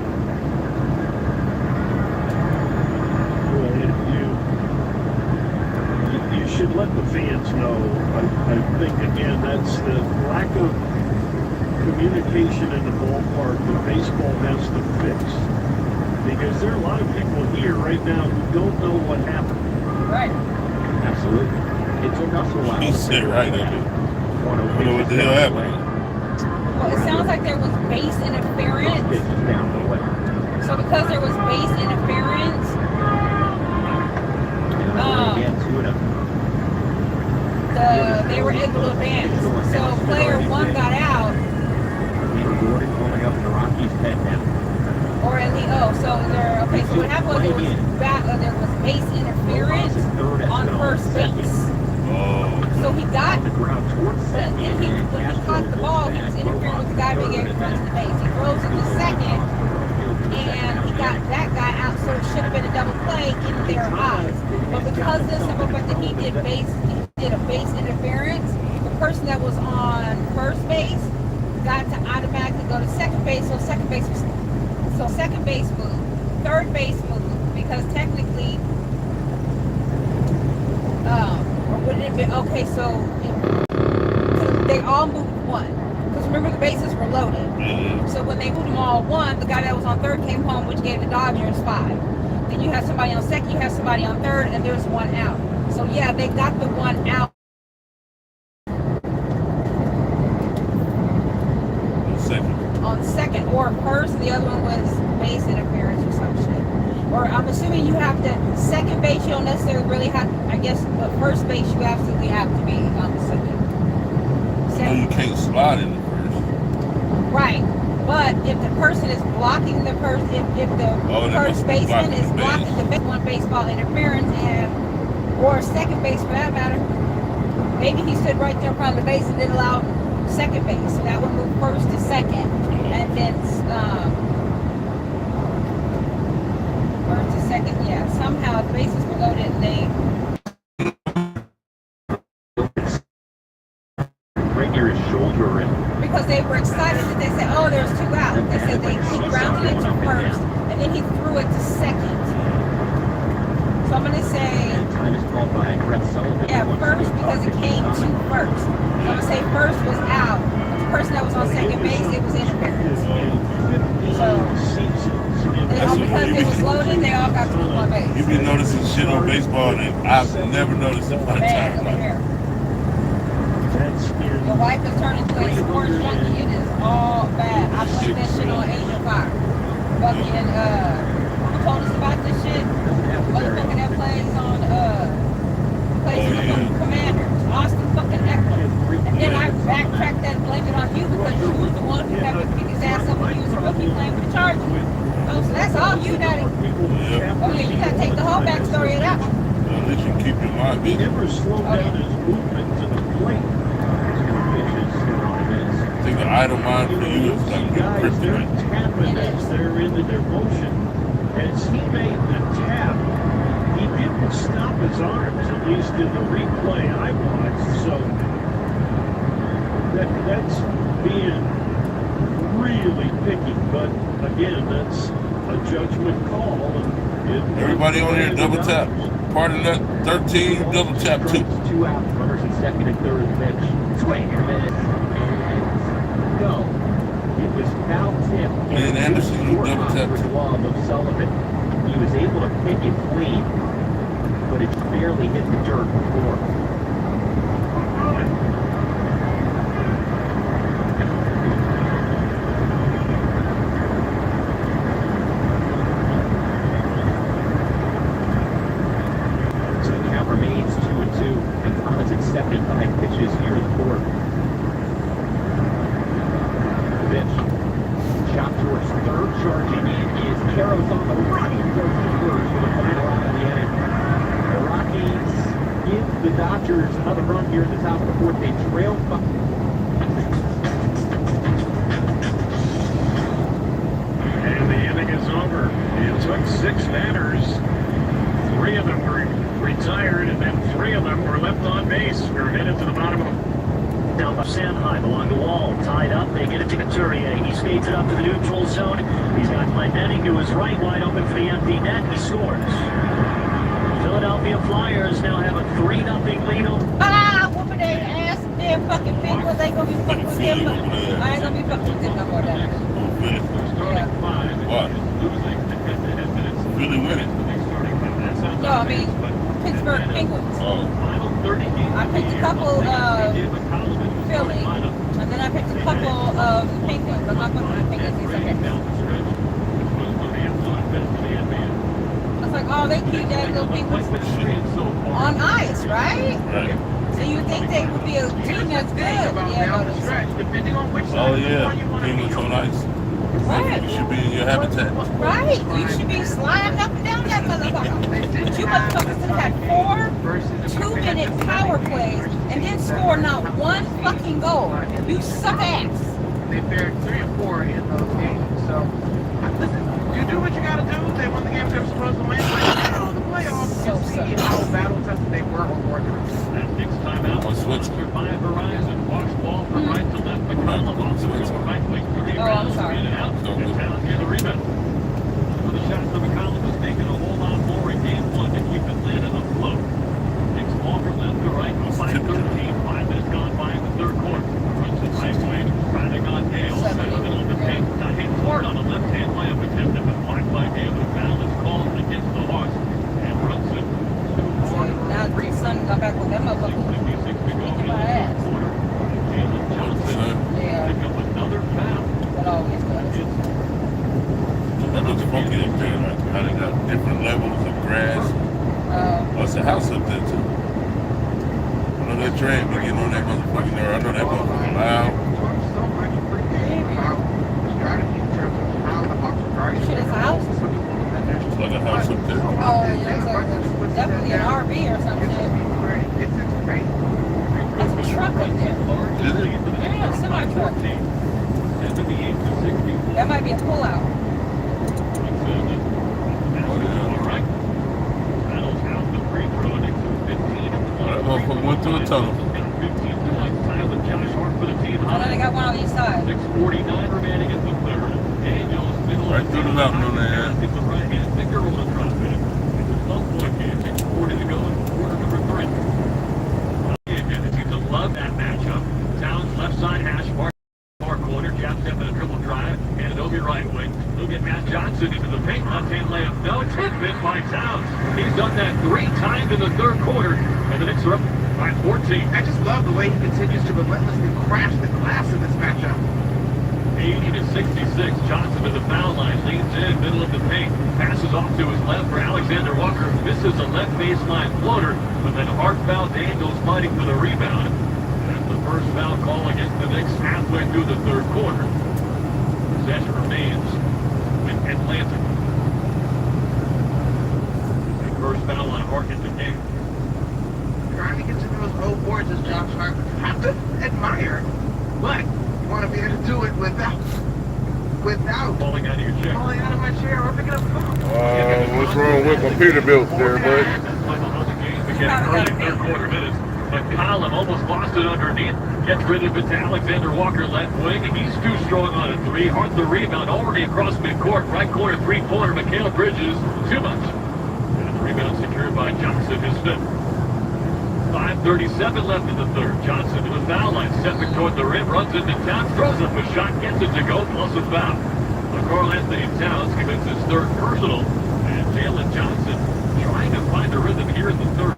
You should let the fans know. I think, again, that's the lack of communication in the ballpark that baseball has to fix. Because there are a lot of people here right now who don't know what happened. Right. Absolutely. It took us a while. He said right there. I don't know what the hell happened. Well, it sounds like there was base interference. So because there was base interference, they were able to advance. So player 1 got out. Gordon going up the Oh, so there. Okay, so what happened was there was base interference on first base. So he got, when he caught the ball, he was interfering with the guy being able to run to the base. He throws it to second, and he got that guy out, so it should have been a double play in their eyes. But because of the simple fact that he did a base interference, the person that was on first base got to automatically go to second base, so second base moved, third base moved, because technically, or would it have been, okay, so they all moved one. Because remember, the bases were loaded. So when they moved them all one, the guy that was on third came home, which gave the Dodgers 5. Then you have somebody on second, you have somebody on third, and there's one out. So yeah, they got the one out. On second or first, and the other one was base interference or some shit. Or I'm assuming you have to, second base you don't necessarily really have, I guess, but first base you absolutely have to be, I'm assuming. No, you can't slide in the first. Right. But if the person is blocking the first, if the first baseman is blocking the one baseball interference, and or second base for that matter, maybe he stood right there in front of the base and didn't allow second base. So that would move first to second, and then first to second. Yeah, somehow the bases were loaded and they. Right near his shoulder, and because they were excited that they said, "Oh, there's 2 out." They said he grounded it to first, and then he threw it to second. So I'm gonna say. Time is called by Brett Sullivan. Yeah, first because it came to first. So I'm gonna say first was out. But the person that was on second base, it was interference. So they all, because it was loaded, they all got to one base. You be noticing shit on baseball that I've never noticed in my time. Over here. Your wife has turned into a sports junkie. It is all bad. I blame that shit on Asian Fire. Fucking, who told us about this shit? Motherfucker that plays on, Commanders. Austin fucking Eckler. And then I backtracked that and blamed it on you because you was the one who had to pick his ass up when he was a rookie playing for the Chargers. Oh, so that's all you, Daddy. Oh, yeah, you gotta take the whole backstory of that one. At least you keep your mind busy. He never slowed down his movement to the plate. I think the idle mind for you is like guys, they're tapping as they're into their motion. As he made the tap, he didn't stop his arms, at least in the replay I watched. So that's being really picky. But again, that's a judgment call. And everybody on here double tap. Part of that 13 double tap too. 2 out, runners in second and third pitch. Swing and miss. No. It was foul tip. And Anderson, you double tap too. Glove of Sullivan. He was able to pick it clean, but it barely hit the dirt before. Remains 2-2, and Collins 75 pitches here in the fourth. The pitch. Shot towards third, charging in is Caro's on the run. He goes to first for the final out of the inning. The Rockies give the Dodgers another run here at the top of the fourth. They trail 5. And the inning is over. It took 6 batters. 3 of them were retired, and then 3 of them were left on base. We're headed to the bottom of down by Sanheim along the wall, tied up. They get it to Couturier. He skates it up to the neutral zone. He's got Glendening to his right, wide open for the empty net. He scores. Philadelphia Flyers now have a 3-0 lead over. Ah, whooping their ass. Damn fucking Penguins ain't gonna be fucking with them. I ain't gonna be fucking with them no more. What? Really winning. No, I mean Pittsburgh Penguins. I picked a couple of Philly, and then I picked a couple of Penguins. I'm not going to the Penguins. It's okay. I was like, oh, they keep that little Penguins on ice, right? So you think they would be a team that's good? Yeah, no, oh yeah, Penguins on ice. Right. You should be in your habitat. Right. You should be sliding up and down that motherfucker. But you motherfuckers have had 4 2-minute power plays and then score not one fucking goal. You suck ass. They fared 3 and 4 in those games. So, listen, you do what you gotta do. They won the games they were supposed to win. But now the playoffs, you see how battle tested they were over the That next time out, sponsored by Verizon. Watch ball from right to left. McCollum also to right wing. Oh, I'm sorry. In and out. And Towns get the rebound. For the shots that McCollum was making a whole lot more in game 1 to keep Atlanta afloat. Takes ball from left to right. 5:13. 5 minutes gone by in the third quarter. Runs it right wing. Riding on Dale. In the middle of the paint. Got hit hard on a left-hand layup attempt that was blocked by Dale. The foul is called against the Hawks. And runs it. Now the sun got back with that motherfucker. Kicking my ass. Jalen Johnson pick up another foul. That always does. That looks funky up there. Like how they got different levels of grass. What's the house up there too? I know that train be getting on that motherfucking there. I know that motherfucking loud. Shit, it's a house. It's like a house up there. Oh, yeah, it's definitely an RV or something. That's a truck up there. Is it? Yeah, semi-truck. That might be a pullout. That motherfucker went through a tunnel. Oh, no, they got one on each side. 6:49 remaining in the third. Daniels middle Right through the mountain on that. the right hand finger on the drop in. It's a low point game. 6:40 to go in quarter number 3. Again, it seems to love that matchup. Towns left side hash, far corner, jab step and a dribble drive, and an Obi right wing. Look at Matt Johnson into the paint, left hand layup. No, tidbit by Towns. He's done that 3 times in the third quarter, and the Knicks are up by 14. I just love the way he continues to relentlessly crash the glass in this matchup. 80 to 66. Johnson to the foul line, leans in, middle of the paint, passes off to his left for Alexander Walker, misses a left baseline floater, but then hard foul. Daniels fighting for the rebound. That's the first foul call against the Knicks halfway through the third quarter. Possession remains with Atlanta. The first foul on Hart in the game. Trying to get to those low boards as Josh Hart have to admire, but you want to be able to do it without falling out of your chair. Falling out of my chair or picking up the phone. What's wrong with my Peterbilt there, bud? Third quarter minutes. McCollum almost lost it underneath. Gets rid of it to Alexander Walker, left wing. He's too strong on a 3. Hart the rebound already across midcourt. Right corner, 3-pointer. Mikal Bridges, too much. And the rebound secured by Johnson, his 5th. 5:37 left in the third. Johnson to the foul line, stepping toward the rim, runs into Towns, throws up a shot, gets it to go, plus a foul. Carl Anthony Towns commits his 3rd personal, and Jalen Johnson trying to find a rhythm here in the third.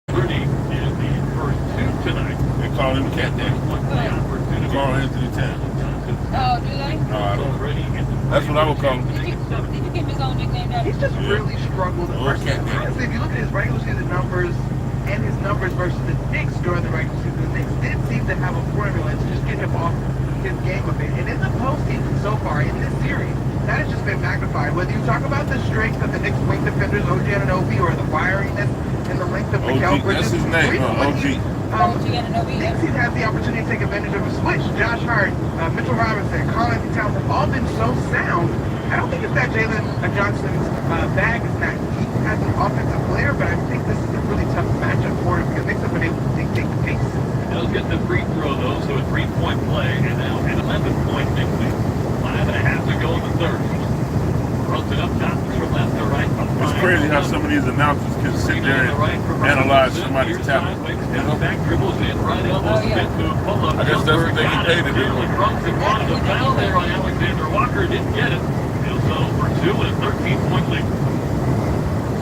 30 in the first 2 tonight. They call him Cat Daddy. Carl Anthony Towns. Oh, do they? No, I don't. That's what I would call him. Did you give him his own nickname, Daddy? He's just really struggled. Honestly, if you look at his regular season numbers and his numbers versus the Knicks during the regular season, the Knicks did seem to have a formula to just get him off his game a bit. And in the postseason so far, in this series, that has just been magnified. Whether you talk about the strength of the Knicks wing defenders, OG Anunoby, or the wiriness and the length of Mikal Bridges. That's his name, OG. Knicks has the opportunity to take advantage of a switch. Josh Hart, Mitchell Robinson, Carl Anthony Towns have all been so sound. I don't think it's that Jalen Johnson's bag is not deep as an offensive player, but I think this is a really tough matchup for him because Knicks have been able to dictate the pace. They'll get the free throw, though, so a 3-point play, and now an 11-point Knicks lead. 5.5 to go in the third. Runs it up top from left to right. It's crazy how some of these announcers can sit there and analyze somebody's talent. You know? Back dribbles in, right elbow, spin move, pull up. I guess that's what they get paid to do. Brunson wanted a foul there on Alexander Walker, didn't get it. He'll settle for 2 and a 13-point lead.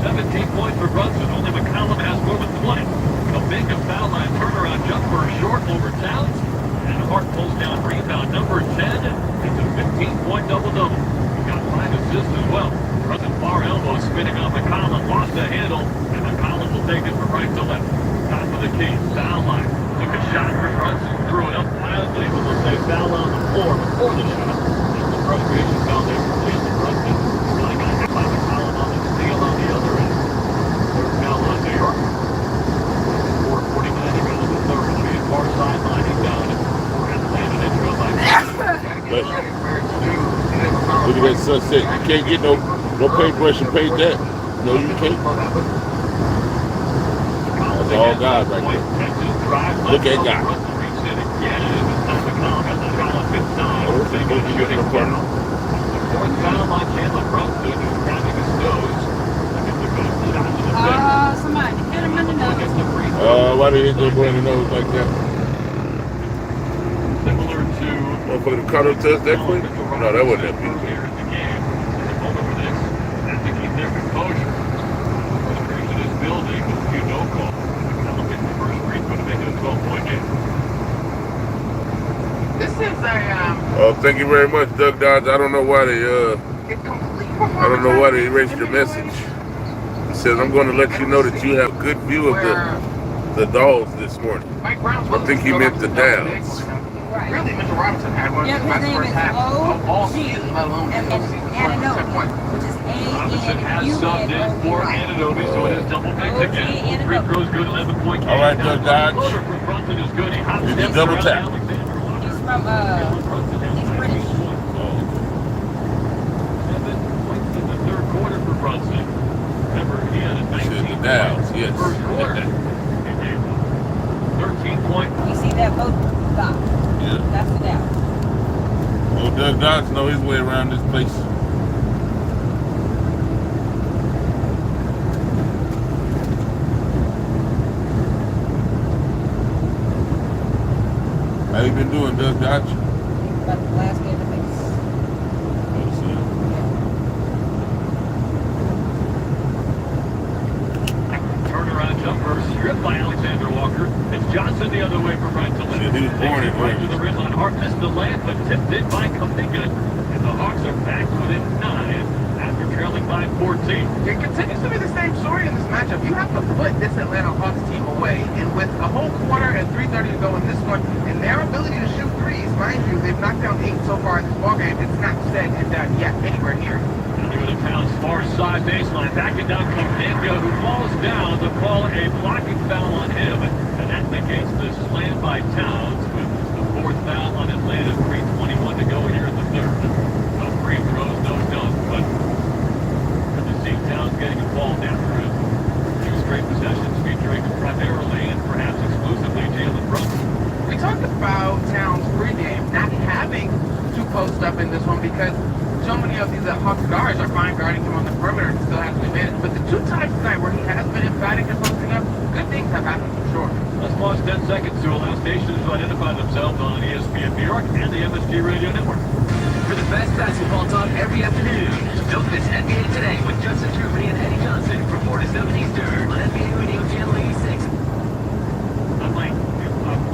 17 points for Brunson. Only McCollum has more than 20. Kaminga foul line turnaround jumper short over Towns. And Hart pulls down rebound number 10. It's a 15-point double-double. He got 5 assists as well. Brunson far elbow spinning on McCollum. Lost the handle. And McCollum will take it from right to left. Top of the key. Foul line. Took a shot for Brunson, threw it up wildly, but we'll say foul on the floor before the shot. That's the frustration foul there for Jason Brunson. Really got hit by McCollum on the steal on the other end. Third foul on New York. 4:49 to go in the third. On the far sideline, he's down. We're going to land an intro by Look at that sunset. You can't get no paintbrush and paint that. No, you can't. That's all God right there. Look at God. Somebody hit him in the nose. Why did he hit that boy in the nose like that? Similar to... Motherfucker, the car don't touch that quick? No, that wasn't that big. Thank you very much, Doug Dodge. I don't know why they erased your message. It says I'm going to let you know that you have a good view of the Dolls this morning. I think he meant the Downs. Really, Mitchell Robinson had one of the best first halves of all season, let alone which is Robinson has subbed in for Ananobi, so it is double picked again. Free throws good, 11-point game. All right, Doug Dodge. It's a double tap. He's from, he's British. 7 points in the third quarter for Brunson. Remember, he had a 19 the Downs, yes. First quarter. 13-point. You see that boat dock? Yeah. That's the Dow. Oh, Doug Dodge know his way around this place. How you been doing, Doug Dodge? About the last game of things. Turnaround jumper stripped by Alexander Walker. It's Johnson the other way for Brent to lift. He was born in right to the rim line. Hart missed the layup, but tipped it by Kuminga. And the Hawks are back within 9 after trailing by 14. It continues to be the same story in this matchup. You have to put this Atlanta Hawks team away, and with a whole quarter and 3:30 to go in this one, and their ability to shoot threes, mind you, they've knocked down 8 so far in this ballgame. It's not said and done yet anywhere near. Near the town's far side baseline, backing down Kuminga, who falls down to call a blocking foul on him, and that negates the slam by Towns, with the fourth foul on Atlanta. 3:21 to go here in the third. No free throws, no dunk, but good to see Towns getting involved after a few straight possessions featuring primarily and perhaps exclusively Jalen Brunson. We talked about Towns pregame not having to post up in this one because so many of these Hawks guards are fine guarding him on the perimeter and still has to be managed. But the 2 times tonight where he has been emphatic in posting up, good things have happened for sure. Let's pause 10 seconds to allow stations to identify themselves on ESPN New York and the MSG Radio Network. For the best basketball talk every afternoon, don't miss NBA Today with Justin Truby and Eddie Johnson from 4 to 7 Eastern on NBA Radio Channel 86. I'm like, how do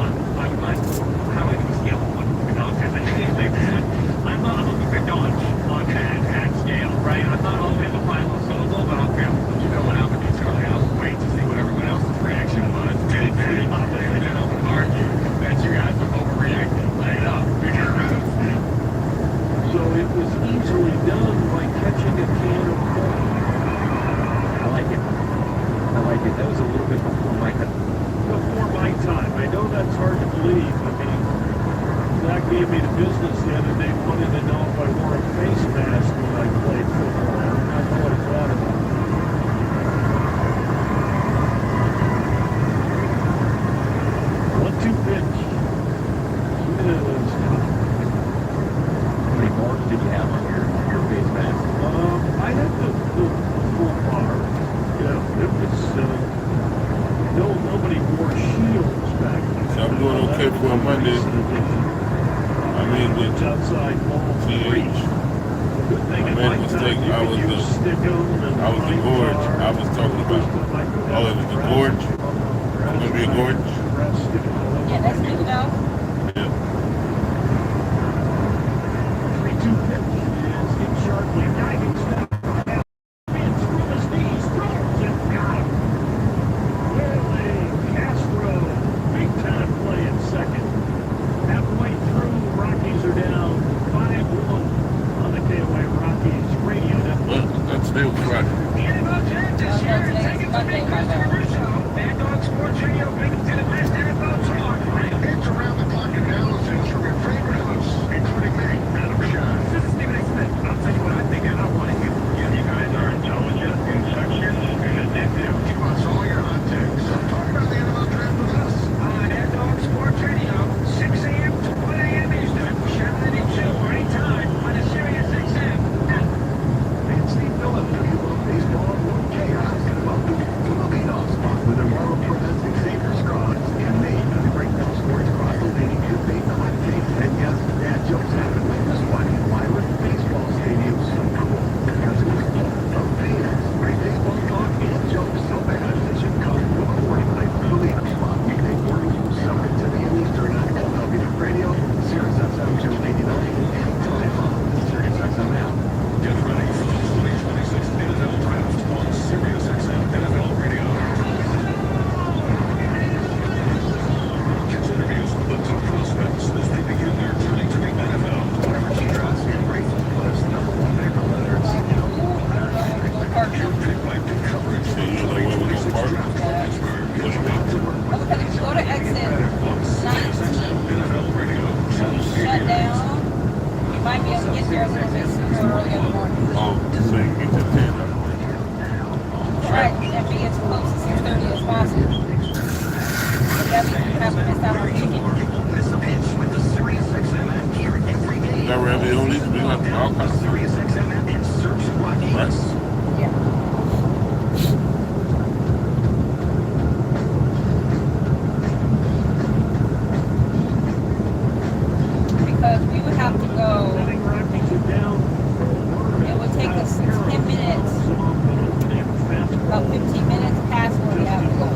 I do a scale of 1 to 10? I'm not looking for dodge on that scale, right? I'm not all the way in the final syllable, but I'll feel. You know what happened to Charlie? I'll wait to see what everyone else's reaction was. Get it, and then I'll argue that you guys are overreacting. Lay it up. So it was easily done by catching a can of Coke. I like it. That was a little bit before my time. Before my time. I know that's hard to believe. I mean, Zach gave me the business the other day, wanted to know if I wore a face mask when I played football. I'm not quite glad about it. 1-2 pitch. How many bars did you have on your face mask? I had the full bar. Yeah, it was, nobody wore shields back then. So I'm doing okay for a Monday. I mean, it's outside ball TH. I made a mistake. I was the gorge. I was talking about. Oh, it was the gorge. It's gonna be a gorge. Yeah, that's good enough. Yeah. 3-2 pitch is hit sharply, diving step. Spins from his knees, throws and got him. Castro, big time Today was Friday. Mad Dog Sports Radio brings you the best NFL talk. It's around the clock analysis from your favorite hosts, including me, Adam Schott. This is Stephen A. Smith. I'll tell you what I think, and I want to hear from you. You guys are intelligent, infectious, and addictive. Give us all your hot takes. So talk about the NFL draft with us. Mad Dog Sports Radio, 6 a.m. to 1 a.m. Eastern, channel 82 or anytime on a Sirius XM. And Steve Phillips, if you love baseball or chaos, welcome to the leadoff spot with a world domestic Xavier's Crocs. Handmade to break down sports across the league, debate the hot takes, and yes, dad jokes happen like this one. Why was the baseball stadium so cool? Because it was full of fans. Great baseball talk and jokes so bad that should come with a warning light for the leadoff spot. Weekday mornings from 7 to 10 Eastern on MLB Radio, Sirius XM Channel 89, anytime on the Sirius XM app. Get ready for the 2026 NFL Draft on Sirius XM NFL Radio. Catch interviews with the top prospects as they begin their journey to the NFL. Whatever team draws and races plus number one paper letters, your pick by pick coverage. So you know where we're going to park? Because if you go to exit 19, shut down, you might be able to get there a little bit sooner or early in the morning. Oh, so you can get to 10. Right, and be as close to 6:30 as possible. So that means you have to miss out on ticket. You got raviolis, we got all kinds of Sirius XM app and search Rockies. right? Yeah. Because we would have to go, it would take us 10 minutes, about 15 minutes past where we have to go.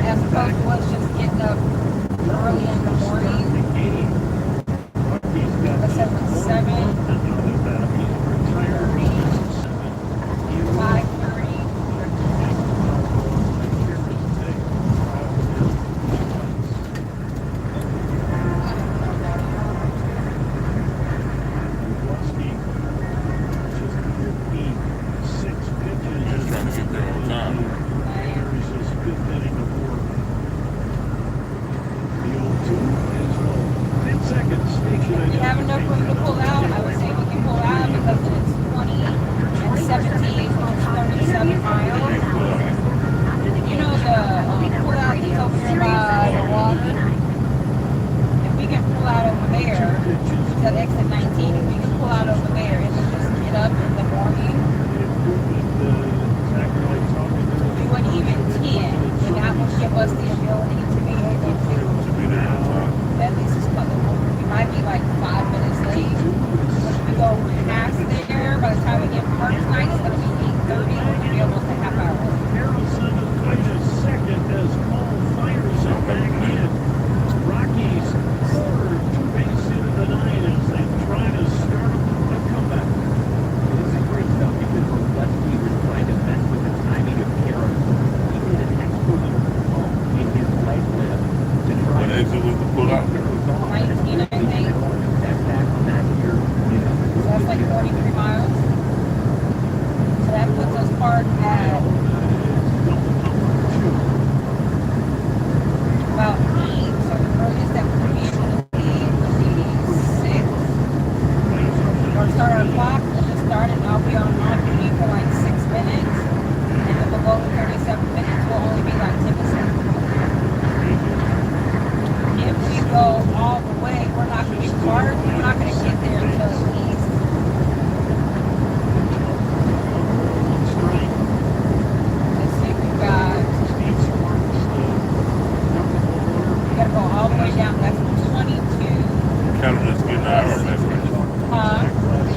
As opposed to us just getting up early in the morning. Let's say it's 7, 5:30. Just trying to get there on time. If we have enough room to pull out, I would say we can pull out because it's 20 and 17, almost 37 miles. You know the pull out that's over here by the water? If we can pull out over there, it's at exit 19, if we can pull out over there and then just get up in the morning, we wouldn't even 10, and that would give us the ability to be able to at least we might be like 5 minutes late. If we go past there, by the time we get park tonight, it's going to be 8:30. We're going to be almost a half hour. Second as Paul fires it back in. Rockies third, 2 bases into the 9 as they try to start a comeback. This is great stuff because the lefty was trying to mess with the timing of Carroll. He did an extra little in his leg lift to try What exit was the pull out? 19, I think. So that's like 43 miles. So that puts us parked at about 8. So the earliest that we would be able to leave would be 6. We'll start our clock. We'll just start it and I'll be on duty for like 6 minutes. And then we'll go to 37 minutes. We'll only be like 10 to 7. If we go all the way, we're not going to get parked. We're not going to get there until at least. Let's see, we got to go all the way down. That's 22. Counted us getting our hour back.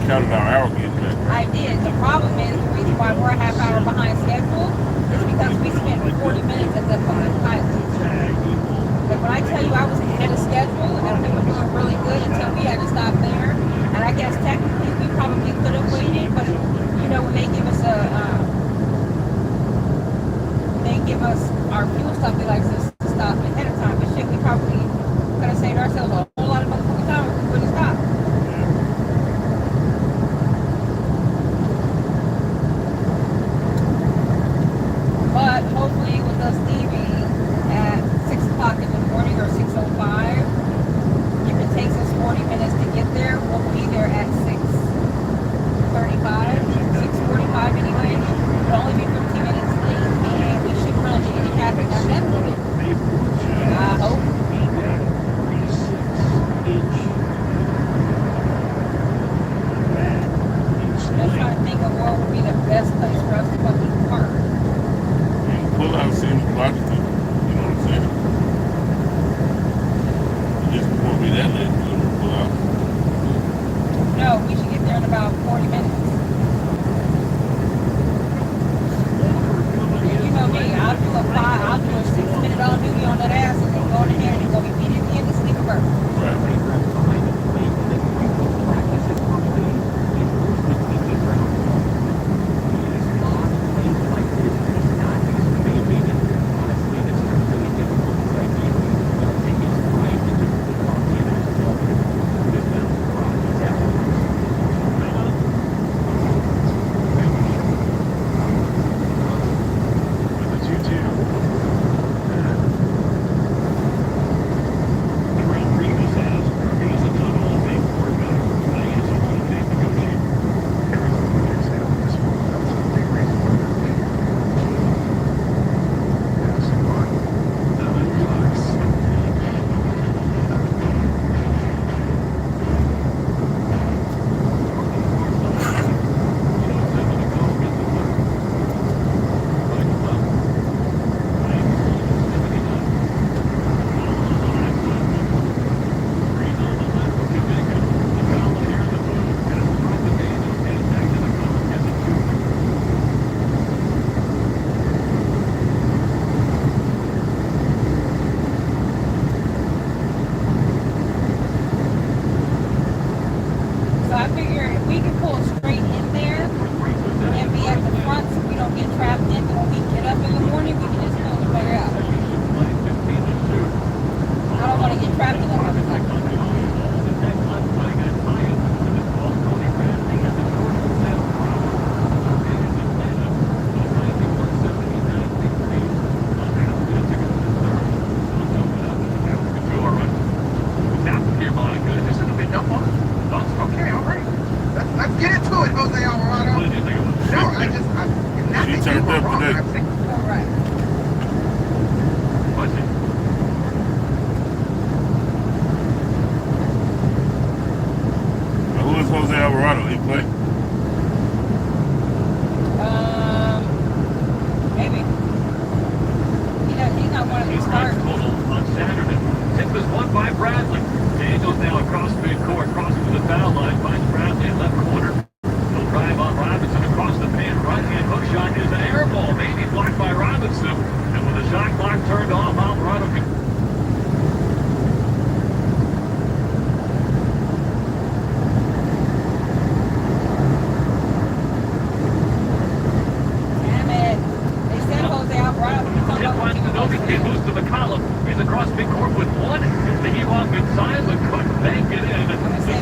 Counted our hour getting back. I did. The problem is the reason why we're a half hour behind schedule is because we spent 40 minutes at the pilot. But when I tell you I was ahead of schedule and we were doing really good until we had to stop there, and I guess technically we probably could have waited, but you know when they give us our fuel stop, they like us to stop ahead of time. But shit, we probably could have saved ourselves a whole lot of motherfucking time if we wouldn't stop. about 40 minutes. And you know me, I'll do a 6-minute on duty on that ass and then go in there and go immediately into sleep first. So I figure if we can pull straight in there and be at the front so we don't get trapped in, and when we get up in the morning, we can just pull the way out. I don't want to get trapped in that motherfucker. Let's get into it, Jose Alvarado. No, She turned up today. All right. Now, who is Jose Alvarado? He play? Maybe. He's not one of these stars. Total on Saturday. Tip is won by Bradley. The Angels now across midcourt, crossing to the foul line, finds Bradley in left corner. He'll drive on Robinson across the paint. Right-hand hook shot is an air ball, maybe blocked by Robinson. And with the shot clock turned off, Alvarado can... Damn it. They said Jose Alvarado. Tip finds Kenobi, he moves to the column. He's across midcourt with one. The he walk inside, but couldn't bank it in. The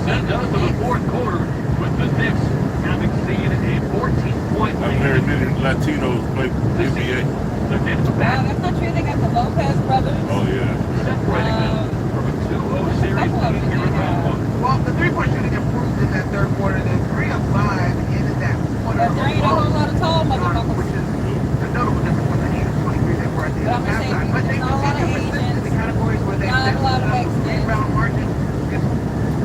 send does to the fourth quarter with the Knicks having seen a 14-point Not lead. very many Latinos play NBA. The Knicks back. That's not true. They got the Lopez brothers. Oh, yeah. Separating them from a 2-0 series lead here in round one. Well, the three-point shooting improved in that third quarter. They're 3 of 5 in that quarter. But there ain't a whole lot of tall motherfuckers. Which is a notable difference from the 8 of 23 they were at the But I'm gonna say, halftime. But they not a lot of continue to Asians, the categories where they not a lot of Mexicans. rebound margin.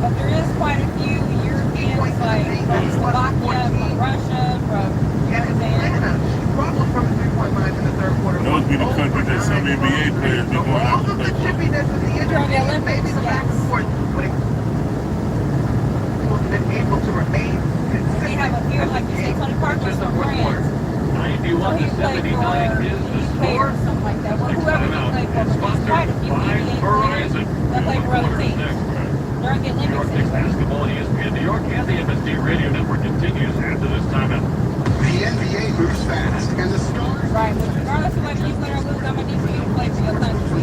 But there is quite a few Europeans, like from Slovakia, from Russia, from Atlanta struggled from the three-point line in the third quarter. Those be the countries that some NBA players be going out to All of the play for. chippiness of the injury, maybe the back and forth, but it's been able to remain consistent. we have a few, like you say, Tony Parker's from France. 91 to 79 is the score. Or something like that. Well, whoever he played for, there's quite a few NBA players that play for other teams during the New York Olympics. Knicks basketball, ESPN New York, and the MSD Radio Network continues after this timeout. The NBA moves fast, and the stars... Right, but regardless of whether you win or lose, I'm going to need for you to play for your country.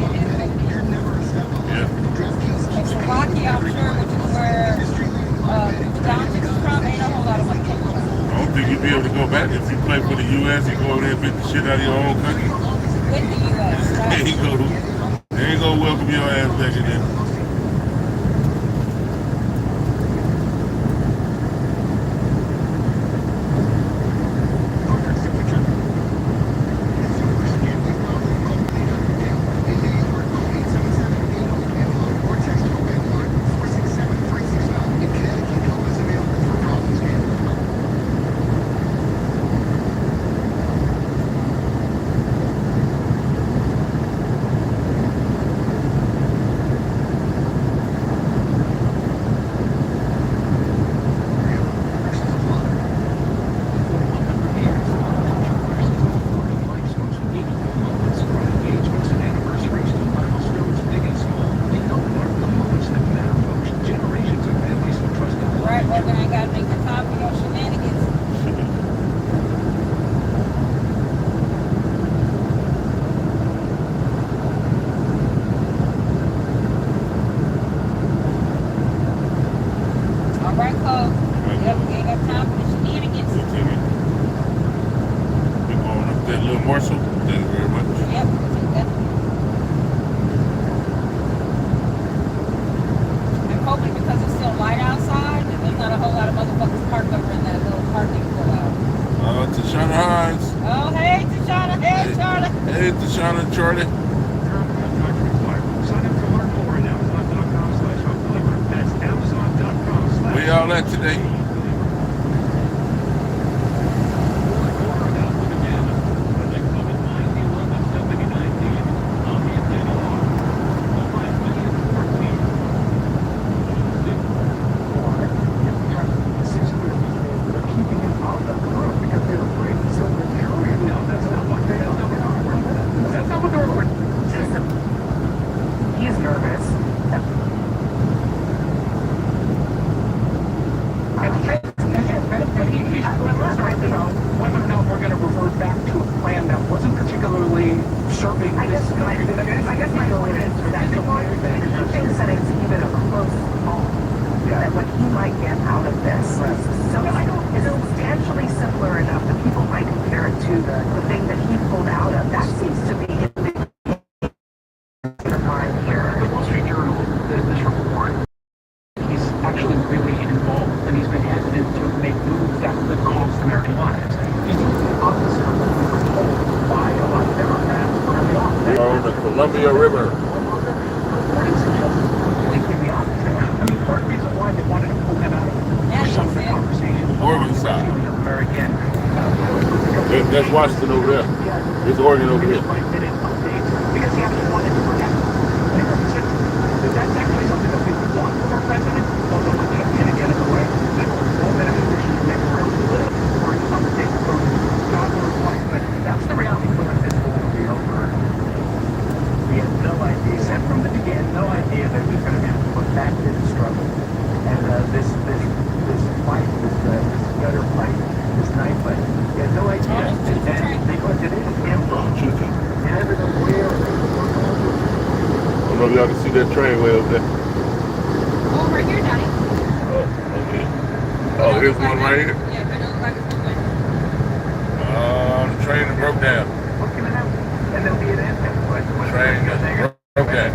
And Slovakia, I'm sure, which is where Doncic is from, ain't a whole lot of money. I don't think you'd be able to go back if you play for the U.S. and go over there and beat the shit out of your own country. With the U.S., right? They ain't gonna welcome your ass back in there. right, Morgan, I gotta make the time for your shenanigans. All right, Cole. Yep, we ain't got time for the shenanigans. We're going up that little morsel. Thank you very much. Yep, take that. I'm hoping because it's still light outside that there's not a whole lot of motherfuckers parked over in that little parking pull-out. Tashana Hines. Oh, hey, Tashana. Hey, Charlie. Hey, Tashana, Charlie. Sign up to learn more at Amazon.com/home-deliver. That's Amazon.com/. Where y'all at today? He's nervous. Whether or not we're going to revert back to a plan that wasn't particularly serving I guess my goal is that he thinks that it's even a close call. That what he might get out of this is substantially simpler enough that people might compare it to the thing that he pulled out of. That seems to be in the mind here. The Wall Street Journal, this report, he's actually really involved, and he's been hesitant to make moves that could cost American lives. He's doing the opposite of what we were told by a lot of Democrats early on. On the Columbia River. Completely the opposite. I mean, part of the reason why they wanted to pull him out of some of the conversation. Oregon side. American. That's Washington over there. It's Oregon over here. Because he actually wanted to protect. That's actually something that we would want from our president. Although we can't get again in the way. That's the reality for this will be over. We had no idea, except from the beginning, no idea that he was going to have to put back to the struggle. And this fight, this gutter fight, this knife fight, he had no idea. And then, because it is him, and the wheel, I don't know if y'all can see that train way over there. Over here, Daddy. Oh, okay. Oh, here's one right here. Yeah, but it looks like it's moving. The train broke down. and there'll be an end. Train broke down.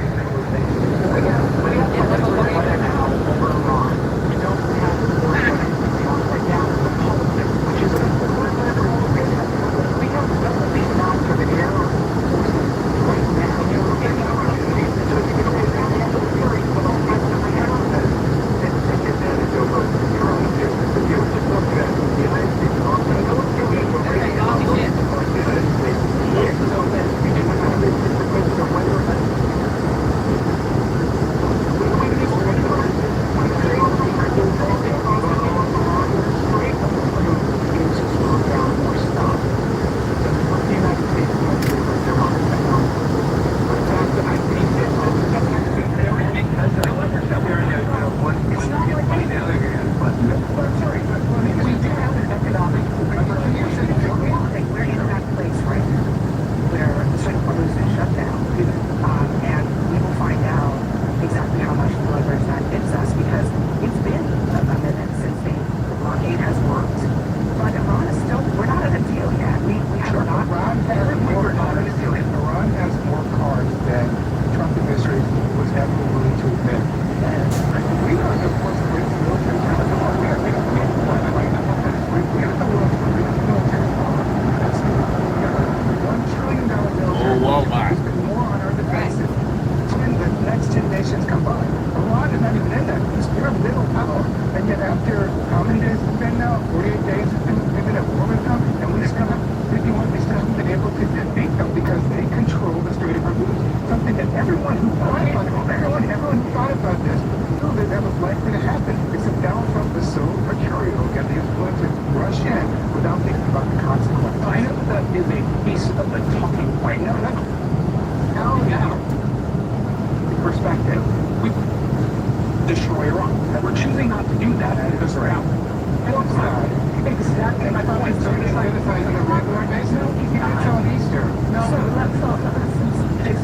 exactly my point. So he's like, criticizing a regular basis? you didn't tell him Easter. No. So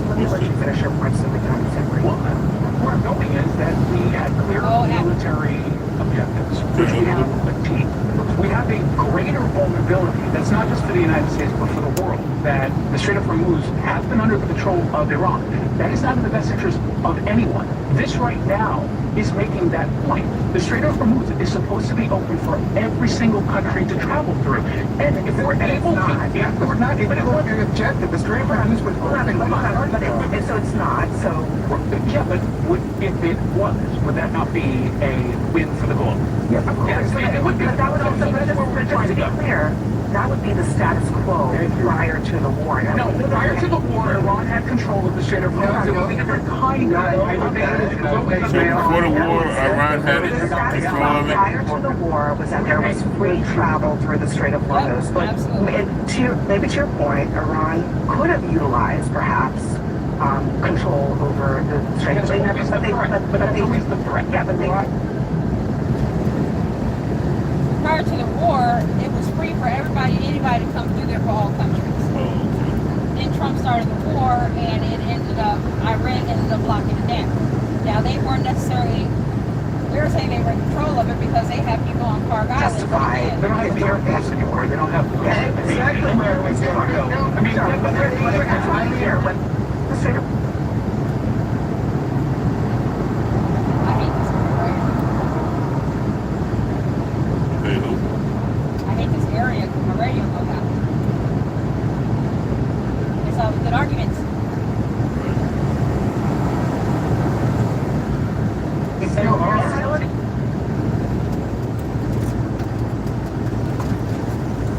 let me let you finish your point so we can separate. Well, where I'm going is that we had clear military objectives, which we have a team. We have a greater vulnerability that's not just for the United States but for the world, that the Strait of Hormuz has been under the control of Iran. That is not in the best interest of anyone. This right now is making that point. The Strait of Hormuz is supposed to be open for every single country to travel through. And if we're able to, if we're not able to be objective, the Strait of Hormuz was open. But so it's not, so... Yeah, but if it was, would that not be a win for the goal? Yeah, of course. Yes, it would be. But that would also, just to be clear, that would be the status quo prior to the war. No, prior to the war, Iran had control of the Strait of Hormuz. It was a different kind of... So before the war, Iran had The status control quo of it? prior to the war was that there was free travel through the Strait of Hormuz. But maybe to your point, Iran could have utilized, perhaps, control over the Strait. But that's always the threat. Yeah, but they... Prior to the war, it was free for anybody to come through there for all countries. Then Trump started the war, and Iran ended up locking it down. Now, they weren't necessarily, we were saying they were in control of it because they have people on Park Island. Justified. They don't have airports anymore. They don't have... Exactly where I was going to go. I mean, but they're right here. But the Strait of... I hate this area because my radio goes out. It's all good arguments.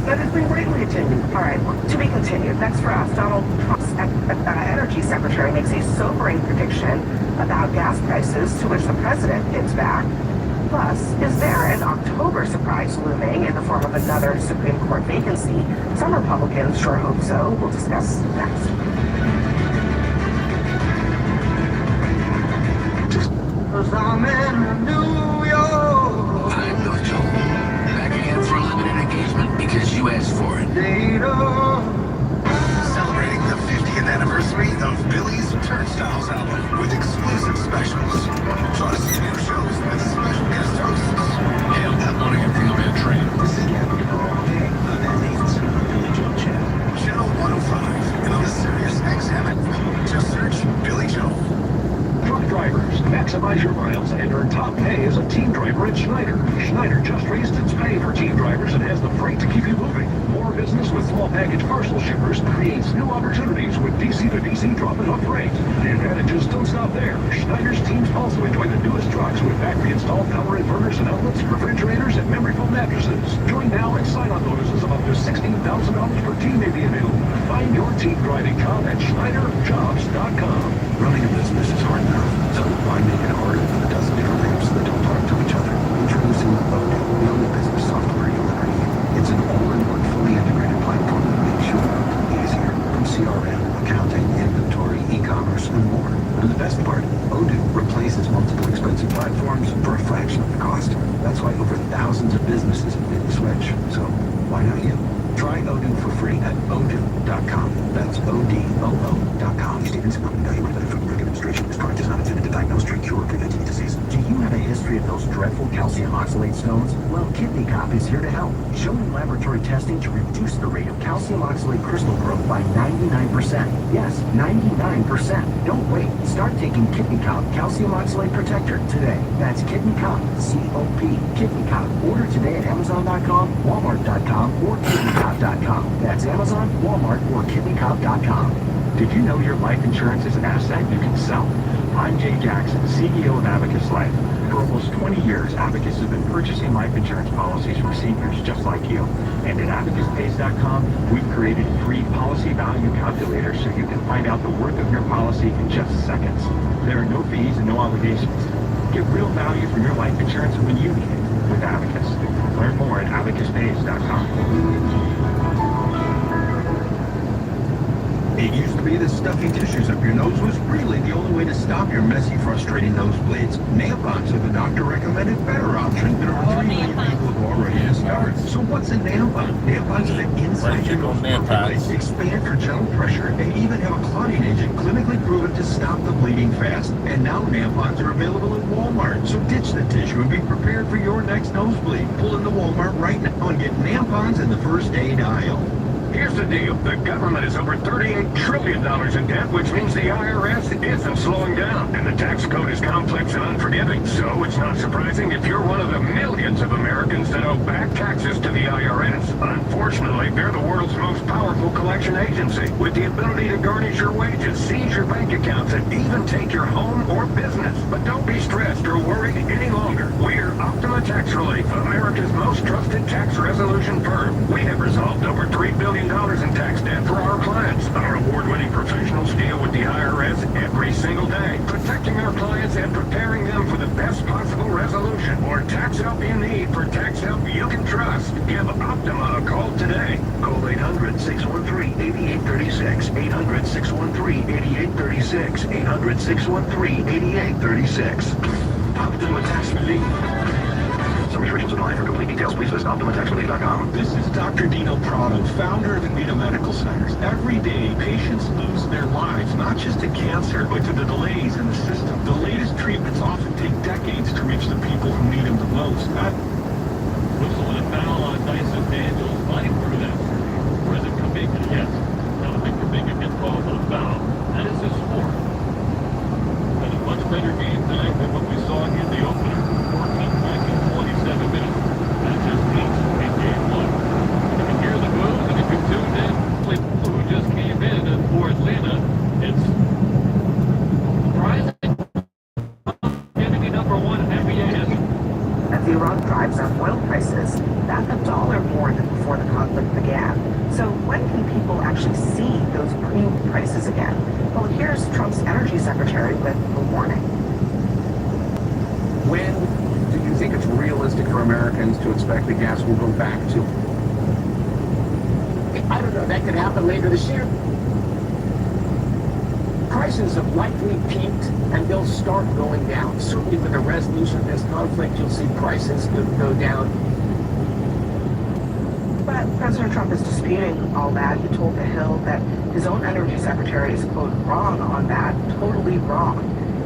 That has been greatly attended. All right, to be continued. Next for us, Donald Trump's Energy Secretary makes a sobering prediction about gas prices, to which the president hits back. Plus, is there an October surprise looming in the form of another Supreme Court vacancy? Some Republicans sure hope so. We'll discuss next. I'm in New York. I'm Billy Joel. Back again for a limited engagement because you asked for it. Celebrating the 50th anniversary of Billy's Turnstiles album with exclusive specials. Plus, new shows with special guest hosts. Hail that morning at Real Train. This is Gavin all day on that 8th Billy Joel channel. Channel 105. And on the Sirius XM app. Just search Billy Joel. Truck drivers, maximize your miles and earn top pay as a team driver at Schneider. Schneider just raised its pay for team drivers and has the freight to keep you moving. More business with small package parcel shippers creates new opportunities with DC-to-DC drop-and-off freight. The advantages don't stop there. Schneider's teams also enjoy the newest trucks with factory-installed power inverters and outlets, refrigerators, and memory foam mattresses. Join now and sign-on bonuses of up to $16,000 per team may be available. Find your team driving job at SchneiderJobs.com. Running a business is hard enough, so why make it harder than a dozen different apps that don't talk to each other? Introducing Odoo, the only business software you'll ever need. It's an all-in-one, fully integrated platform that makes your work easier. From CRM, accounting, inventory, e-commerce, and more. And the best part, Odoo replaces multiple expensive platforms for a fraction of the cost. That's why over thousands of businesses have made the switch. So why not you? Try Odoo for free at odoo.com. That's ODOO.com. Stevenson, evaluated by the Food and Drug Administration. This product is not intended to diagnose, treat, cure, or prevent any disease. Do you have a history of those dreadful calcium oxalate stones? Well, Kidney Cop is here to help. Showing laboratory testing to reduce the rate of calcium oxalate crystal growth by 99%. Yes, 99%. Don't wait. Start taking Kidney Cop Calcium Oxalate Protector today. That's Kidney Cop, C-O-P. Kidney Cop. Order today at Amazon.com, Walmart.com, or KidneyCop.com. That's Amazon, Walmart, or KidneyCop.com. Did you know your life insurance is an asset you can sell? I'm Jay Jackson, CEO of Abacus Life. For almost 20 years, Abacus has been purchasing life insurance policies for seniors just like you. And at AbacusPace.com, we've created a free policy value calculator so you can find out the worth of your policy in just seconds. There are no fees and no obligations. Get real value from your life insurance when you need it with Abacus. Learn more at AbacusPace.com. It used to be that stuffing tissues up your nose was really the only way to stay stop your messy, frustrating nosebleeds. Nampons are the doctor-recommended better option that over 3 million people have already discovered. So what's a nampon? Nampons fit inside your nose perfectly, expand for gentle pressure, and even have a clotting agent clinically proven to stop the bleeding fast. And now nampons are available at Walmart. So ditch the tissue and be prepared for your next nosebleed. Pull into Walmart right now and get nampons in the first aid aisle. Here's the deal. The government is over $38 trillion in debt, which means the IRS isn't slowing down. And the tax code is complex and unforgiving. So it's not surprising if you're one of the millions of Americans that owe back taxes to the IRS. Unfortunately, they're the world's most powerful collection agency, with the ability to garnish your wages, seize your bank accounts, and even take your home or business. But don't be stressed or worried any longer. We're Optima Tax Relief, America's most trusted tax resolution firm. We have resolved over $3 billion in tax debt for our clients. Our award-winning professionals deal with the IRS every single day, protecting our clients and preparing them for the best possible resolution or tax help you need for tax help you can trust. Give Optima a call today. Call 800-613-8836. 800-613-8836. 800-613-8836. Optima Tax Relief. Some restrictions apply. For complete details, please visit OptimaTaxRelief.com. This is Dr. Dino Prado, founder of Avita Medical Centers. Every day, patients lose their lives, not just to cancer, but to the delays in the system. The latest treatments often take decades to reach the people who need them the most. Whistle and foul on Dyson Daniels, fighting through that. Or is it Kaminga? Yes. Now I think Kaminga gets called for the foul. That is his fourth. And a much better game tonight than what we saw in the opener. 14-27 minutes. That's just each in game one. You can hear the moves, and if you're tuned in, who just came in for Atlanta, it's surprising. Giving me number one in NBA history. As Iran drives up oil prices, that's $1 more than before the conflict began. So when can people actually see those premium prices again? Well, here's Trump's energy secretary with a warning. When do you think it's realistic for Americans to expect the gas will go back to? I don't know, that could happen later this year. Prices have likely peaked and they'll start going down. Certainly with the resolution of this conflict, you'll see prices go down. But President Trump is disputing all that. He told The Hill that his own energy secretary is, quote, wrong on that, totally wrong.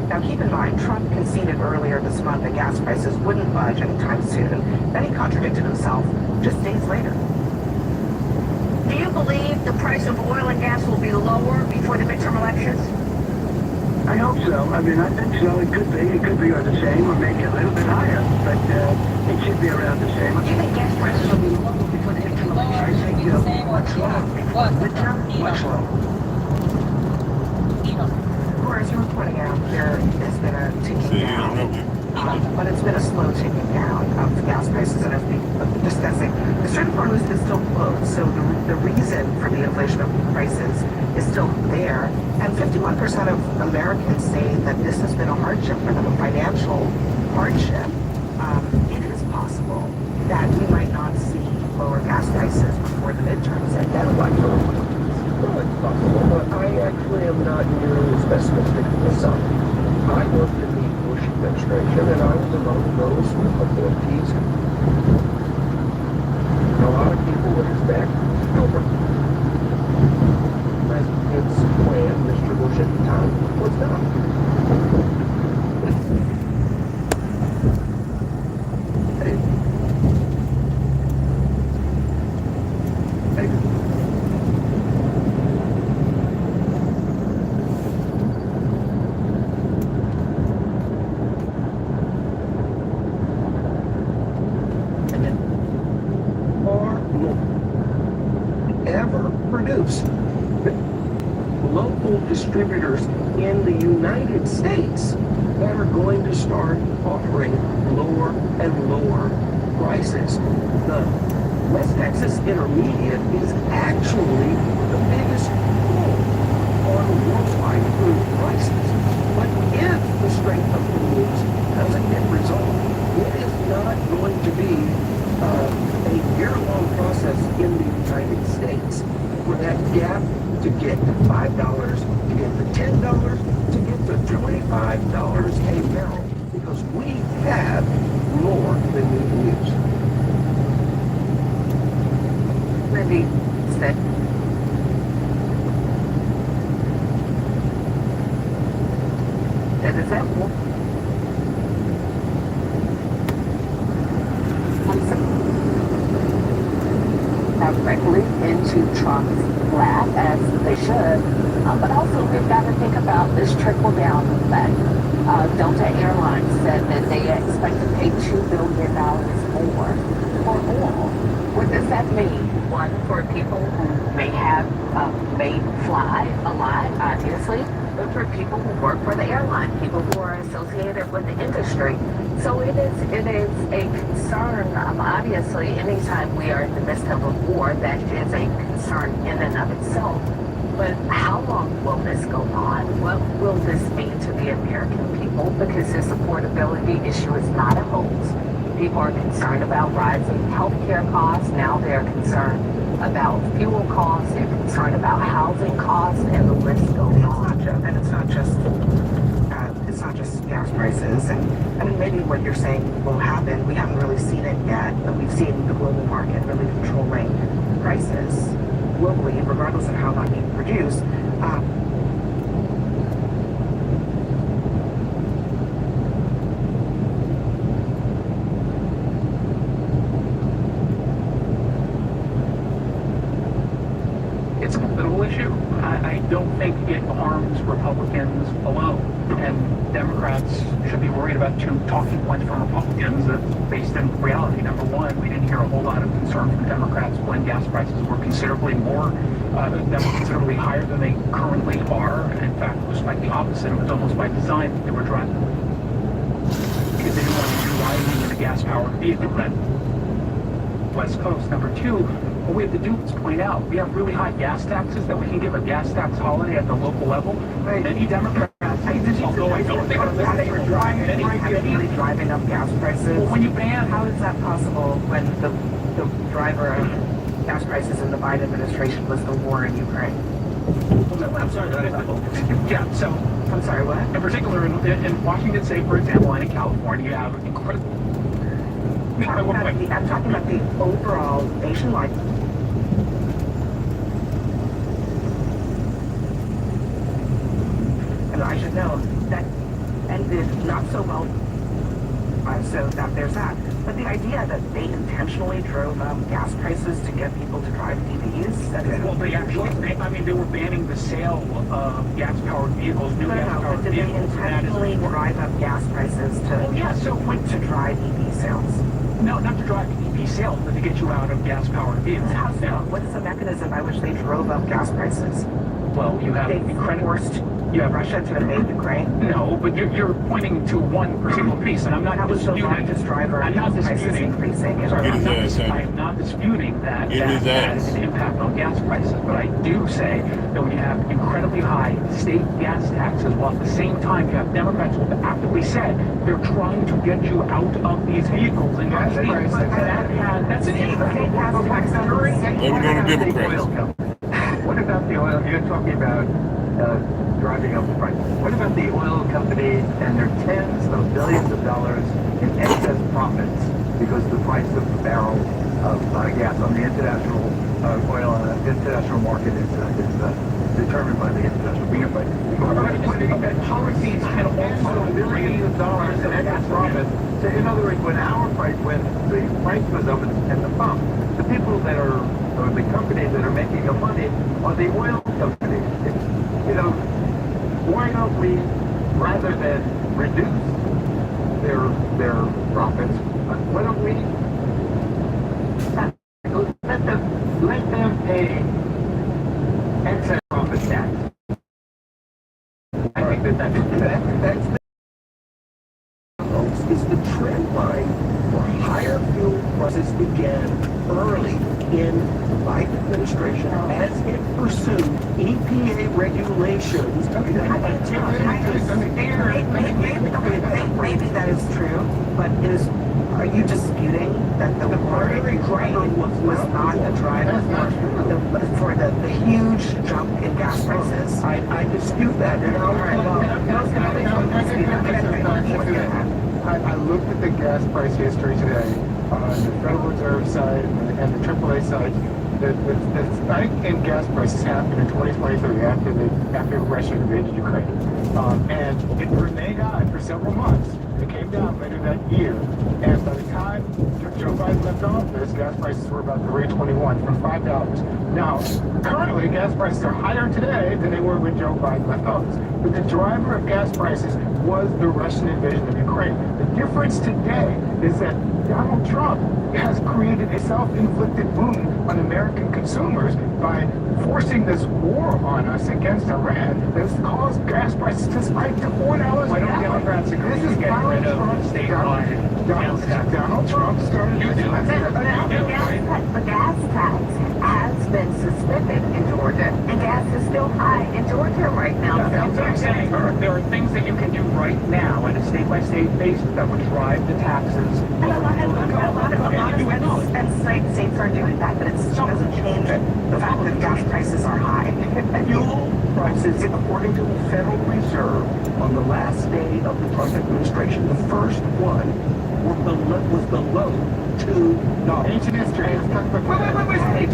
Now keep in mind, Trump conceded earlier this month that gas prices wouldn't budge anytime soon. Then he contradicted himself just days later. Do you believe the price of oil and gas will be lower before the midterm elections? I hope so. I mean, I think so. It could be. It could be the same or maybe a little bit higher, but it should be around the same. Do you think gas prices will be lower before the midterm elections? I think what's low? Midterm? What's low? Or as you were pointing out, there has been a ticking down. But it's been a slow ticking down of gas prices, and as we've been discussing, the Strait of Hormuz is still closed, so the reason for the inflation of prices is still there. And 51% of Americans say that this has been a hardship for them, a financial hardship. It is possible that we might not see lower gas prices before the midterms. And then what? Well, it's possible, but I actually am not nearly as pessimistic myself. I worked in the Bush administration, and I was among those appointees. A lot of people would expect over President's plan, Mr. Bush at the time, was not. Local distributors in the United States that are going to start offering lower and lower prices. The West Texas Intermediate is actually the biggest pull on worldwide food prices. But if the Strait of Hormuz doesn't get resolved, it is not going to be a year-long process in the United States for that gap to get to $5 to get to $10 to get to $25 a barrel because we have more than we use. Lindy said. An example. Directly into Trump's lap, as they should, but also we've got to think about this trickle-down effect. Delta Airlines said that they expect to pay $2 billion more for oil. What does that mean? One, for people who may fly a lot, obviously, but for people who work for the airline, people who are associated with the industry. So it is a concern. Obviously, anytime we are in the midst of a war, that is a concern in and of itself. But how long will this go on? What will this mean to the American people? Because this affordability issue is not a hoax. People are concerned about rising healthcare costs. Now they're concerned about fuel costs. They're concerned about housing costs, and the list goes on. And it's not just gas prices. And I mean, maybe what you're saying will happen. We haven't really seen it yet, but we've seen the global market really controlling prices globally, regardless of how they're being produced. It's a political issue. I don't think it harms Republicans alone. And Democrats should be worried about two talking points from Republicans that's based in reality. Number one, we didn't hear a whole lot of concern from Democrats when gas prices were considerably considerably higher than they currently are. In fact, it was quite the opposite. It was almost by design that they were driving because they didn't want to be driving in a gas-powered vehicle. That West Coast. Number two, what we have to do is point out we have really high gas taxes that we can give a gas tax holiday at the local level. Many Democrats, although I don't think they're driving up gas prices. Well, when you ban, how is that possible when the driver of gas prices in the Biden administration was the war in Ukraine? I'm sorry. Yeah. So I'm sorry. What? In particular, in Washington State, for example, and in California, you have incredible. I'm talking about the overall nationwide. And I should know that ended not so well. So that there's that. But the idea that they intentionally drove up gas prices to get people to drive EVs. Well, they actually, they were banning the sale of gas-powered vehles, new gas-powered vehicles. Did they intentionally drive up gas prices to drive EV sales? No, not to drive EV sales, but to get you out of gas-powered vehicles. How so? What's the mechanism by which they drove up gas prices? Well, you have Russia to invade Ukraine? No, but you're pointing to one particular piece, and I'm not disputing. The largest driver. I'm not disputing. Increasing. Sorry, I am not disputing that has an impact on gas prices, but I do say that when you have incredibly high state gas taxes, while at the same time you have Democrats who have actively said they're trying to get you out of these vehicles and that's an impact. What about the oil? You're talking about driving up the price. What about the oil companies and their tens of billions of dollars in excess profits because the price of the barrel of gas on the international oil international market is determined by the international market. Policies can also billions of dollars in excess profits. So in other words, when the price goes up at the pump, the people that are, or the companies that are making the money are the oil companies. Why don't we, rather than reduce their profits, why don't we let them pay excess profit tax? I think that's is the trend line for higher fuel prices began early in the Biden administration as it pursued EPA regulations. Maybe that is true, but it is Are you disputing that the primary driver was not the driver for the huge jump in gas prices? I dispute that. I looked at the gas price history today on the Federal Reserve side and the AAA side. The spike in gas prices happened in 2023 after Russia invaded Ukraine. And it remained high for several months. It came down later that year. And by the time Joe Biden left office, gas prices were about $3.21 from $5. Now, currently, gas prices are higher today than they were when Joe Biden left office. But the driver of gas prices was the Russian invasion of Ukraine. The difference today is that Donald Trump has created a self-inflicted boom on American consumers by forcing this war on us against Iran that's caused gas prices to spike to $4 Why a don't gallon. Democrats agree to get rid of statewide Donald Trump started You do. The gas tax has been suspended in Georgia, and gas is still high in Georgia right now. That's what I'm saying. There are things that you can do right now on a state-by-state basis that would drive the taxes. And a lot of states are doing that, but it still doesn't change the fact that gas prices are high. Fuel prices, according to the Federal Reserve, on the last day of the Trump administration, the first one was below $2. Ancient history. Wait.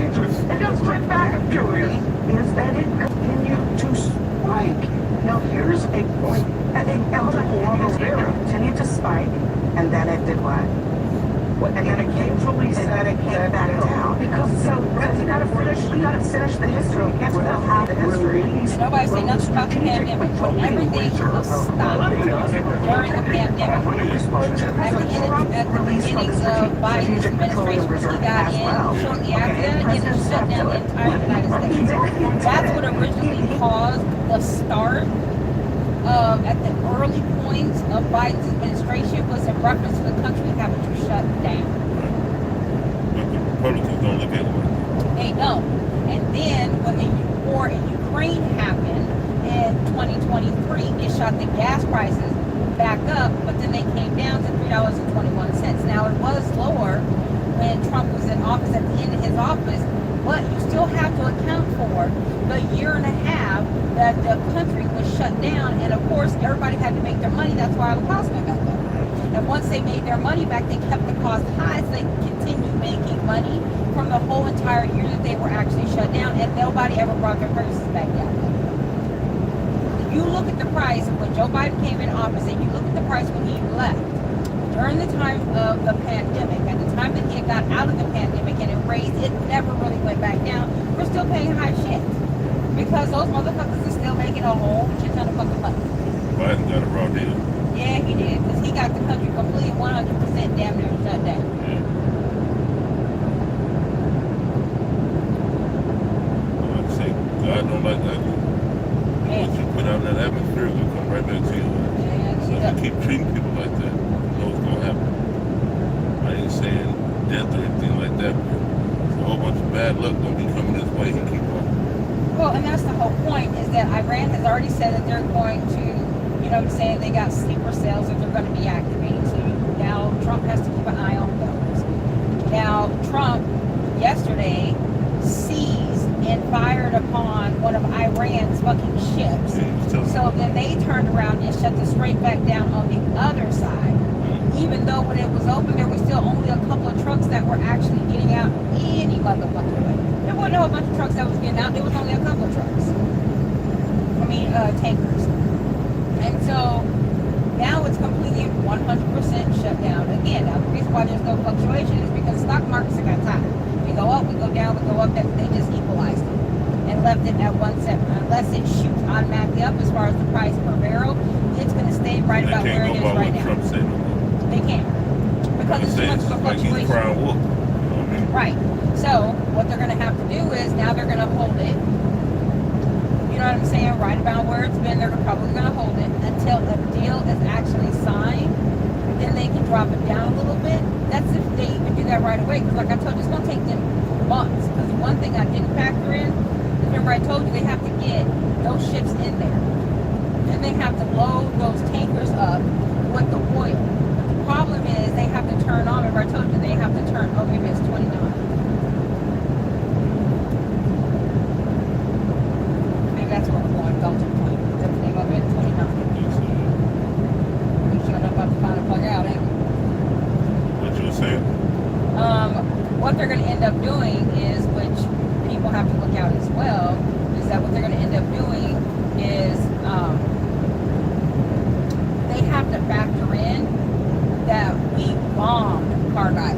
And just went back. I'm curious. Is that it continued to spike? Now here's a point. It continued to spike, and then it did what? And then it came back down. Because you gotta finish the history. You can't tell how the history. Nobody say nothing about the pandemic. Everything was stopped during the pandemic. At the beginning of Biden's administration, when he got in, shortly after that, it just shut down the entire United States. That's what originally caused the start at the early points of Biden's administration was in reference to the country having to shut down. But the Republicans don't look at it. They don't. And then when the war in Ukraine happened in 2023, it shot the gas prices back up, but then they came down to $3.21. Now it was lower when Trump was in office at the end of his office, but you still have to account for the year and a half that the country was shut down, and of course everybody had to make their money. That's why the cost went back up. And once they made their money back, they kept the cost high, so they continued making money from the whole entire year that they were actually shut down, and nobody ever brought their prices back down. You look at the price when Joe Biden came in office, and you look at the price when he left during the time of the pandemic, at the time that he got out of the pandemic and it raised, it never really went back down. We're still paying high shit because those motherfuckers are still making a whole shit ton of fucking money. Biden got a raw deal. Yeah, he did, because he got the country completely 100% damn near shut down. Like I say, God don't like that. What you put out in that atmosphere is gonna come right back to you. So if you keep treating people like that, you know what's gonna happen. I ain't saying death or anything like that, but it's a whole bunch of bad luck gonna be coming this way and keep on. Well, and that's the whole point, is that Iran has already said that they're going to, you know what I'm saying, they got sleeper cells that they're going to be activating. So now Trump has to keep an eye on those. Now, Trump yesterday seized and fired upon one of Iran's fucking ships. So then they turned around and shut the strait back down on the other side. Even though when it was open, there was still only a couple of trucks that were actually getting out any motherfucking way. There wasn't a whole bunch of trucks that was getting out. There was only a couple of trucks. Tankers. And so now it's completely 100% shut down. Again, now the reason why there's no fluctuation is because stock markets are got tired. We go up, we go down, we go up, and they just equalized it and left it at 1.7. Unless it shoots automatically up as far as the price per barrel, it's going to stay right about where it is right now. They can't. Because it's too much of a fluctuation. Right. So what they're going to have to do is now they're going to hold it. You know what I'm saying? Right about where it's been, they're probably going to hold it until the deal is actually signed. Then they can drop it down a little bit. That's if they even do that right away. Because like I told you, it's going to take them months. Because one thing I didn't factor in, remember I told you they have to get those ships in there. Then they have to load those tankers up with the oil. The problem is they have to turn on. Remember I told you they have to turn. Oh, maybe it's 29. Maybe that's where we're going. Dalton Point. They go at 29. We showed up about to find a plug out, ain't we? What you were saying? What they're going to end up doing is, which people have to look out as well, is that what they're going to end up doing is they have to factor in that we bombed Cargill.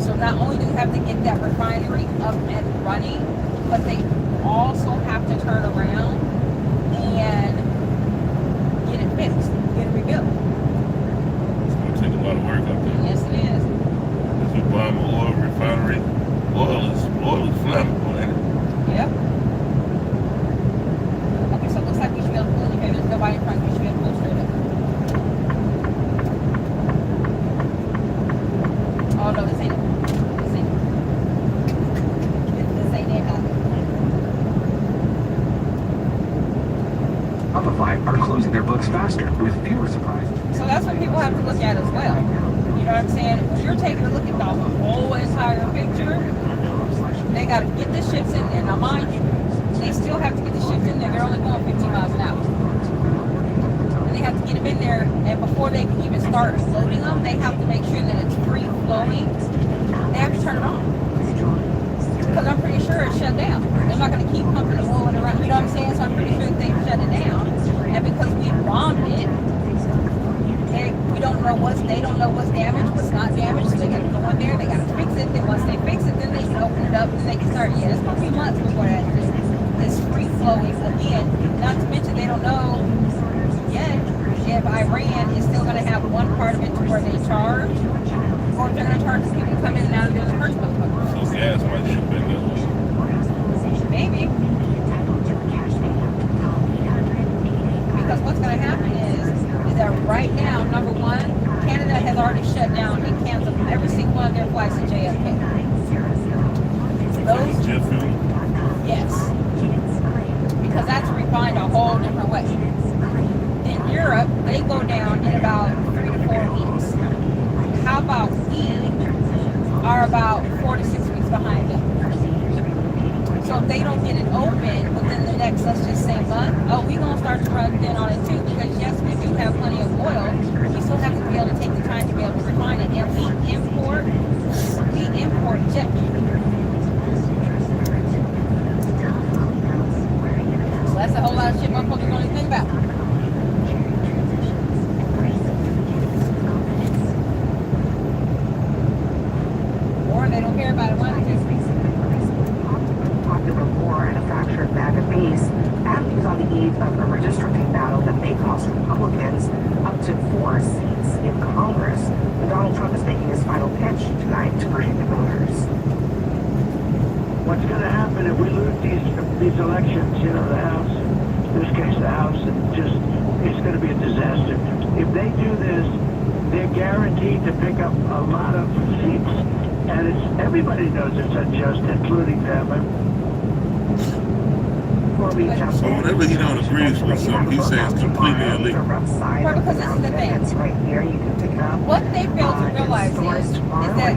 So not only do we have to get that refinery up and running, but they also have to turn around and get it fixed, get it rebuilt. It's going to take a lot of work out there. Yes, it is. If you bomb an oil refinery, oil is flammable, ain't it? Yep. Okay, so it looks like we should be able to pull in here. There's nobody in front. We should be able to pull straight up. Oh no, this ain't it. This ain't it. This ain't it. Shopify are closing their books faster with fewer surprises. So that's what people have to look at as well. You know what I'm saying? When you're taking a look at the whole entire picture, they got to get the ships in there. Now, mind you, they still have to get the ships in there. They're only going 15 miles an hour. And they have to get them in there, and before they can even start loading them, they have to make sure that it's free flowing. They have to turn it on. Because I'm pretty sure it's shut down. They're not going to keep pumping the oil around. You know what I'm saying? So I'm pretty sure they shut it down. And because we bombed it, we don't know they don't know what's damaged, what's not damaged, so they got to go in there, they got to fix it, then once they fix it, then they can open it up, and they can start, it's going to be months before that is free flowing again. Not to mention they don't know yet if Iran is still going to have one part of it to where they charge, or if they're going to charge people to come in and out of there the first place. So gas might shoot back up. Maybe. Because what's going to happen is that right now, number one, Canada has already shut down and canceled every single one of their flights to JFK. Those, jet fuel? yes, because that's refined a whole different way. In Europe, they go down in about 3 to 4 weeks. How about we are about 4 to 6 weeks behind them? So if they don't get it open within the next, let's just say month, we're going to start to run thin on it too, because yes, we do have plenty of oil. We still have to be able to take the time to be able to refine it. And we import jet fuel. So that's a whole lot of shit motherfuckers don't even think about. Or they don't care about it when it is. Popular war and a fractured MAGA base, and he's on the eve of a redistricting battle that may cost Republicans up to 4 seats in Congress. And Donald Trump is making his final pitch tonight to Virginia voters. What's going to happen if we lose these elections, the House, in this case the House, it's going to be a disaster. If they do this, they're guaranteed to pick up a lot of seats. And everybody knows it's unjust, including them. So whenever he don't agree with something, he says it's completely illegal. Well, because this is the thing. What they fail to realize is that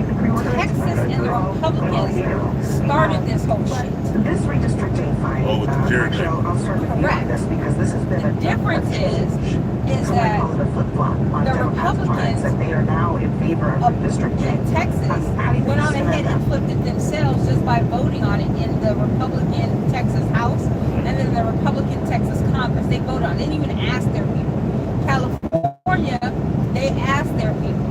Texas and the Republicans started this whole shit. This redistricting fight, with the Jerry. correct. This because this has been the difference is that the Republicans that they are now in favor of redistricting. Texas went on ahead and flipped it themselves just by voting on it in the Republican Texas House and then the Republican Texas Congress. They voted on it. They didn't even ask their people. California, they asked their people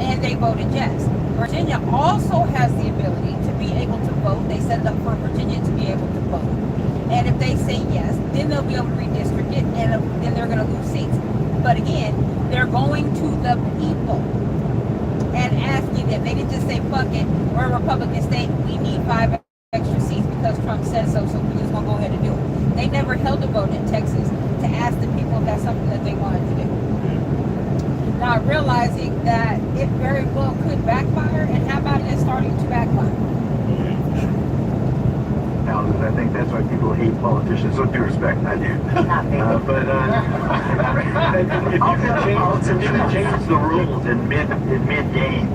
and they voted yes. Virginia also has the ability to be able to vote. They set it up for Virginia to be able to vote. And if they say yes, then they'll be able to redistrict it, and then they're going to lose seats. But again, they're going to the people and asking them. They didn't just say, fuck it, we're a Republican state, we need 5 extra seats because Trump said so we're just going to go ahead and do it. They never held a vote in Texas to ask the people if that's something that they wanted to do. Not realizing that it very well could backfire, and how about it starting to backfire? I think that's why people hate politicians, so due respect, I do. But if you change the rules in mid-game,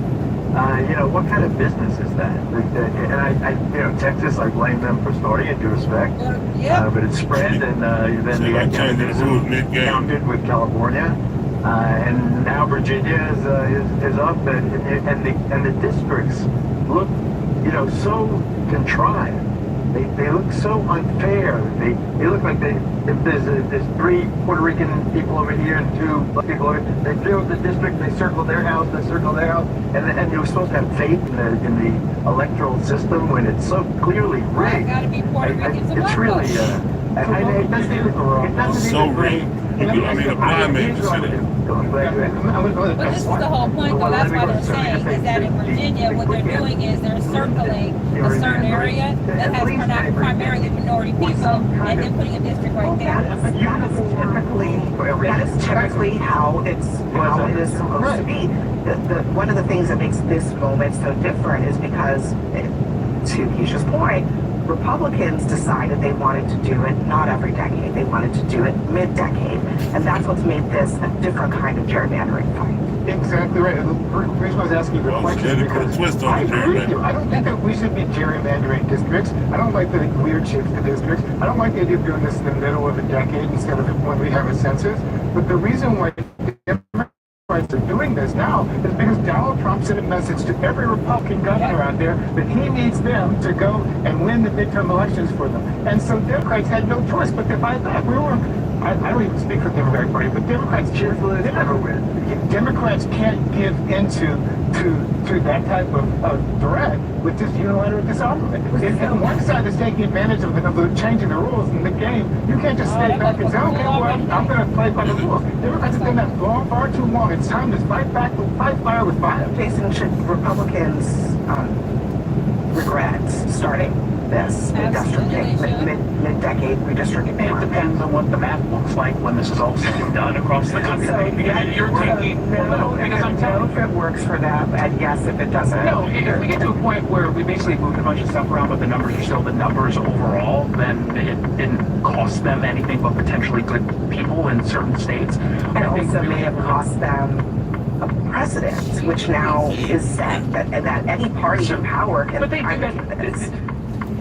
what kind of business is that? And Texas, I blame them for starting it, due respect. But it's spread, and then they got counted with California. And now Virginia is up, and the districts look, so contrived. They look so unfair. They look like if there's 3 Puerto Rican people over here and 2 black people over here, they fill the district, they circle their house, and you're supposed to have faith in the electoral system when it's so clearly rigged. It's really it doesn't even I mean, the blind man can see that. But this is the whole point, though. That's why they're saying is that in Virginia, what they're doing is they're circling a certain area that has primarily minority people, and then putting a district right there. That is typically how it is supposed to be. One of the things that makes this moment so different is because, to Keisha's point, Republicans decided they wanted to do it not every decade. They wanted to do it mid-decade. And that's what's made this a different kind of gerrymandering fight. Exactly right. The reason I was asking your question is because I agree with you. I don't think that we should be gerrymandering districts. I don't like the weird shapes to districts. I don't like the idea of doing this in the middle of a decade instead of when we have a census. But the reason why Democrats are doing this now is because Donald Trump sent a message to every Republican governor out there that he needs them to go and win the midterm elections for them. And so Democrats had no choice but to fight back. I don't even speak for the Democratic Party, but Democrats Democrats can't give into that type of threat with this unilateral disarmament. If one side is taking advantage of changing the rules in the game, you can't just stay back and say, okay, well, I'm going to play by the rules. Democrats have done that far too long. It's time to fight fire with fire. Jason, should Republicans regret starting this mid-decade redistricting? It depends on what the map looks like when this is all said and done across the country. You're taking because I'm telling you, if it works for them, and yes, if it doesn't. No, if we get to a point where we basically moved a bunch of stuff around, but the numbers are still the numbers overall, then it didn't cost them anything but potentially good people in certain states. And also may have cost them a precedent, which now is set that any party in power can. But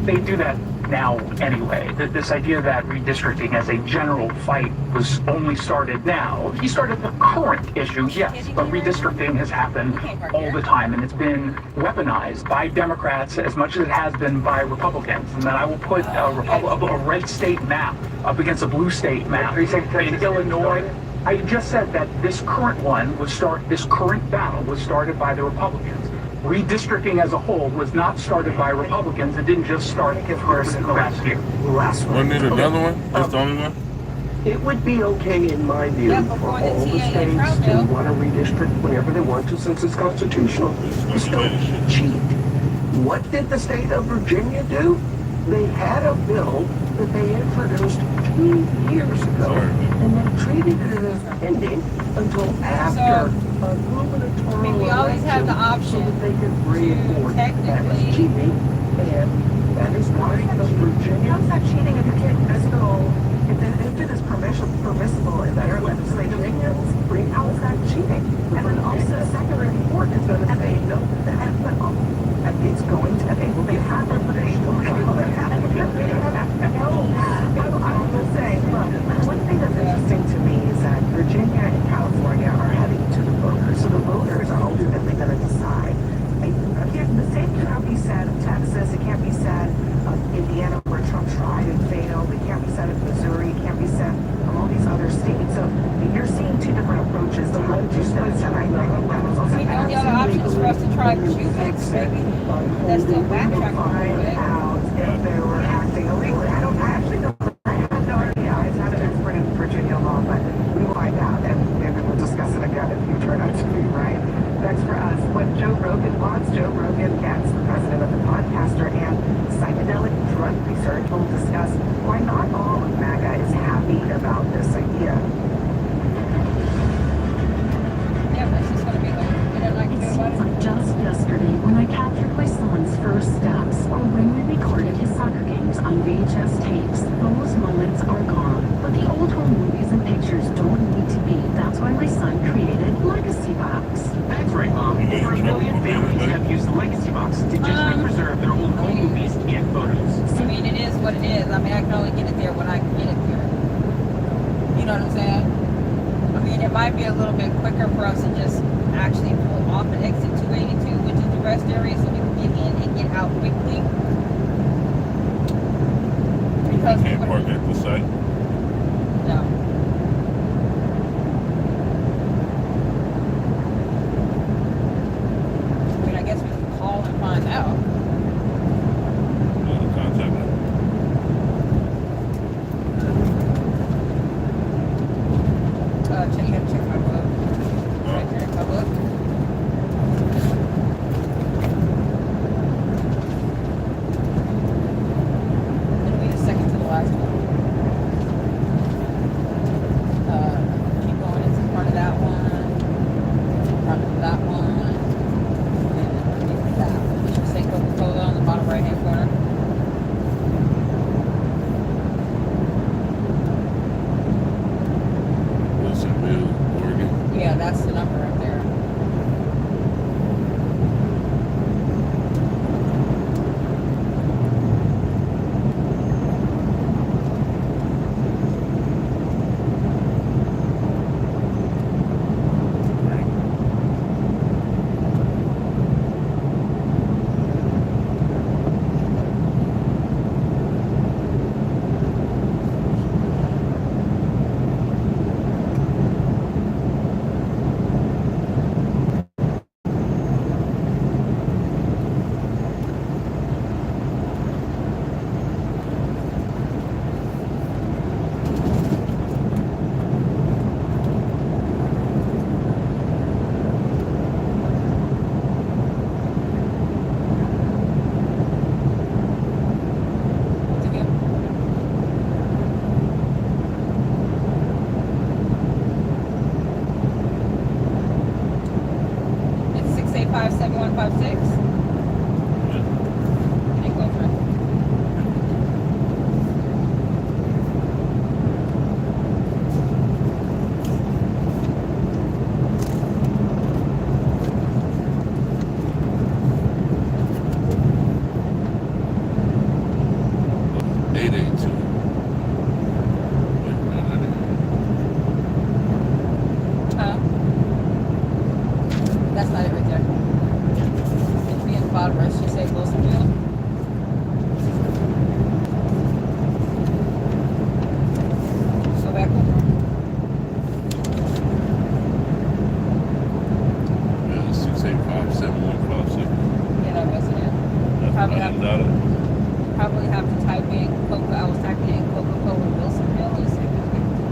they do that now anyway. This idea that redistricting as a general fight was only started now. He started the current issue, yes, but redistricting has happened all the time, and it's been weaponized by Democrats as much as it has been by Republicans. And then I will put a red state map up against a blue state map. In Illinois, I just said that this current battle was started by the Republicans. Redistricting as a whole was not started by Republicans. It didn't just start in the last year. Wasn't it another one? That's the only one? It would be okay, in my view, for all the states to want to redistrict whenever they want to, since it's constitutional. Just don't cheat. What did the state of Virginia do? They had a bill that they introduced 2 years ago, and they treated it as pending until after a gubernatorial we always have the option so that they could bring it forward. That is cheating, and that is why the Virginia... How's that cheating if it is permissible in their legislature? How is that cheating? And then also the secular court is going to say no, it's going to enable they have their potential. I will say, look, one thing that's interesting to me is that Virginia and California are heading to the voters, so the voters are ultimately going to decide. The same cannot be said of Texas, it can't be said of Indiana where Trump tried and failed, it can't be said of Missouri, it can't be said of all these other states. So you're seeing 2 different approaches. The one just and I think that was also the only other option is for us to try to choose maybe. That's still backtrack a little bit. Out if they were acting illegally. I actually don't. I have no idea. I'm not an expert in Virginia law, but we will find out, and maybe we'll discuss it again if you turn out to be right. Next for us, what Joe Rogan wants. Joe Rogan gets the president of the podcaster and psychedelic drug research. We'll discuss why not all of MAGA is happy about this idea. Yeah, this is going to be It seems like just yesterday when I captured my son's first steps or when we recorded his soccer games on VHS tapes. The use the legacy box to digitally preserve their old home movies and photos. I mean, it is what it is. I mean, I can only get it there when I can get it there. You know what I'm saying? I mean, it might be a little bit quicker for us to just actually pull off and exit 282, which is the rest area, so we can get in and get out quickly. Because you can't park at the site. No. I mean, I guess we can call and find out. Contact them. Check my book. Right there, my book. It'll be the second to the last one. Keep going into front of that one, front of that one, and that one. It should say Coca-Cola on the bottom right-hand corner. Wilsonville, Oregon. Yeah, that's the number right there. It's 685-7156. Can't go through. That's not it right there. It'll be in the bottom right. She said Wilsonville. Go back over. Yeah, 685-7156. Yeah, that wasn't it. Probably have to type in Coca. I was typing in Coca-Cola Wilsonville and see if it came through.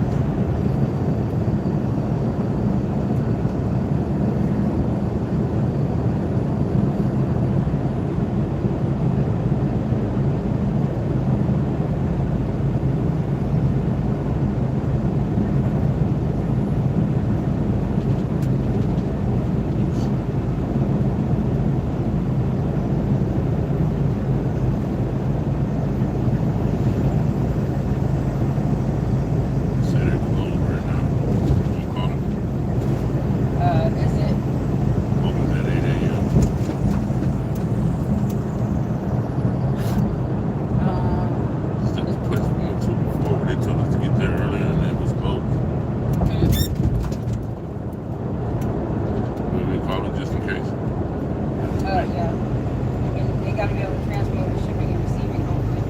Is it? Open at 8 a.m. Still this place we went to before, they told us to get there earlier and it was closed. We'll be calling just in case. Yeah. And they got to be able to transport the shipping and receiving, hopefully.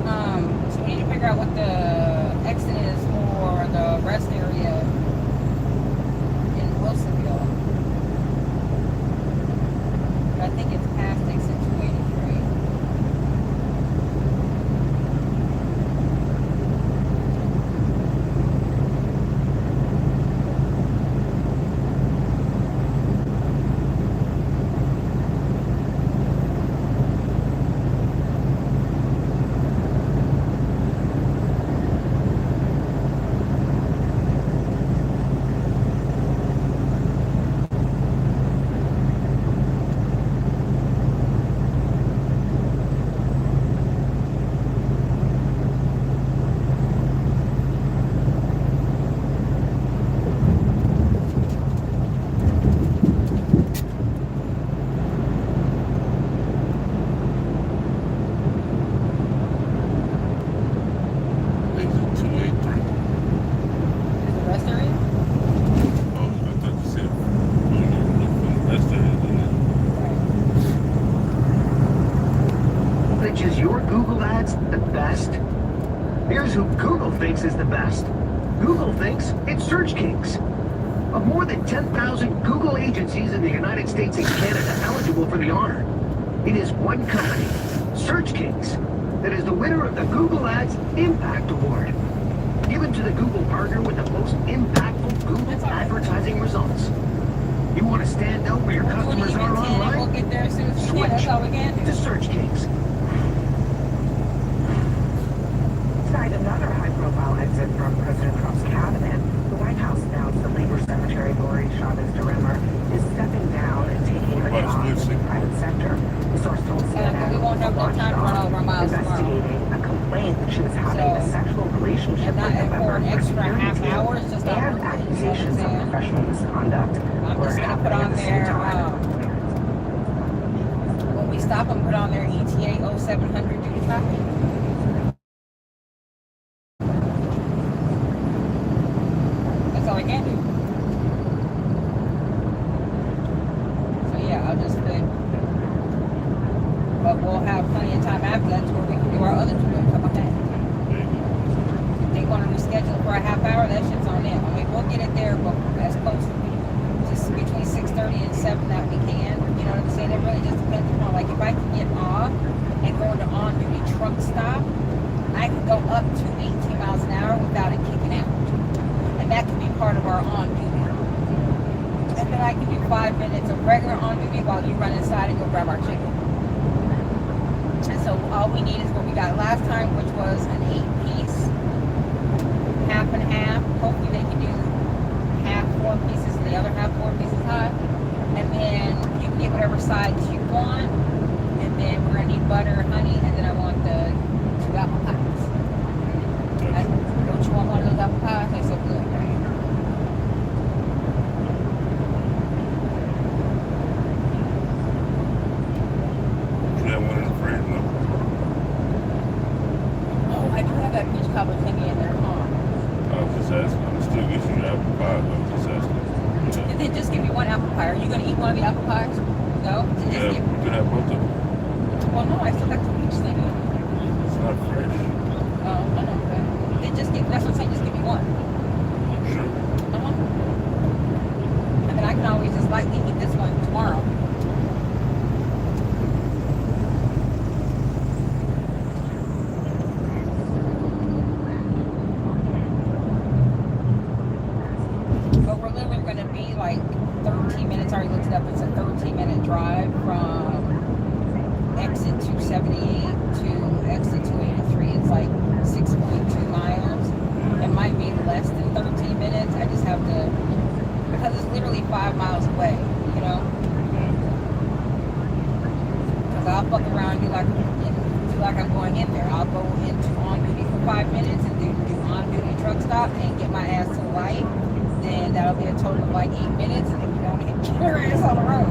the so we need to figure out what the exit is for the rest area in Wilsonville. But I think it's past exit 283. Is your Google ads the best? Here's who Google thinks is the best. Google thinks it's Search Kings. Of more than 10,000 Google agencies in the United States and Canada eligible for the honor, it is one company, Search Kings, that is the winner of the Google Ads Impact Award, given to the Google partner with the most impactful Google advertising results. You want to stand out where your customers are online? We'll get there as soon as we can. That's all we can do. To Search Kings. Tonight, another high-profile exit from President Trump's cabinet. The White House announced that Labor Secretary Lori Chavez DeRimmer is stepping down and taking a job in the private sector. The source told CNN we won't have no time to run over miles investigating a complaint that she was having a sexual relationship with a member of her security team and accusations of professional misconduct. I'm just going to put on there, when we stop them, put on their ETA 0700 duty traffic. That's all I can do. So yeah, I'll just put, but we'll have plenty of time after that to where we can do our other two in a couple days. If they want to reschedule for a half hour, that shit's on them. I mean, we'll get it there, but as close to just between 6:30 and 7 that we can. You know what I'm saying? It really just depends on, like, if I can get off and go into on-duty truck stop, I can go up to 18 miles an hour without it kicking out. And that can be part of our on-duty. And then I can do 5 minutes of regular on-duty while you run inside and go grab our chicken. And so all we need is what we got last time, which was an 8-piece, half and half. Hopefully they can do half 4 pieces and the other half 4 pieces hot. And then you can get whatever sides you want. And then we're gonna need butter, honey, and then I want the 2 apple pies. Don't you want one of those apple pies? They're so good, right? You have one in the fridge, no? Oh, I do have that peach cobbler thingy in there, huh? I was just asking. I'm still getting you apple pie. I was just asking. And then just give me 1 apple pie. Are you gonna eat one of the apple pies? No? Yeah, you can have both of them. Well, no, I still got the peach thing. It's not fresh. Oh, no, no. Then just give, that's what I'm saying, just give me 1. Sure. And then I can always just lightly eat this one tomorrow. But we're literally going to be like 13 minutes. I already looked it up. It's a 13-minute drive from exit 278 to exit 283. It's like 6.2 miles. It might be less than 13 minutes. I just have to, because it's literally 5 miles away, you know? Because I'll fuck around and do like I'm going in there. I'll go into on duty for 5 minutes and do on duty truck stop and get my ass to the light. Then that'll be a total of like 8 minutes, and then you don't get your ass on the road.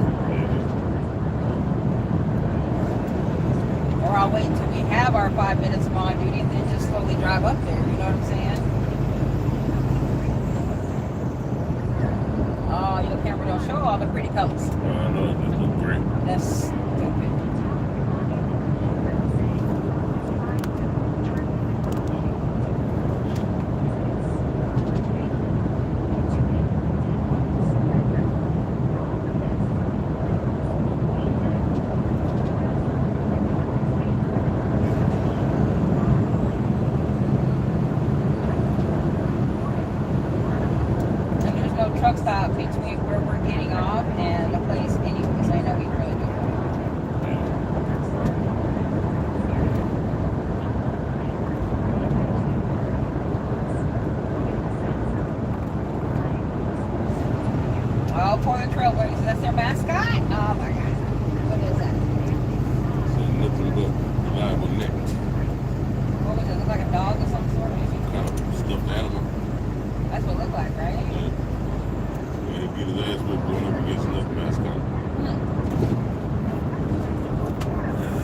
Or I'll wait until we have our 5 minutes of on duty and then just slowly drive up there, you know what I'm saying? Oh, your camera don't show all the pretty colors. I know, it just looks great. That's stupid.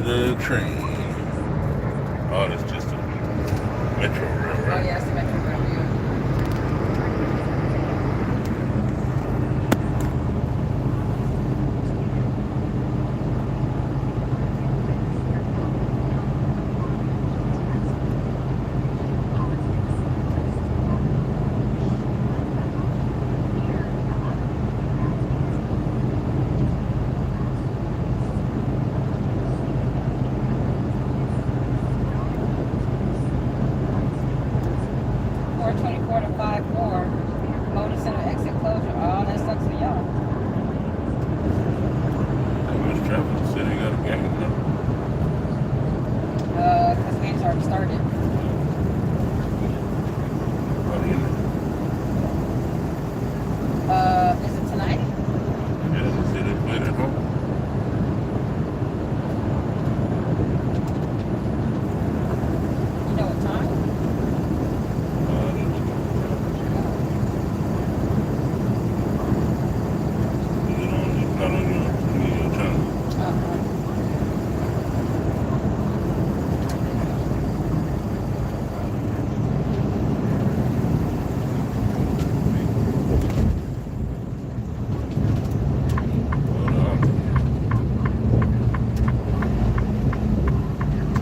the train. Oh, that's just a metro rail, Oh, right? yeah, it's the Metro Rail view. 424 to 54. Motor Center exit closure. Oh, that sucks for y'all. How much traffic? The city got a gang, no? Because games already started. Is it tonight? Yeah, they say they played at home. You know what time? It's not on your channel.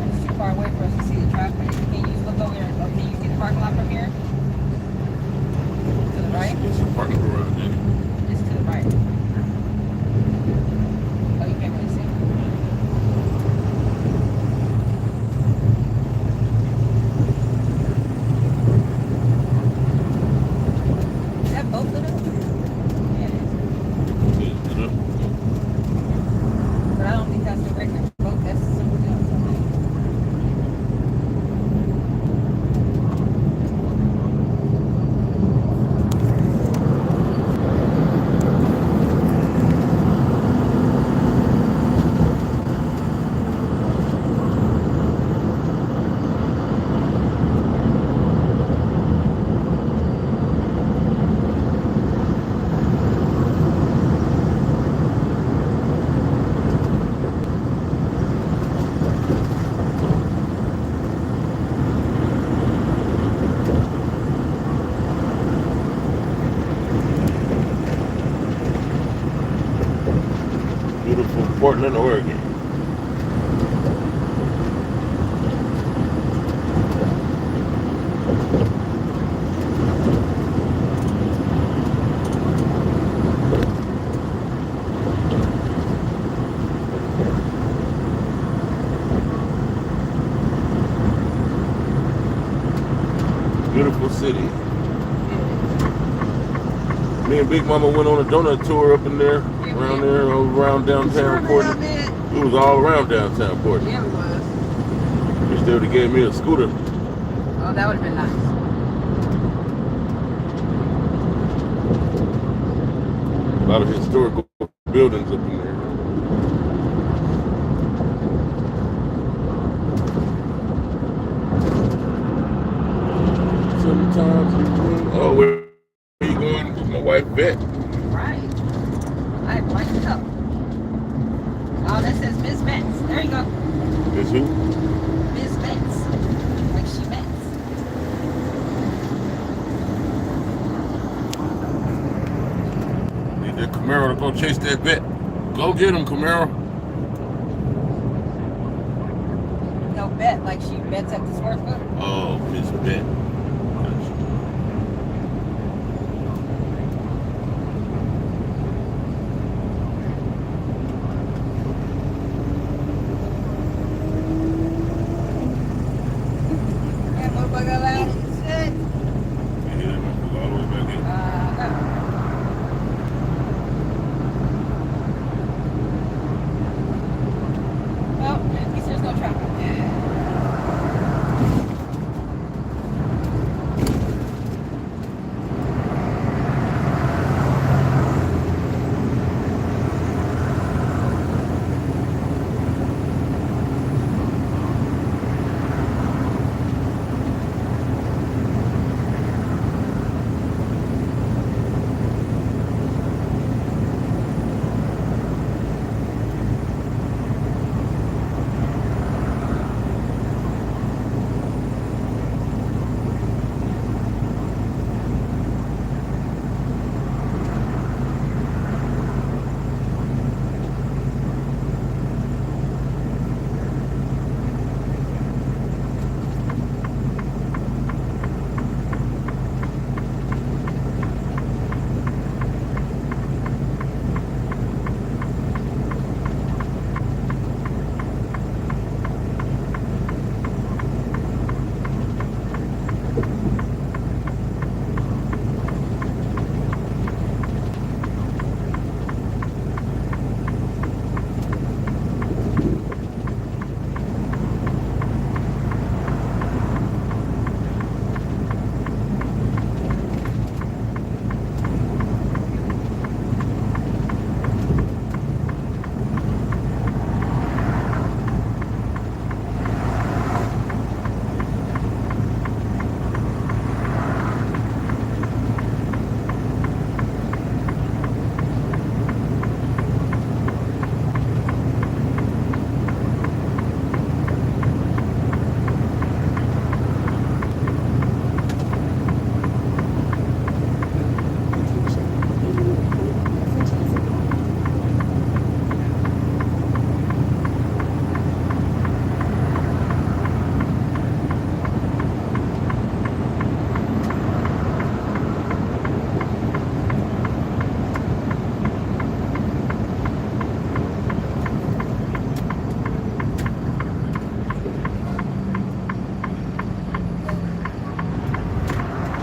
It's too far away for us to see the traffic. Can you look over there? Can you see the parking lot from here? To the right? It's a parking garage, ain't it? It's to the right. Oh, you can't really see. Is that both of them? Yeah, it is. But I don't think that's the regular boat. That's something else, I think. Beautiful Portland, Oregon. Beautiful city. Me and Big Mama went on a donut tour up in there, around there, around downtown Portland. It was all around downtown Portland. Yeah, it was. Wish they would have gave me a scooter. Oh, that would have been nice. A lot of historical buildings up in there. Sometimes you think, oh, where are you going with my wife, Bet? Right. I like it up. Oh, that says Miss Betts. There you go. Miss who? Miss Betts. Like she Betts. Need that Camaro to go chase that Bet. Go get him, Camaro. No, Bet. Like she bets at the sportsbook. Oh, Miss Bet. Yeah, motherfucker, that shit. All the way back in. Well, at least there's no traffic.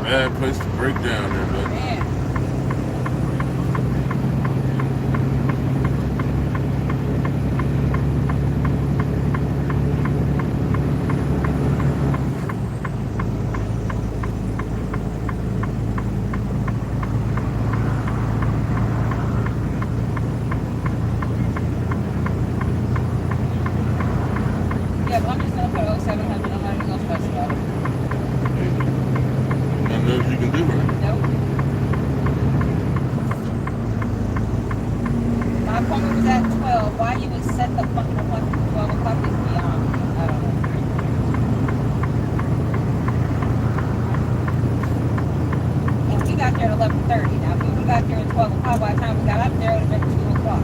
bad place to break down there, but. Man. Yeah, but I'm just gonna put 0700. I'm not even gonna stress about it. Nothing else you can do, right? Nope. My appointment was at 12. Why you would set the fucking appointment for 12 o'clock is beyond me. I don't know. And we got there at 11:30. Now, if we would have got there at 12 o'clock, by the time we got up there, it would have been 2 o'clock.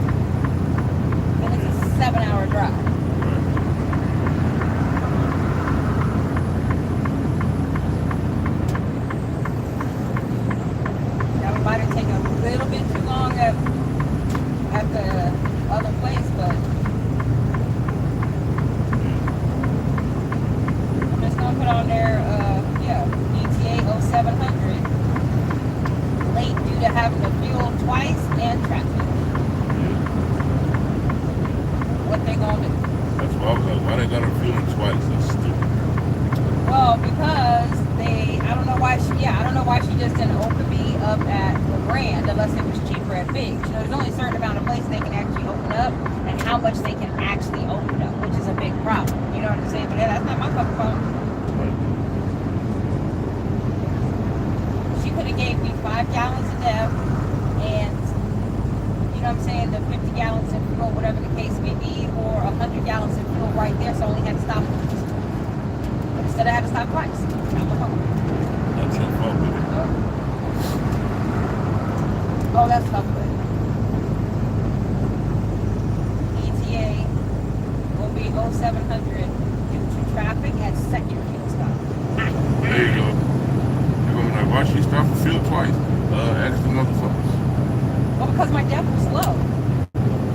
And it's a 7-hour drive. Now, we might have taken a little bit too long at the other place, but I'm just gonna put on there, ETA 0700, late due to having to fuel twice and traffic. What they gonna do? That's why I was like, why they got her feeling twice? That's stupid. Well, because I don't know why she just didn't open me up at the Grand unless it was cheaper at Biggs. You know, there's only a certain amount of places they can actually open up and how much they can actually open up, which is a big problem. You know what I'm saying? But that's not my cup of coffee. She could have gave me 5 gallons of depth and, you know what I'm saying, the 50 gallons of fuel, whatever the case may be, or 100 gallons of fuel right there, so I only had to stop once. But instead I had to stop twice. I'm home. That's your fault, baby. Oh, that's not good. ETA will be 0700 due to traffic at second fuel stop. There you go. You're gonna be like, why she stop for fuel twice? Ask the motherfuckers. Well, because my depth was low.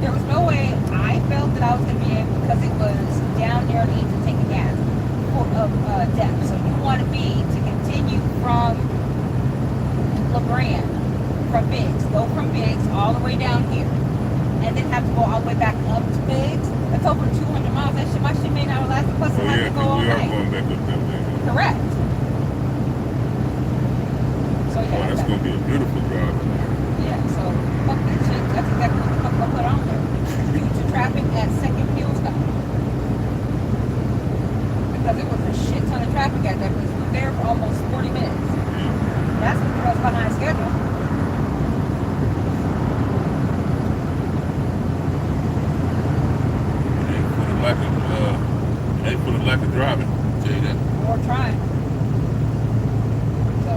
There was no way I felt that I was going to be able, because it was down near me to take a gas of depth. So you wanted me to continue from LeGrand, from Biggs, go from Biggs all the way down here, and then have to go all the way back up to Biggs. That's over 200 miles. That shit, my shit may not last. Plus, it has to go all we are night. going back up that way. Correct. So yeah, That's gonna be a beautiful drive. yeah. So fuck that shit. That's exactly what the fuck I put on there. Due to traffic at second fuel stop. Because it was a shit ton of traffic at that place. We were there for almost 40 minutes. That's because I was behind schedule. Ain't for the lack of driving. I'll tell you that. Or trying. So.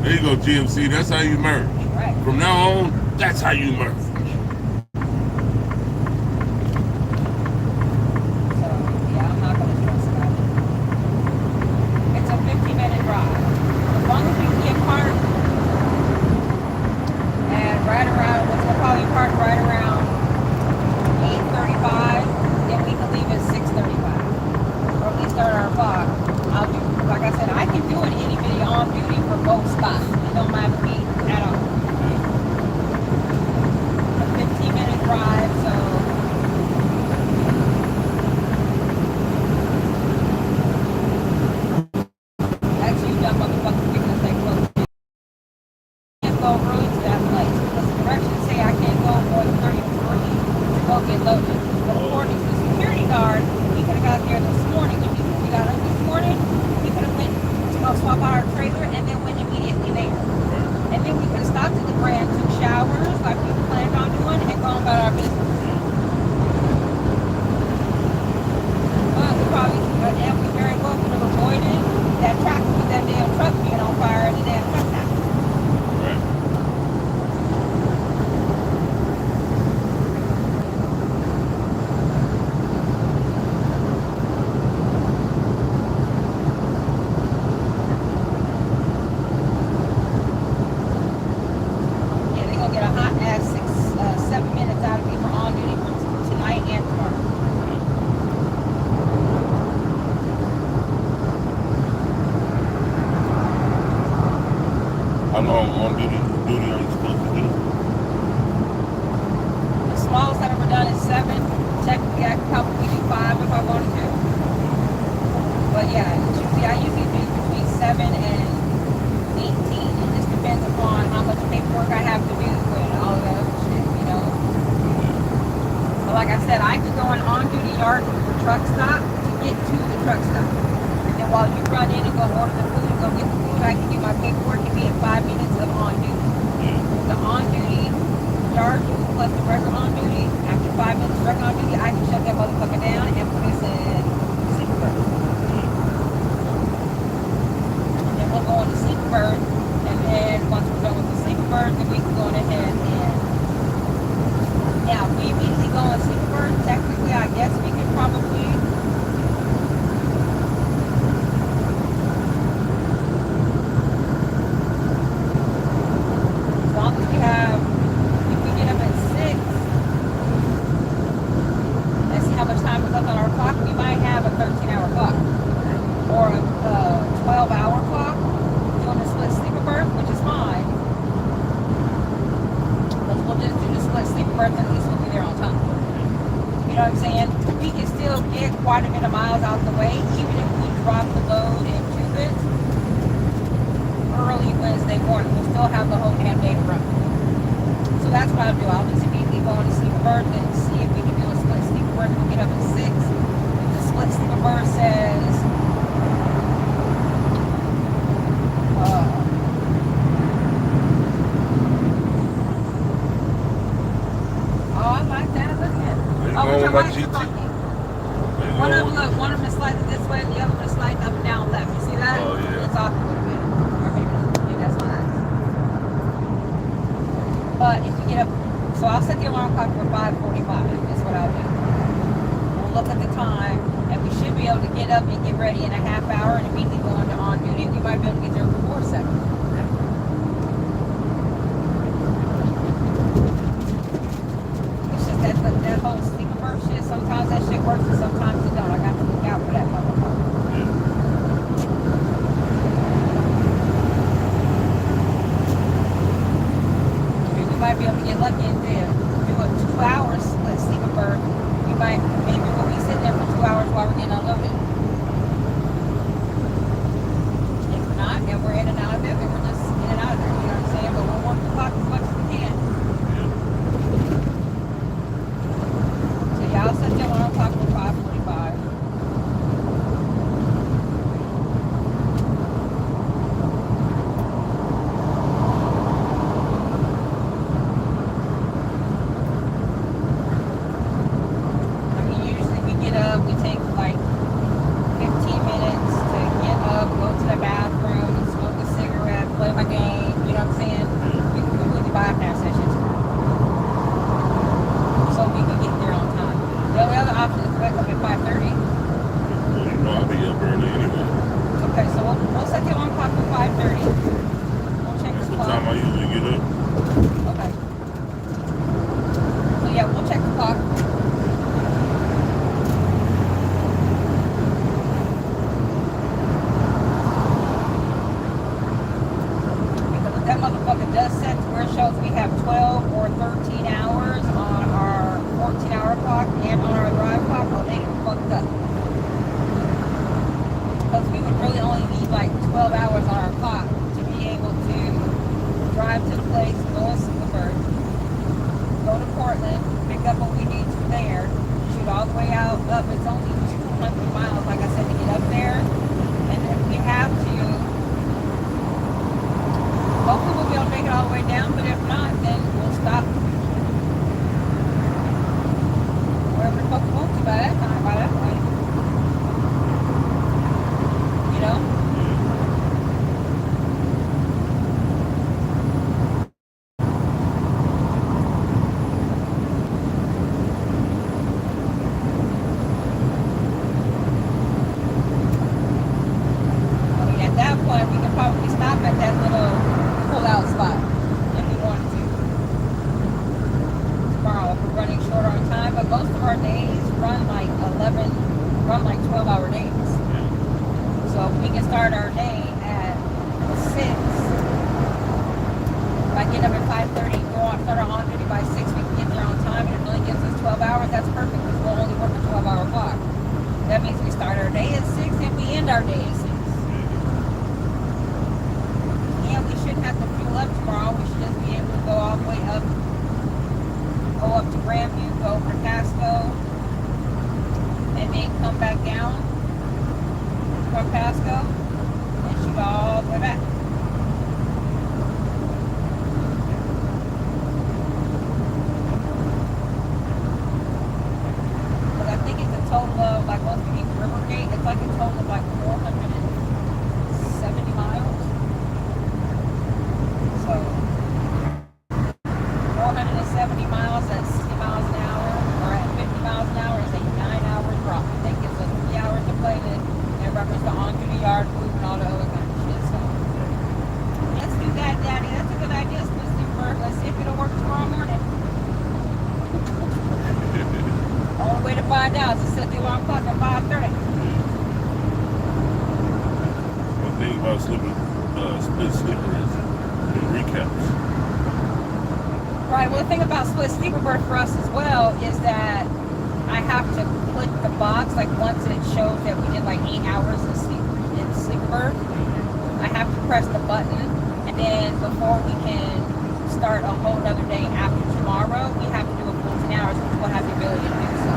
There you go, GMC. That's how you merge. Right. From now on, that's how you merge. So, yeah, I'm not going to stress about it. It's a 15-minute drive. As long as we can get parked and right around, we'll probably park right around 8:35, then we can leave at 6:35. Or at least start our clock. I'll do, like I said, I can do it any video on duty for both spots. It don't matter to me at all. on duty are you supposed to do? The smallest I've ever done is 7. Technically, I could probably do 5 if I wanted to. But yeah, I usually do between 7 and 18. It just depends upon how much paperwork I have to do and all of that other shit, you know. But like I said, I could go on duty yard for truck stop to get to the truck stop. And while you run in and go order the food and go get the food, I can do my paperwork and be in 5 minutes of on duty. The on duty yard plus the regular on duty, after 5 minutes of regular on duty, I can shut that motherfucker down and put us in sleeper bird. And then we'll go on to sleeper bird, and then once we're done with the sleeper bird, then we can go on ahead and yeah, we immediately go on sleeper bird. Technically, I guess we could probably quite a bit of miles out the way, even if we drop the load in Cubit early Wednesday morning, we'll still have the whole damn day to run. So that's what I'll do. I'll just immediately go on to sleeper bird and see if we can do a split sleeper bird. We'll get up at 6. If the split sleeper bird says oh, I like that. Look at it. Oh, we're talking about one of them is slightly this way, and the other one is slightly up and down left. You see that? Oh, yeah. It's off a little bit. Or maybe that's nice. But if you get up, so I'll set the alarm clock for 5:45. Is what I'll do. We'll look at the time, and we should be able to get up and get ready in a half hour and immediately go into on duty. We might be able to get there before 7. It's just that whole sleeper bird shit. Sometimes that shit works, and sometimes it don't. I got to look out for that motherfucker. We might be able to get lucky and do a 2-hour split sleeper bird. Maybe we'll be sitting there for 2 hours while we're getting unloaded. If we're not, then we're in and out of it, and we're just in and out of there. You know what I'm saying? But we'll work the clock as much as we can. So yeah, I'll set the alarm clock for 5:45. We take like 15 minutes to get up, go to the bathroom, smoke a cigarette, play my game, you know what I'm saying? We can completely bypass that shit so we can get there on time. The only other option is to wake up at 5:30. No, I'll be up early anyway. Okay, so we'll set the alarm clock for 5:30. We'll check the clock. That's the time I usually get up. Okay. So yeah, we'll check the clock. That motherfucker does set to where it shows we have 12 or 13 hours on our 14-hour clock and on our drive clock. Oh, they get fucked up. Because we would really only need like 12 hours on our clock to be able to drive to the place, go in Superbird, go to Portland, pick up what we need from there, shoot all the way out up. It's only 200 miles, like I said, to get up there. And if we have to, hopefully we'll be able to make it all the way down, but if not, then we'll stop wherever the fuck we want to by that time, by that point. You know? I mean, at that point, we can probably stop at that little pull-out spot if we wanted to. Tomorrow, if we're running short on time, but most of our days run like 12-hour days. So if we can start our day at 6, By getting up at 5:30, start our on duty by 6, we can get there on time, and it really gives us 12 hours. That's perfect because we'll only work a 12-hour clock. That means we start our day at 6 and we end our day at 6. And we shouldn't have to fuel up tomorrow. We should just be able to go all the way up, go up to Grandview, go over to Pasco, and then come back down from Pasco and shoot all the way back. Total of, like, once we leave Rivergate, it's like a total of like 470 miles. So 470 miles at 60 miles an hour, or at 50 miles an hour is a 9-hour drop. That gives us 3 hours to play with in reference to on-duty yard food and all the other kind of shit. So let's do that, Daddy. That's a good idea. Let's see if it'll work tomorrow morning. Only way to find out is to set the alarm clock at 5:30. One thing about split sleeper is the recaps. Right, well the thing about split sleeper berth for us as well is that I have to click the box, like once it shows that we did like 8 hours in sleeper berth, I have to press the button, and then before we can start a whole other day after tomorrow, we have to do a full 10 hours, which we'll have the ability to do so.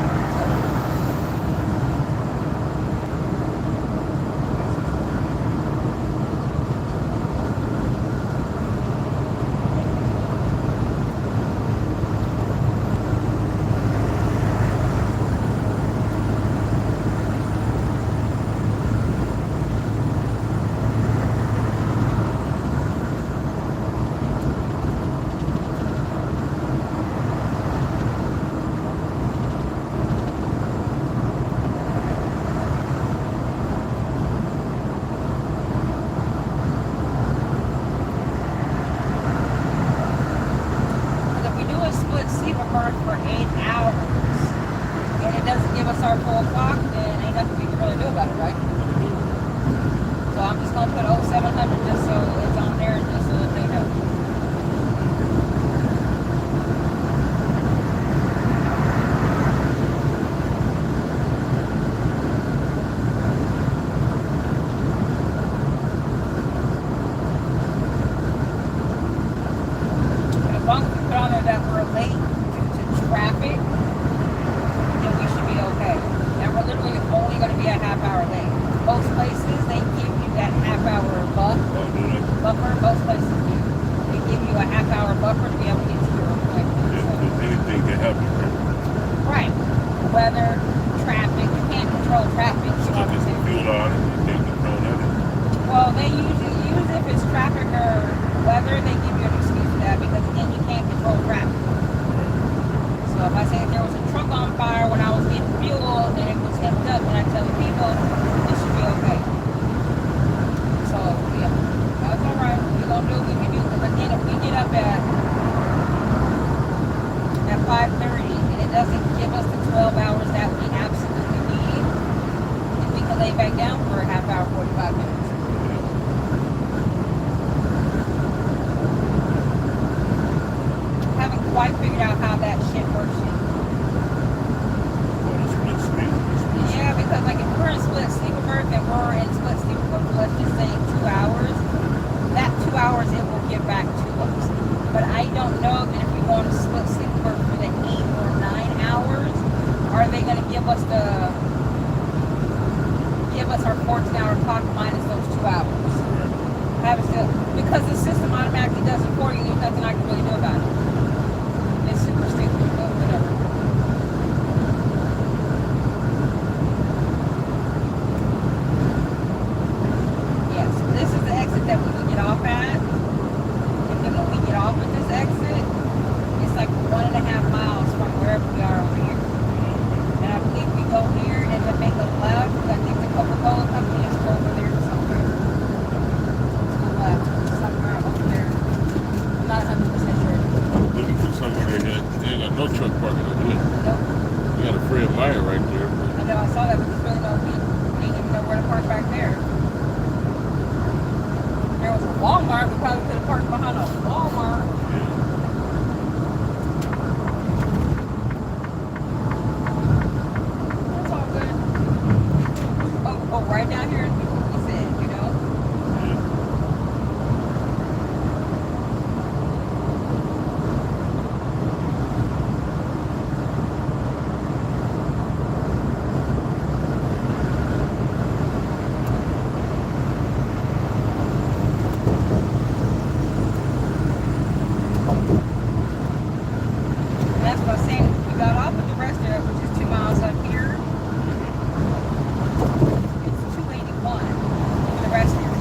right down here, he said, you know. That's what I was saying. We got off at the restaurant, which is 2 miles up here. It's 281 for the restaurant.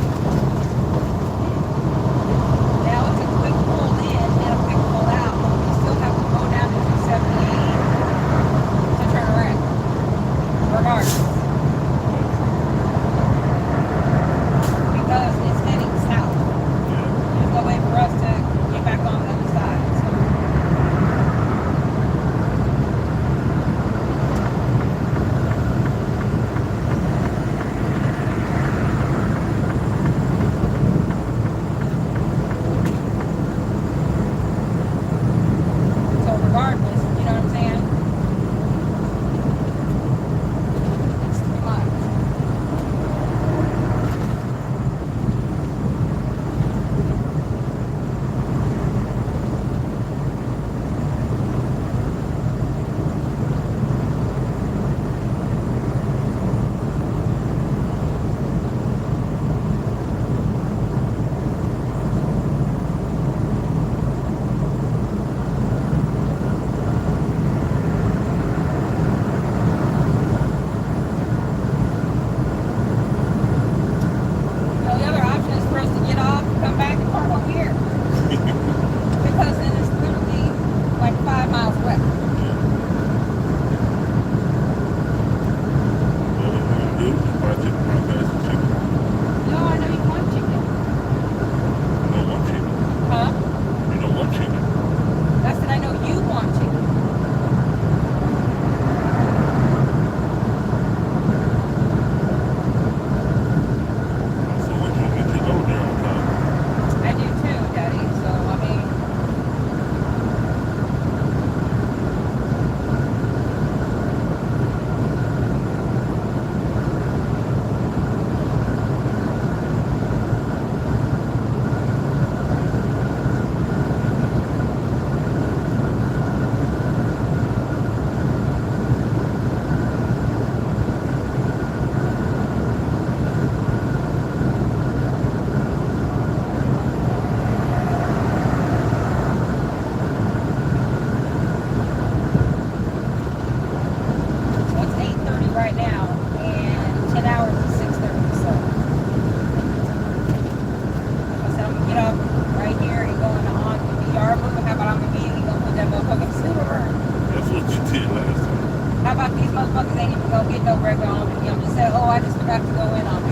Now it's a quick pull in and a quick pull out. We still have to go down to 278 to turn around. Regardless. Because it's heading south. There's no way for us to get back on the other side. So. So regardless, you know what I'm saying? It's 3 miles. The other option is for us to get off, come back, and park over here. Because then it's literally like 5 miles away. No, I know you want chicken. Huh? That's that I know you want chicken. I do too, Daddy. So, I mean, so it's 8:30 right now, and 10 hours is 6:30. So, like I said, I'm gonna get up right here and go into on the VR move. How about I'm immediately gonna put that motherfucking silver? That's what you did last time. How about these motherfuckers ain't even gonna get no regular on me? I'm just saying, oh, I just forgot to go in on me.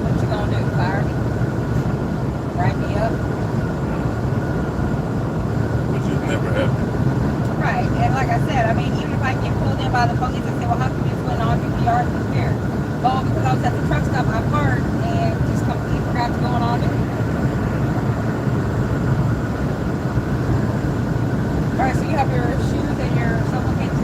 What you gonna do? Fire me? Write me up? Which has never happened. Right, and like I said, I mean, even if I get pulled in by the police and say, well, how come you just went on your VR here? Oh, because I was at the truck stop, I parked and just completely forgot to go on it. Alright, so you have your shoes and your supplicants.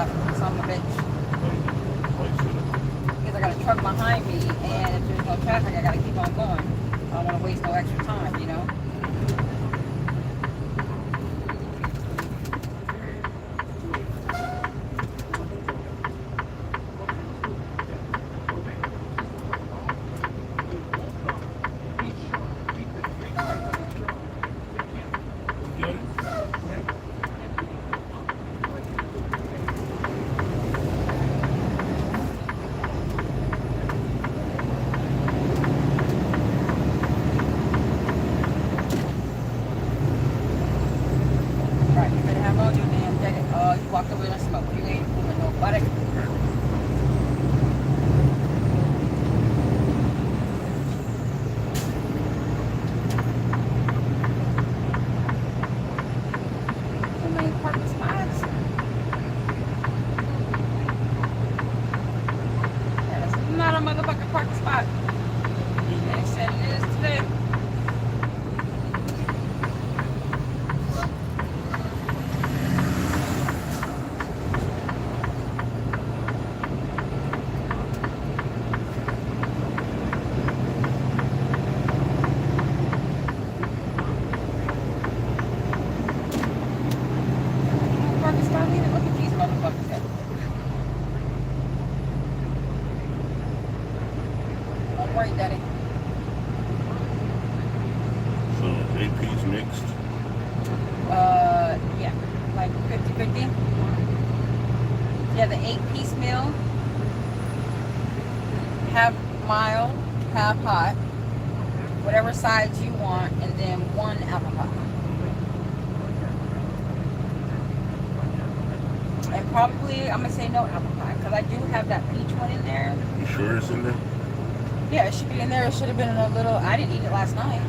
left, son of a bitch. Because I got a truck behind me, and if there's no traffic, I gotta keep on going. I don't want to waste no extra time, you know? Yeah, the 8-piece meal, half mild, half hot, whatever sides you want, and then 1 apple pie. And probably, I'm going to say no apple pie, because I do have that peach one in there. You sure it's in there? Yeah, it should be in there. It should have been in a little, I didn't eat it last night.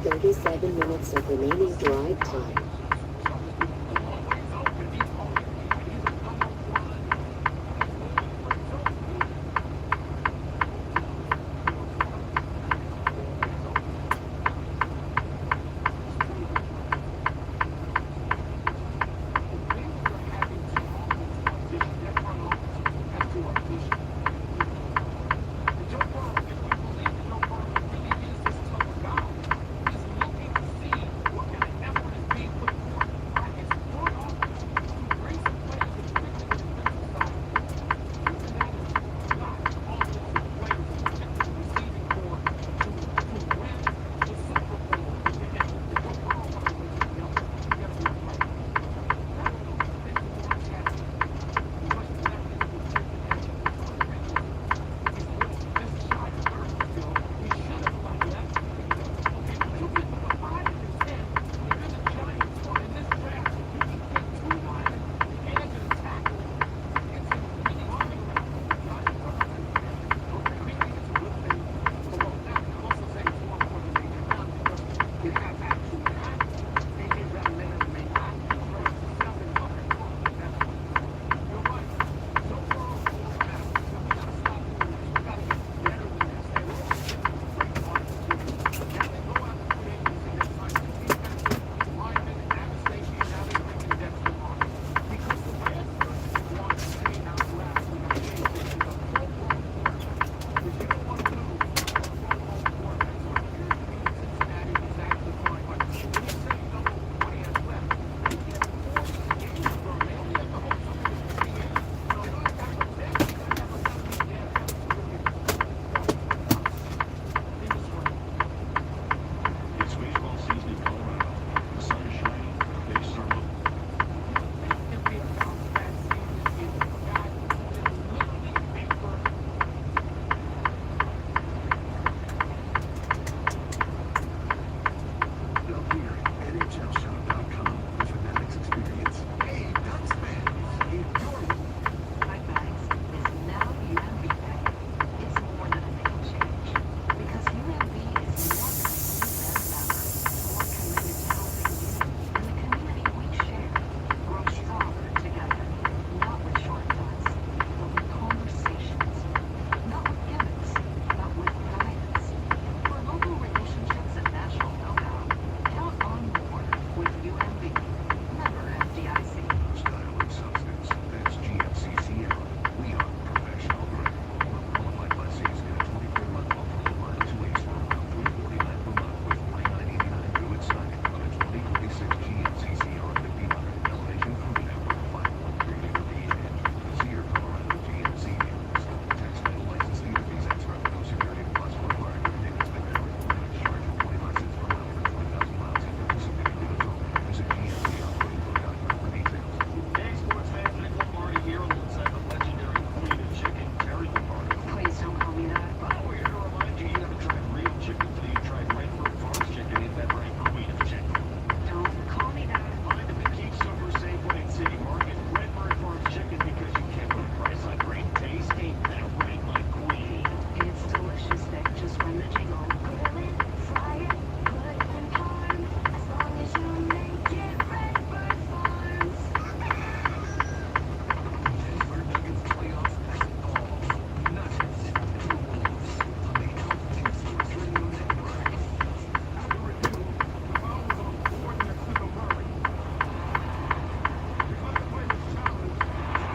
37 minutes of remaining drive time.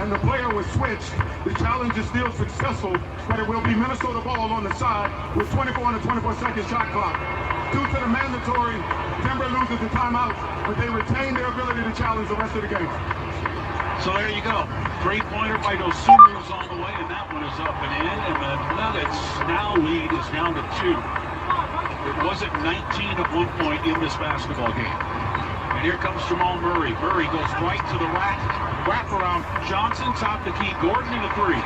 And the player was switched. The challenge is still successful, but it will be Minnesota ball on the side with 24 and a 24-second shot clock. Due to the mandatory, Denver loses the timeout, but they retain their ability to challenge the rest of the game. So there you go. Three-pointer by Dos Santos on the way, and that one is up and in. And the Nuggets now lead is down to 2. It wasn't 19 at one point in this basketball game. And here comes Jamal Murray. Murray goes right to the rack. Wrap around Johnson, top the key. Gordon in the three.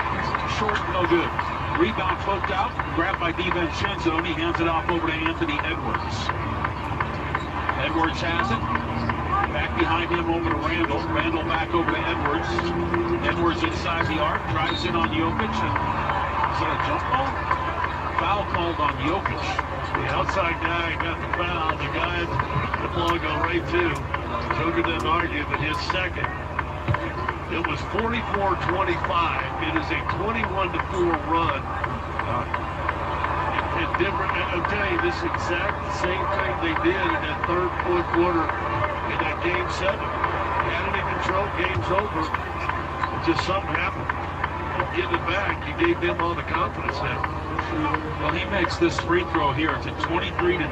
Short, no good. Rebound poked out, grabbed by DiVincenzo, and he hands it off over to Anthony Edwards. Edwards has it. Back behind him over to Randall. Randall back over to Edwards. Edwards inside the arc, drives in on Jokic. And is it a jump ball? Foul called on Jokic. The outside guy got the foul. The guy the ball go right to. Joker didn't argue, but his second. It was 44-25. It is a 21-4 run. I'm telling you, this exact same thing they did in that third, fourth quarter in that game 7. Had it in control, game's over. It just something happened. And getting it back, he gave them all the confidence now. Well, he makes this free throw here. It's a 23-9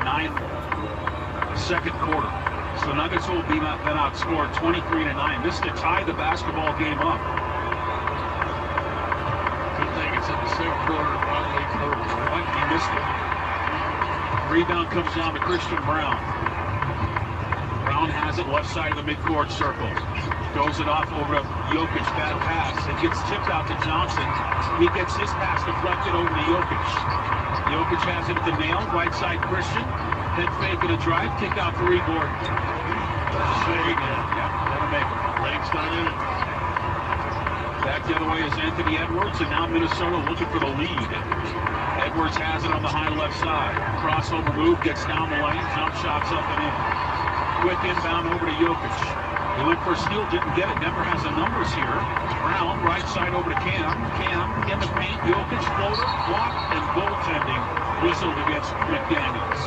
second quarter. So Nuggets will be then outscored 23-9. This to tie the basketball game up. Good thing it's in the second quarter of finally third. He missed it. Rebound comes down to Christian Brown. Brown has it left side of the midcourt circle. Goes it off over to Jokic, bad pass. It gets tipped out to Johnson. He gets his pass deflected over to Jokic. Jokic has it at the nail, right side Christian. Head fake and a drive, kick out for Gordon. Shake. Yeah, that'll make it. Legs not in it. Back the other way is Anthony Edwards, and now Minnesota looking for the lead. Edwards has it on the high left side. Crossover move, gets down the lane, jump shots up and in. Quick inbound over to Jokic. He went for a steal, didn't get it. Denver has the numbers here. Brown, right side over to Cam. Cam in the paint. Jokic floater, blocked, and goaltending whistled against McDaniels.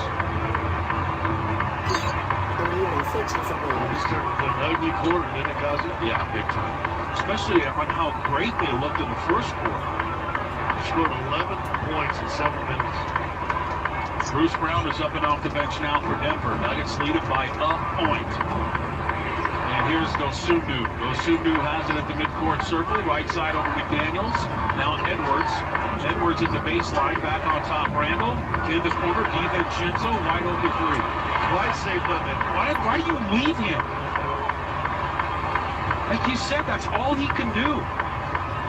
An ugly quarter, didn't it, Gaza? Yeah, big time. Especially on how great they looked in the first quarter. They scored 11 points in 7 minutes. Bruce Brown is up and off the bench now for Denver. Nuggets lead it by a point. And here's Dosunmu. Dosunmu has it at the midcourt circle. Right side over McDaniels. Now Edwards. Edwards at the baseline. Back on top. Randall. In the corner. DiVincenzo. Wide open three. Why save limit? Why do you leave him? Like you said, that's all he can do.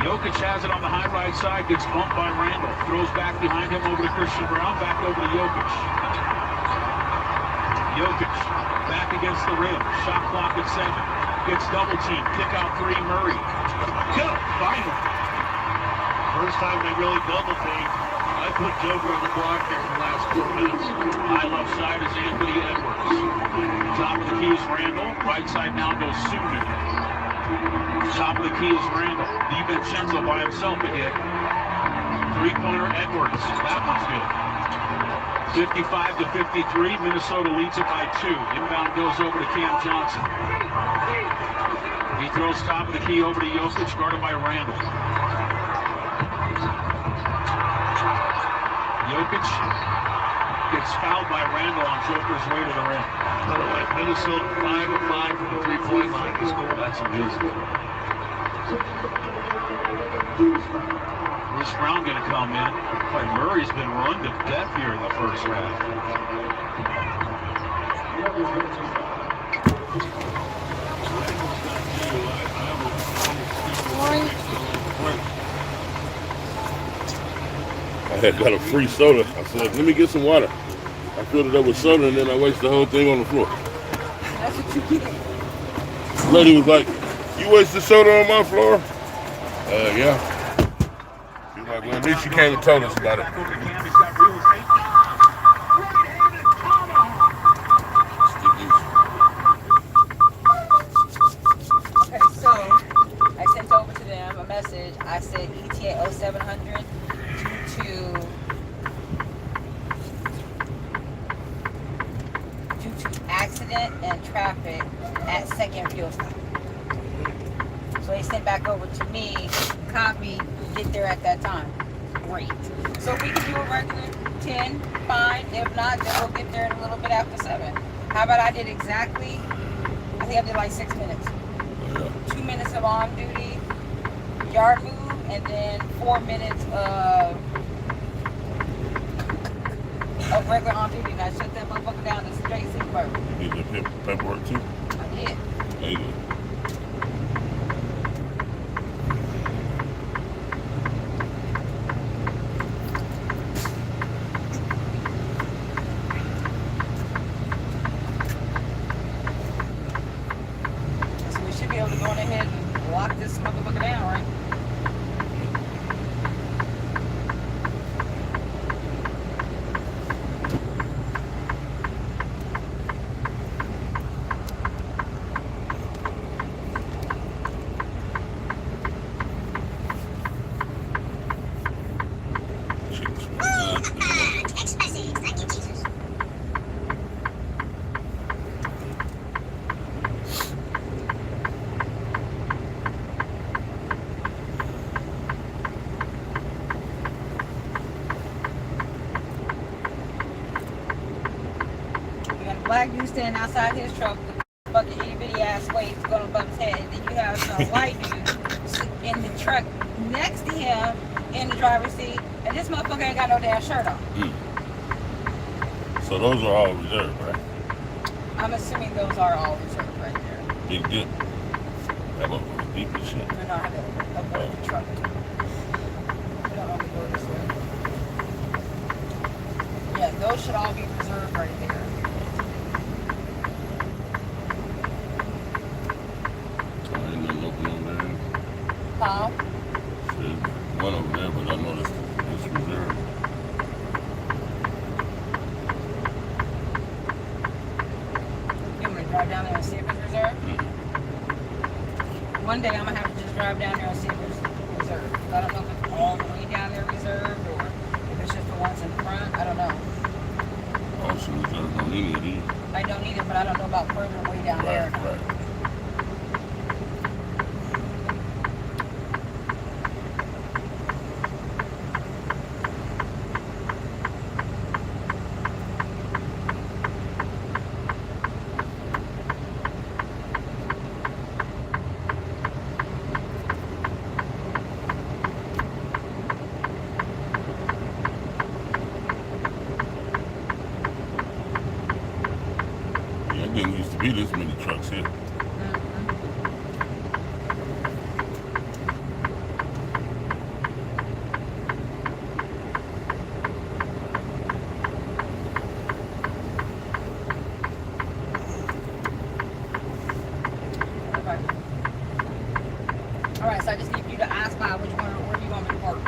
Jokic has it on the high right side. Gets bumped by Randall. Throws back behind him over to Christian Brown. Back over to Jokic. Jokic. Back against the rim. Shot clock at 7. Gets double team. Kick out 3. Murray. Go! Final. First time they really double team. I put Joker on the block here for the last 4 minutes. High left side is Anthony Edwards. Top of the key is Randall. Right side now goes Sundu. Top of the key is Randall. DiVincenzo by himself again. Three-pointer Edwards. That one's good. 55-53. Minnesota leads it by 2. Inbound goes over to Cam Johnson. He throws top of the key over to Jokic, guarded by Randall. Jokic gets fouled by Randall on Joker's way to the rim. By the way, Minnesota 5 of 5 from the 3-point line this goal. That's amazing. Bruce Brown going to come in. But Murray's been run to death here in the first half. I had got a free soda. I said, let me get some water. I filled it up with soda and then I wasted the whole thing on the floor. That's what you get. The lady was like, you wasted soda on my floor? Yeah. She was like, well, at least you came and told us about it. Okay, so I sent over to them a message. I said ETA 0700 due to accident and traffic at second fuel stop. So they sent back over to me, copy, get there at that time. Great. So we can do a regular 10, fine. If not, then we'll get there in a little bit after 7. How about I did exactly, I think I did like 6 minutes. 2 minutes of on duty, yard move, and then 4 minutes of regular on duty. And I shut that motherfucker down to straight supervisor. You did paperwork too? I did. Yeah, you did. So we should be able to go on ahead and lock this motherfucker down, right? black dude standing outside his truck with fucking itty bitty ass weights going above his head. And then you have some white dude in the truck next to him in the driver's seat, and this motherfucker ain't got no damn shirt on. So those are all reserved, right? I'm assuming those are all reserved right there. Big dip. That was deep as shit. No, I have a truck. We don't know if we go this way. Yeah, those should all be reserved right there. Ain't nothing open over there. Huh? There's one over there, but I noticed it's reserved. You want me to drive down there and see if it's reserved? One day I'm going to have to just drive down there and see if it's reserved. I don't know if it's all the way down there reserved or if it's just the ones in front. I don't know. Also reserved on any of these. I don't either, but I don't know about further way down there. Right. Yeah, it didn't used to be this many trucks here. Alright, so I just need you to ask by which one, where you want me to park.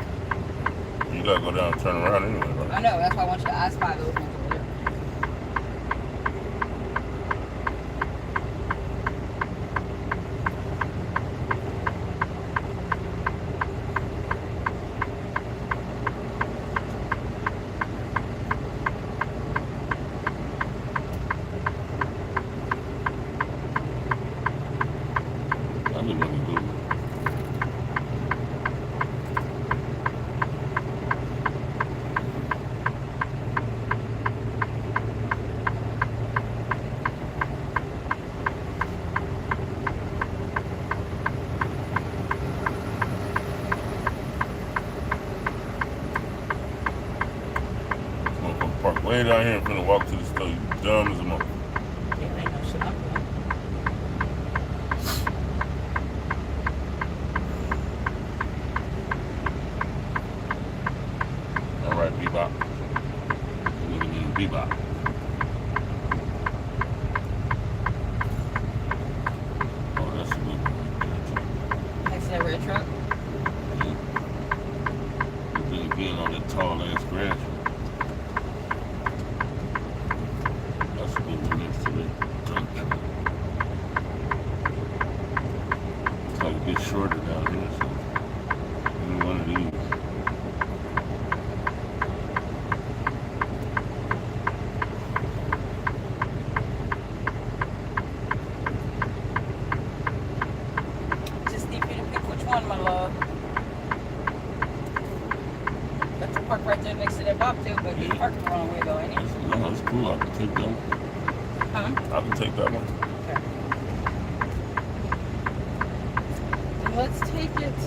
You gotta go down and turn around anyway, right? I know, that's why I want you to ask by those ones over there. I didn't really do it. Motherfucker park way down here and finna walk to the store. You dumb as a motherfucker. Yeah, ain't no shit I'm doing. All right, bebop. Nigga mean bebop. Oh, that's a good one. Next to that red truck. You been again on that tall ass grass. That's a good one next to the dump truck. It's like a bit shorter down here, so any one of these. Just need you to pick which one, my love. That's the park right there next to that box too, but he's parked the wrong way though, ain't he? No, it's cool. I can take that one. Huh? I can take that one. Okay. Let's take it.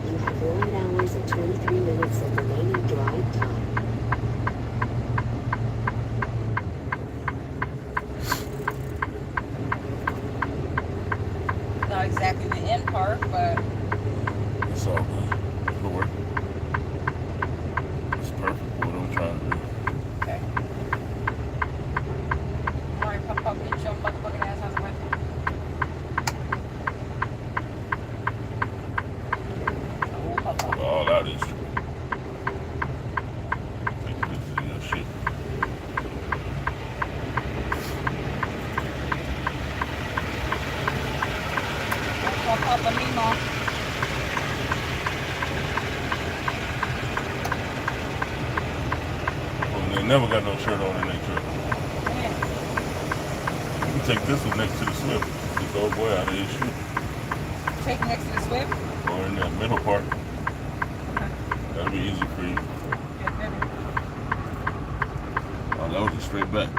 You have 1 hours and 23 minutes of remaining drive time. Not exactly the end part, but It's all good. It'll work. It's perfect for what I'm trying to do. okay. Alright, pop, get your motherfucking ass out of the way. Oh, pop. All out is true. Take pictures of your shit. Papa Mimo. Well, they never got no shirt on in their truck. take this one next to the Swift. Get the old boy out of his shoe. Take next to the Swift? Or in that middle part. That'll be easy for you. Oh, that was a straight back.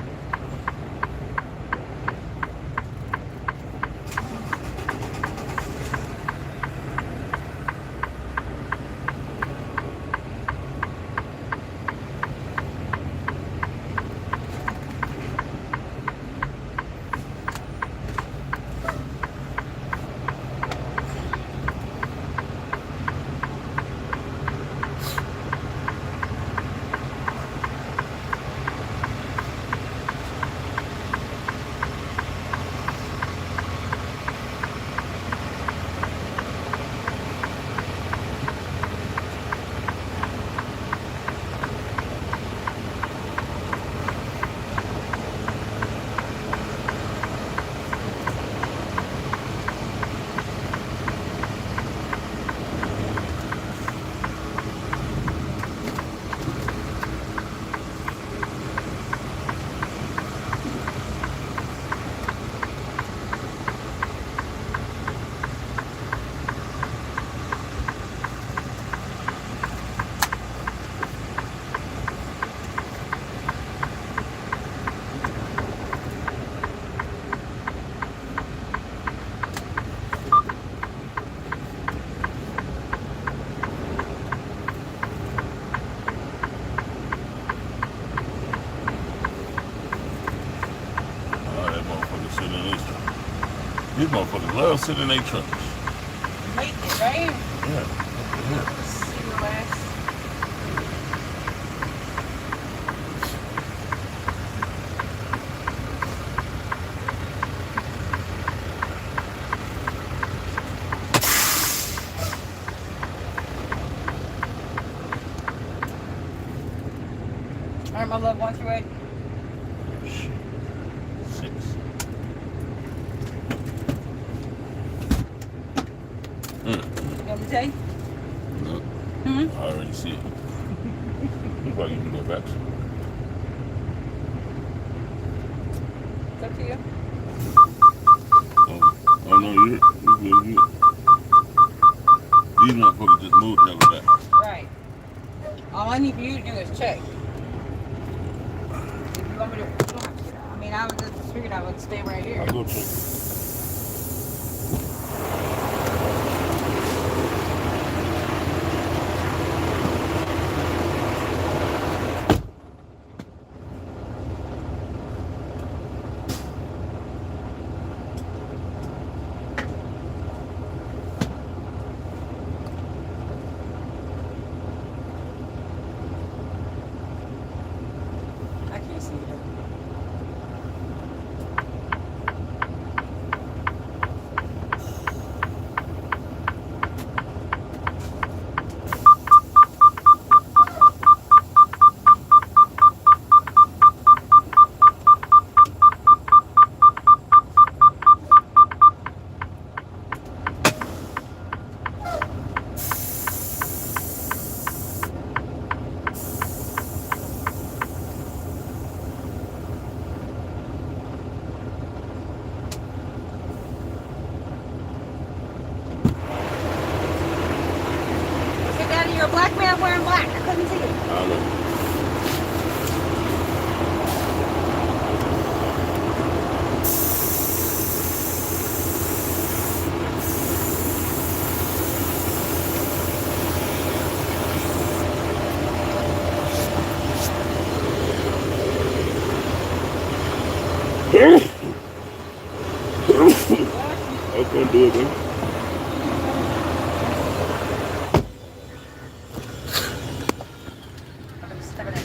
These motherfuckers love sitting in their trucks. Make it, right? Yeah. See the last. All right, my love, 1 through 8. 6. You want me to tell you? No. Mm-hmm. I already see it. You probably can go back. It's up to you. Oh no, you're good. These motherfuckers just moved the hell back. Right. All I need for you to do is check. If you want me to, I mean, I was just figured I would stay right here. I'll go check. I can't see it. Hey, Daddy, you're a black man wearing black. I couldn't see it. I know. I couldn't do it, man. I'm stepping in.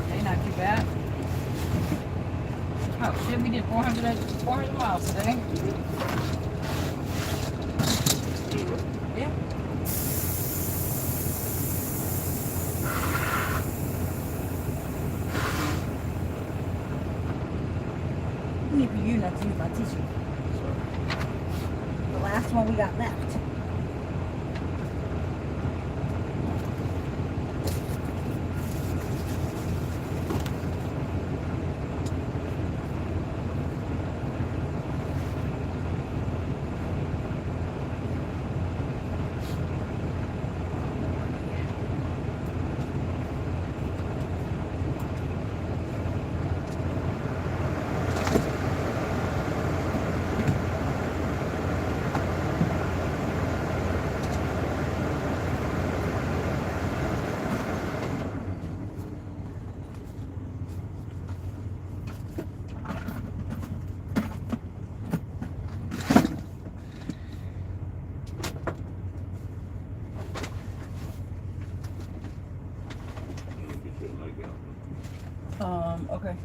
Okay, not too bad. Oh shit, we did 400 miles today. Yeah. Need for you not to use my tissue. The last one we got left. Okay.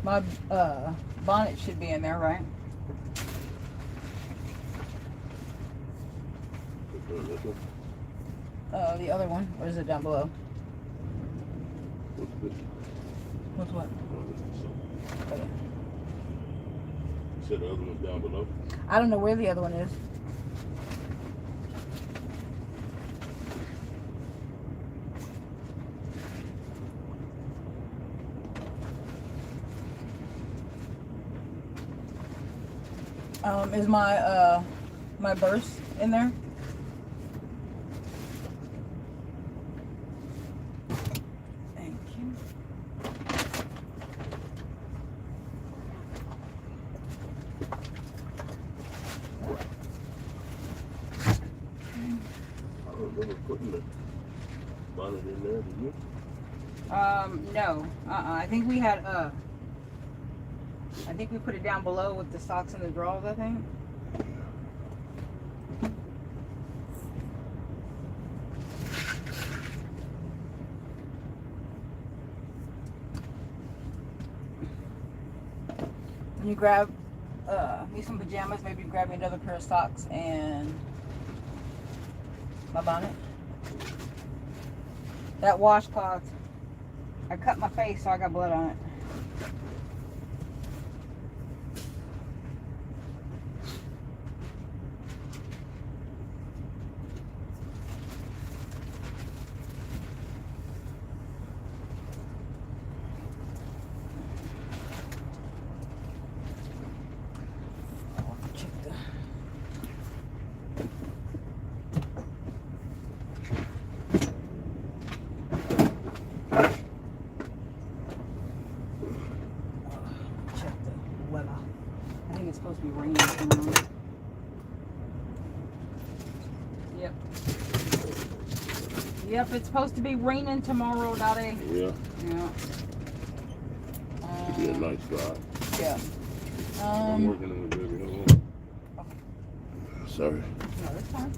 My bonnet should be in there, right? The other one, or is it down below? What's what? Okay. You said the other one's down below? I don't know where the other one is. Is my my burst in there? Thank you. I don't remember putting the bonnet in there, did you? No. I think we had I think we put it down below with the socks and the drawers, I think. When you grab me some pajamas, maybe grab me another pair of socks and my bonnet. That washcloth, I cut my face so I got blood on it. Supposed to be raining tomorrow. Yep. Yep, it's supposed to be raining tomorrow, Daddy. Yeah. Yeah. It'll be a nice drive. Yeah. I'm working in the baby. Hold on. Sorry. No, that's fine.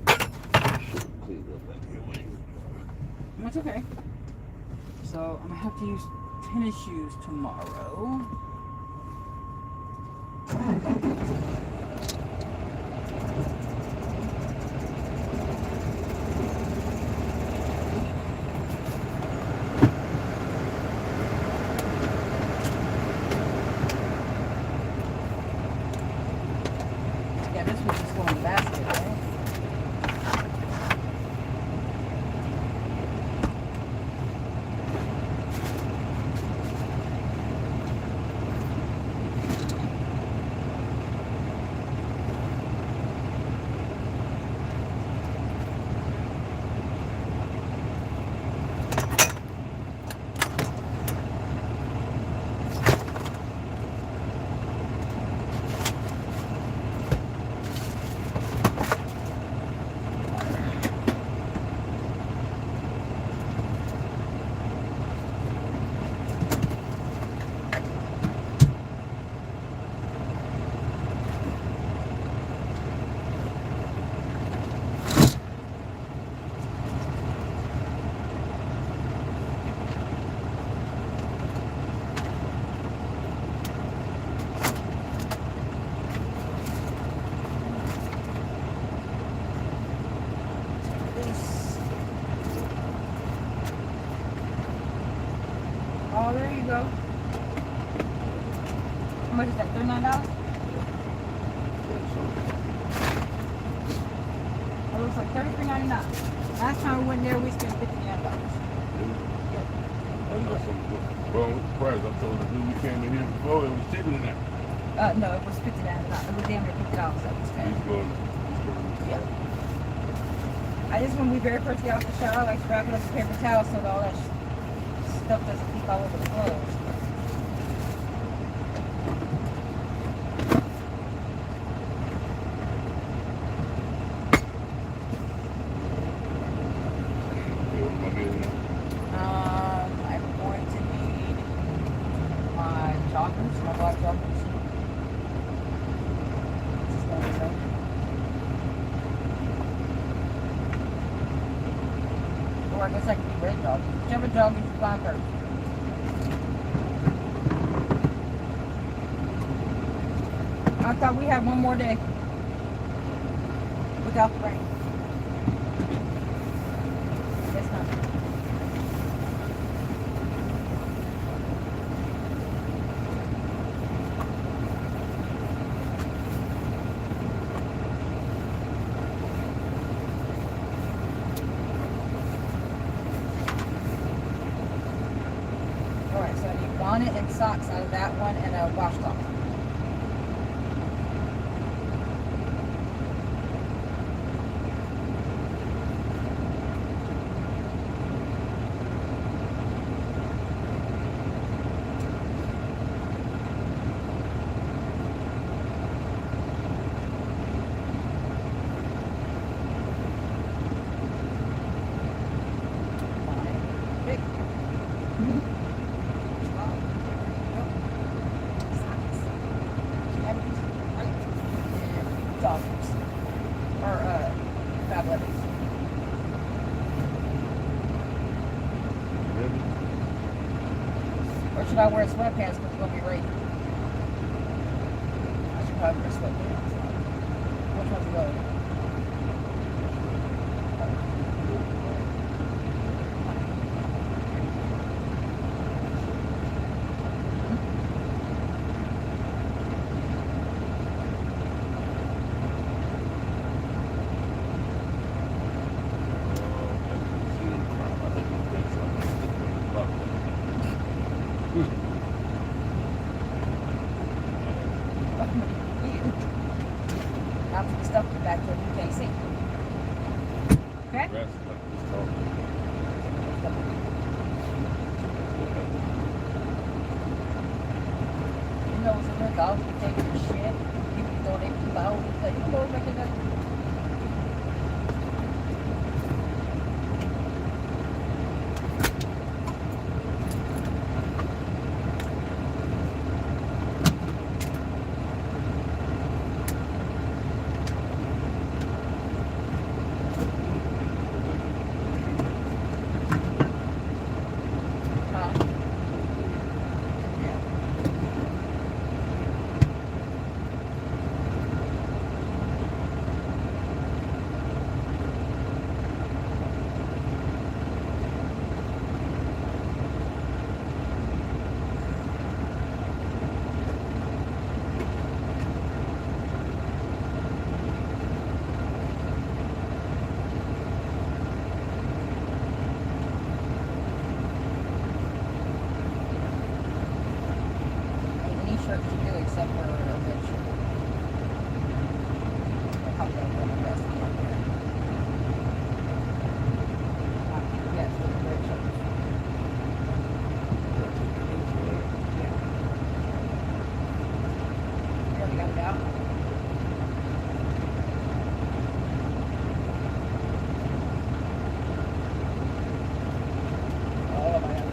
Cleaned up that way. That's okay. So I'm gonna have to use tennis shoes tomorrow. Yeah, this was just going in the basket, right? juice. Oh, there you go. How much is that? $39? It looks like $33.99. Last time we went there, we spent $59. Well, with the price, I told the dude we came in here before, it was cheaper than that. No, it was $59. It was damn near $50 that we spent. Yeah. I just, when we very first get off the shower, I like to wrap it up with paper towels so that all that stuff doesn't leak all over the clothes. I'm going to need my joggers, my black joggers. Or I guess I could do red joggers. Whichever joggers you find first. I thought we had one more day without the rain. I guess not. Alright, so I need bonnet and socks out of that one and a washcloth. Or should I wear sweatpants because it's going to be raining? I should probably wear sweatpants. Which one's good? Not put the stuff back there you can't see. Okay? You know, it's a look out, you take your shit, people throw their people out, you go back in there. Shirts to do except for a red shirt. I'll probably go with the rest of it there. Yes, with the red shirts. Yeah. You already got it out? Oh, my God.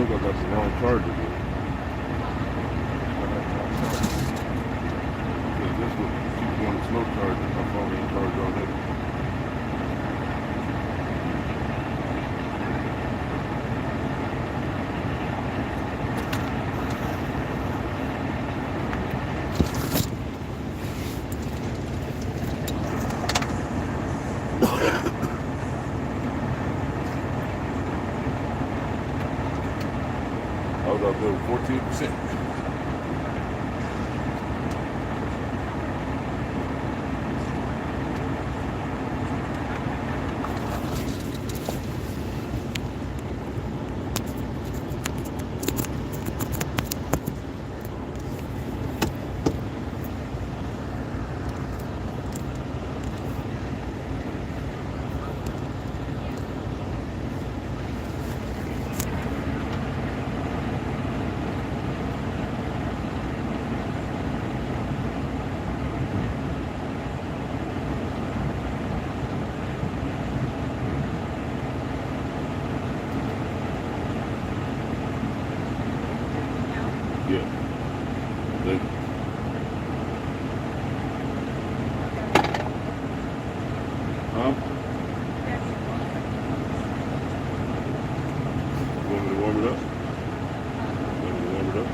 think I got the wrong charger. Yeah, this one keeps going to slow charge. My phone ain't charged already. I was up there with 14%. Yeah. Thank you. Huh? You want me to warm it up? You want me to warm it up?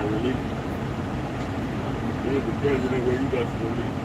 got released. Here's the president where you got to release.